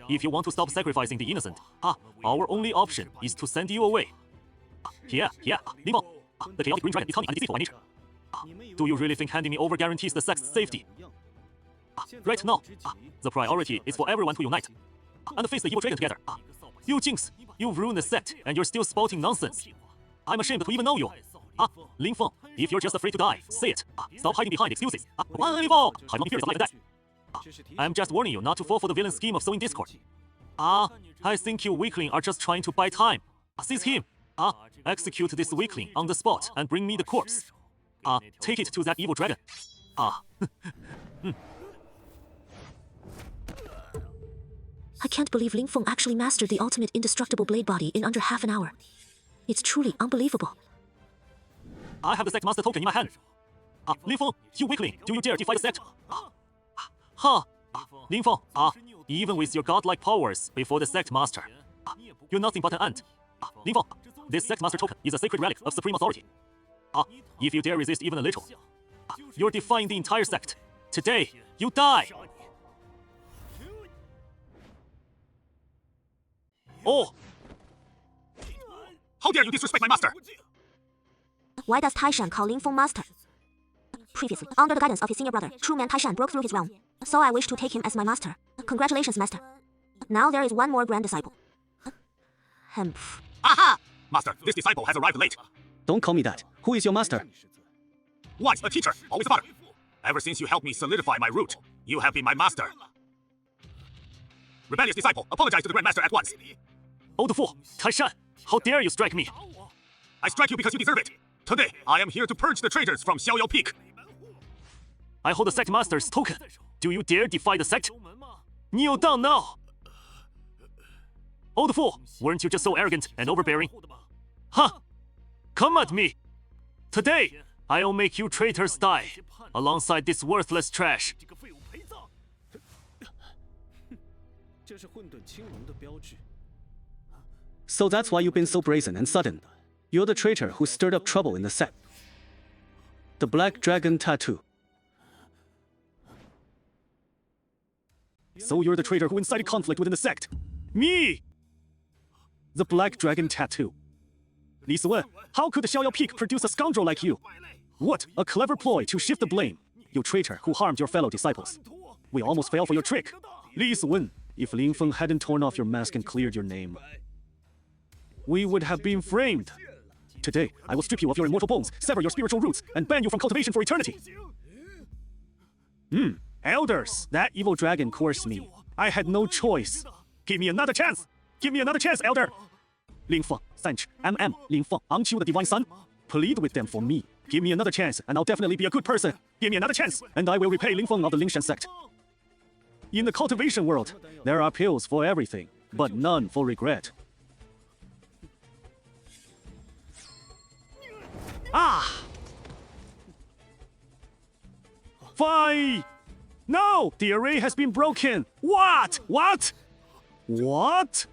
If you want to stop sacrificing the innocent, our only option is to send you away. Lin Feng, the chaotic green dragon is cunning and deceitful by nature. Do you really think handing me over guarantees the sect's safety? Right now, the priority is for everyone to unite and face the evil dragon together. You jinx, you've ruined the sect and you're still spouting nonsense. I'm ashamed to even know you. Lin Feng, if you're just afraid to die, say it. Stop hiding behind excuses. Lin Feng, I'm not furious of life and death. I'm just warning you not to fall for the villain scheme of sowing discord. I think you weakling are just trying to buy time. Seize him. Execute this weakling on the spot and bring me the corpse. Take it to that evil dragon. I can't believe Lin Feng actually mastered the ultimate indestructible blade body in under half an hour. It's truly unbelievable. I have the sect master token in my hand. Lin Feng, you weakling, do you dare defy the sect? Lin Feng, even with your godlike powers before the sect master, you're nothing but an ant. Lin Feng, this sect master token is a sacred relic of supreme authority. If you dare resist even a little, you're defying the entire sect. Today, you die! Oh! How dare you disrespect my master! Why does Taishan call Lin Feng master? Previously, under the guidance of his senior brother, true man Taishan broke through his realm. So I wish to take him as my master. Congratulations, master. Now there is one more grand disciple. Hemph. Aha! Master, this disciple has arrived late. Don't call me that. Who is your master? Once a teacher, always a father. Ever since you helped me solidify my root, you have been my master. Rebellious disciple, apologize to the Grand Master at once. Old fool, Taishan, how dare you strike me? I strike you because you deserve it. Today, I am here to purge the traitors from Xiaoyao Peak. I hold the sect master's token. Do you dare defy the sect? Kneel down now! Old fool, weren't you just so arrogant and overbearing? Huh? Come at me! Today, I'll make you traitors die, alongside this worthless trash. So that's why you've been so brazen and sudden. You're the traitor who stirred up trouble in the sect. The Black Dragon Tattoo. So you're the traitor who incited conflict within the sect. Me! The Black Dragon Tattoo. Li Siwen, how could the Xiaoyao Peak produce a scoundrel like you? What a clever ploy to shift the blame. You traitor who harmed your fellow disciples. We almost fell for your trick. Li Siwen, if Ling Feng hadn't torn off your mask and cleared your name, we would have been framed. Today, I will strip you of your immortal bones, sever your spiritual roots, and ban you from cultivation for eternity. Elders, that evil dragon coerced me. I had no choice. Give me another chance. Give me another chance, elder. Ling Feng, Sanch, Ling Feng, aren't you the divine son? Plead with them for me. Give me another chance, and I'll definitely be a good person. Give me another chance, and I will repay Ling Feng of the Lingshan sect. In the cultivation world, there are pills for everything, but none for regret. Ah! Fine! No! The array has been broken! What? What? What?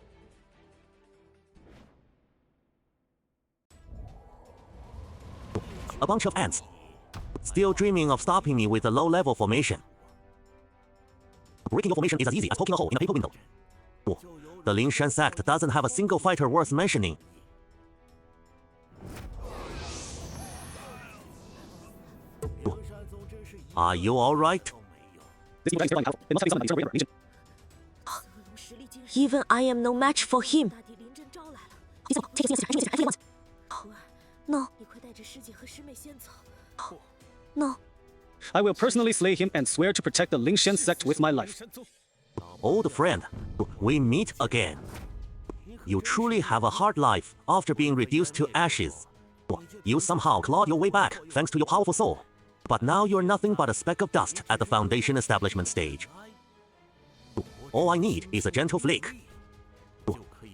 A bunch of ants. Still dreaming of stopping me with a low-level formation. Breaking your formation is as easy as poking a hole in a paper window. The Lingshan sect doesn't have a single fighter worth mentioning. Are you alright? Even I am no match for him. No. No. I will personally slay him and swear to protect the Lingshan sect with my life. Old friend, we meet again. You truly have a hard life after being reduced to ashes. You somehow clawed your way back thanks to your powerful soul. But now you're nothing but a speck of dust at the Foundation establishment stage. All I need is a gentle flick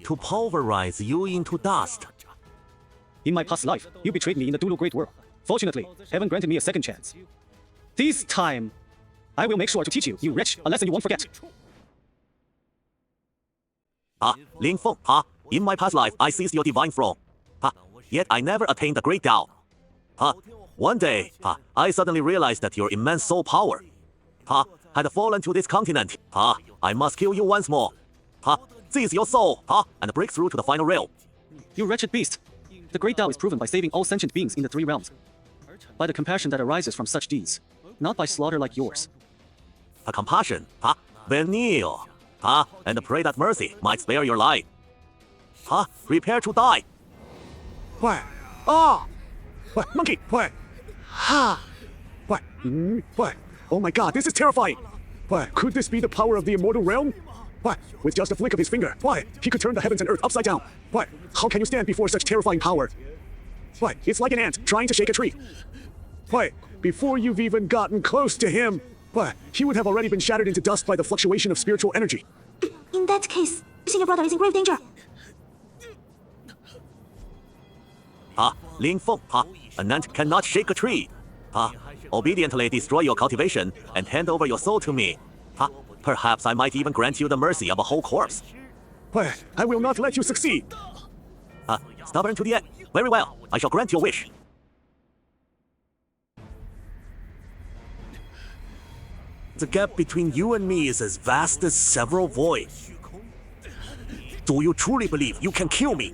to pulverize you into dust. In my past life, you betrayed me in the Dulu Great World. Fortunately, heaven granted me a second chance. This time, I will make sure to teach you, you wretch, a lesson you won't forget. Ling Feng, in my past life, I seized your divine throne. Yet I never attained the Great Tao. One day, I suddenly realized that your immense soul power had fallen to this continent. I must kill you once more. Seize your soul, and break through to the final realm. You wretched beast. The Great Tao is proven by saving all sentient beings in the three realms. By the compassion that arises from such deeds, not by slaughter like yours. A compassion, then kneel, and pray that mercy might spare your life. Prepare to die. What? What? Monkey! What? What? What? Oh my god, this is terrifying! What? Could this be the power of the immortal realm? What? With just a flick of his finger, what? He could turn the heavens and earth upside down. What? How can you stand before such terrifying power? What? It's like an ant trying to shake a tree. What? Before you've even gotten close to him, what? He would have already been shattered into dust by the fluctuation of spiritual energy. In that case, senior brother is in grave danger. Ling Feng, an ant cannot shake a tree. Obediently destroy your cultivation and hand over your soul to me. Perhaps I might even grant you the mercy of a whole corpse. What? I will not let you succeed. Stubborn to the end. Very well, I shall grant your wish. The gap between you and me is as vast as several voids. Do you truly believe you can kill me?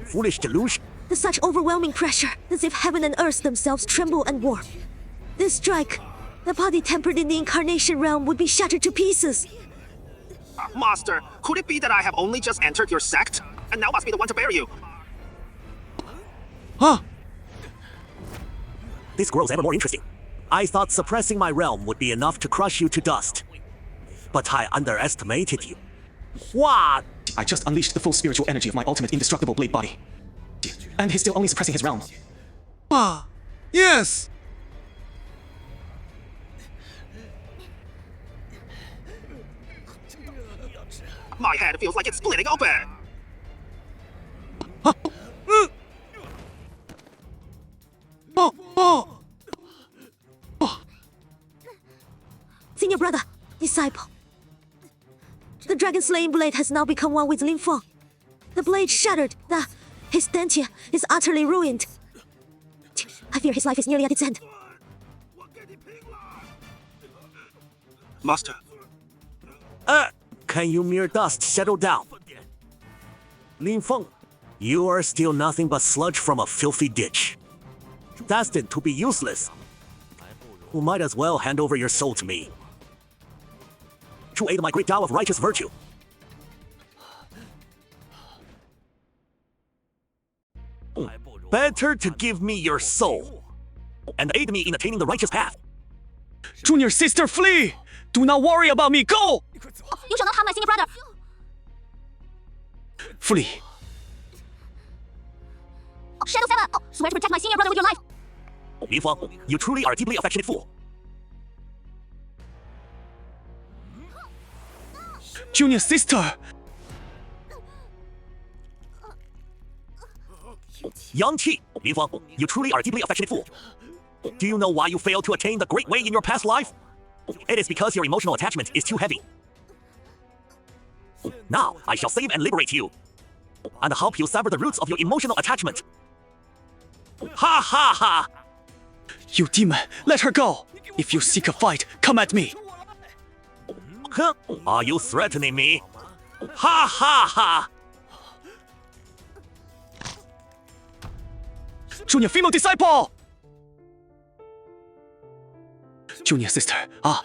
Foolish delusion. Such overwhelming pressure, as if heaven and earth themselves tremble and warp. This strike, the body tempered in the incarnation realm would be shattered to pieces. Master, could it be that I have only just entered your sect, and now must be the one to bury you? Huh? This grows ever more interesting. I thought suppressing my realm would be enough to crush you to dust. But I underestimated you. What? I just unleashed the full spiritual energy of my ultimate indestructible blade body. And he's still only suppressing his realm. Ah, yes! My head feels like it's splitting open. Senior brother, disciple. The dragon-slaying blade has now become one with Lin Feng. The blade shattered. His dentia is utterly ruined. I fear his life is nearly at its end. Master. Can you mere dust settle down? Lin Feng, you are still nothing but sludge from a filthy ditch. Destined to be useless. You might as well hand over your soul to me. To aid my great Tao of righteous virtue. Better to give me your soul and aid me in attaining the righteous path. Junior sister, flee! Do not worry about me, go! You shall not harm my senior brother. Flee. Shadow 7, swear to protect my senior brother with your life. Lin Feng, you truly are a deeply affectionate fool. Junior sister! Yang Qi, Lin Feng, you truly are a deeply affectionate fool. Do you know why you failed to attain the great way in your past life? It is because your emotional attachment is too heavy. Now, I shall save and liberate you, and help you sever the roots of your emotional attachment. Ha ha ha! You demon, let her go! If you seek a fight, come at me! Huh? Are you threatening me? Ha ha ha! Junior female disciple! Junior sister,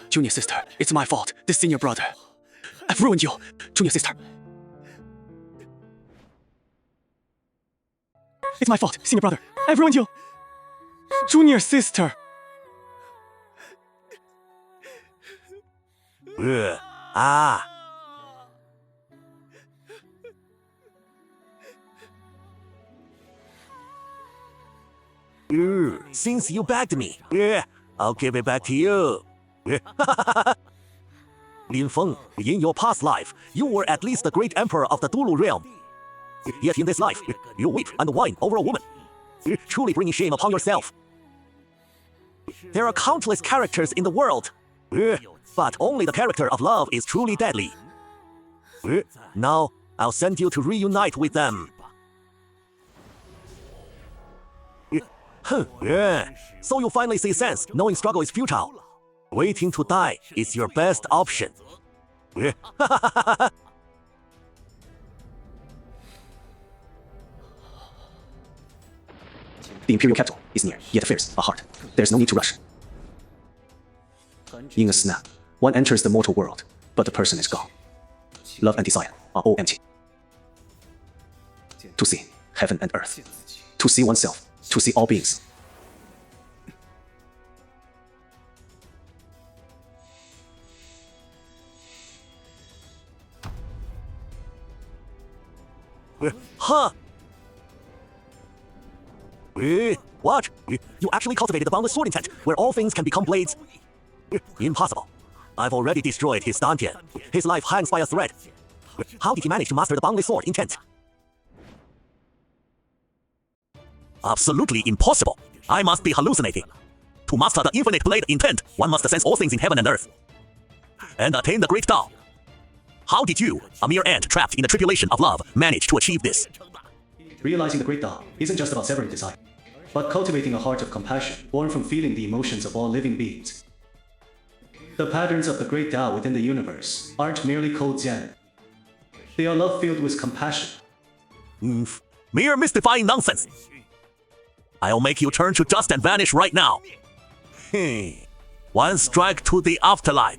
junior sister, it's my fault, this senior brother. I've ruined you, junior sister. It's my fault, senior brother. I've ruined you. Junior sister. Since you begged me, I'll give it back to you. Lin Feng, in your past life, you were at least the great emperor of the Dulu realm. Yet in this life, you weep and whine over a woman, truly bringing shame upon yourself. There are countless characters in the world, but only the character of love is truly deadly. Now, I'll send you to reunite with them. So you finally see sense, knowing struggle is futile. Waiting to die is your best option. The imperial capital is near, yet affairs are hard. There's no need to rush. In a snap, one enters the mortal world, but the person is gone. Love and desire are all empty. To see heaven and earth, to see oneself, to see all beings. Huh? What? You actually cultivated the boundless sword intent, where all things can become blades? Impossible. I've already destroyed his dantian. His life hangs by a thread. How did he manage to master the boundless sword intent? Absolutely impossible. I must be hallucinating. To master the infinite blade intent, one must sense all things in heaven and earth, and attain the great Tao. How did you, a mere ant trapped in the tribulation of love, manage to achieve this? Realizing the great Tao isn't just about severing desire, but cultivating a heart of compassion born from feeling the emotions of all living beings. The patterns of the great Tao within the universe aren't merely cold Zen. They are love filled with compassion. Mere mystifying nonsense. I'll make you turn to dust and vanish right now. One strike to the afterlife.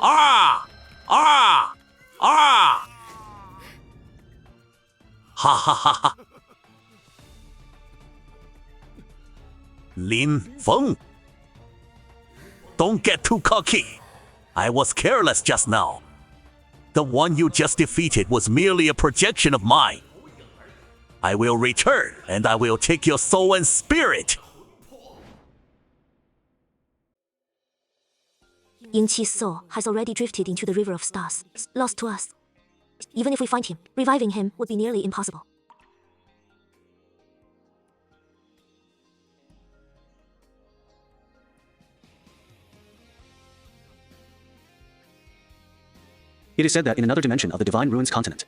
Ah! Ah! Ah! Ha ha ha ha! Lin Feng. Don't get too cocky. I was careless just now. The one you just defeated was merely a projection of mine. I will return, and I will take your soul and spirit. Yingqi's soul has already drifted into the river of stars, lost to us. Even if we find him, reviving him would be nearly impossible. It is said that in another dimension of the Divine Ruins continent,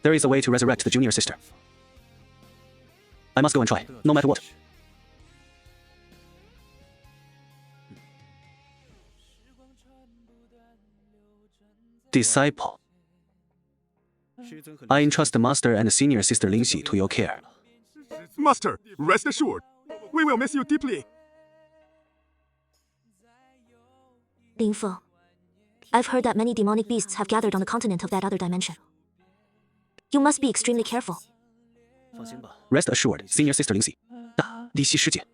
there is a way to resurrect the junior sister. I must go and try, no matter what. Disciple. I entrust the master and the senior sister Lingxi to your care. Master, rest assured, we will miss you deeply. Ling Feng, I've heard that many demonic beasts have gathered on the continent of that other dimension. You must be extremely careful. Rest assured, senior sister Lingxi. 大离析世界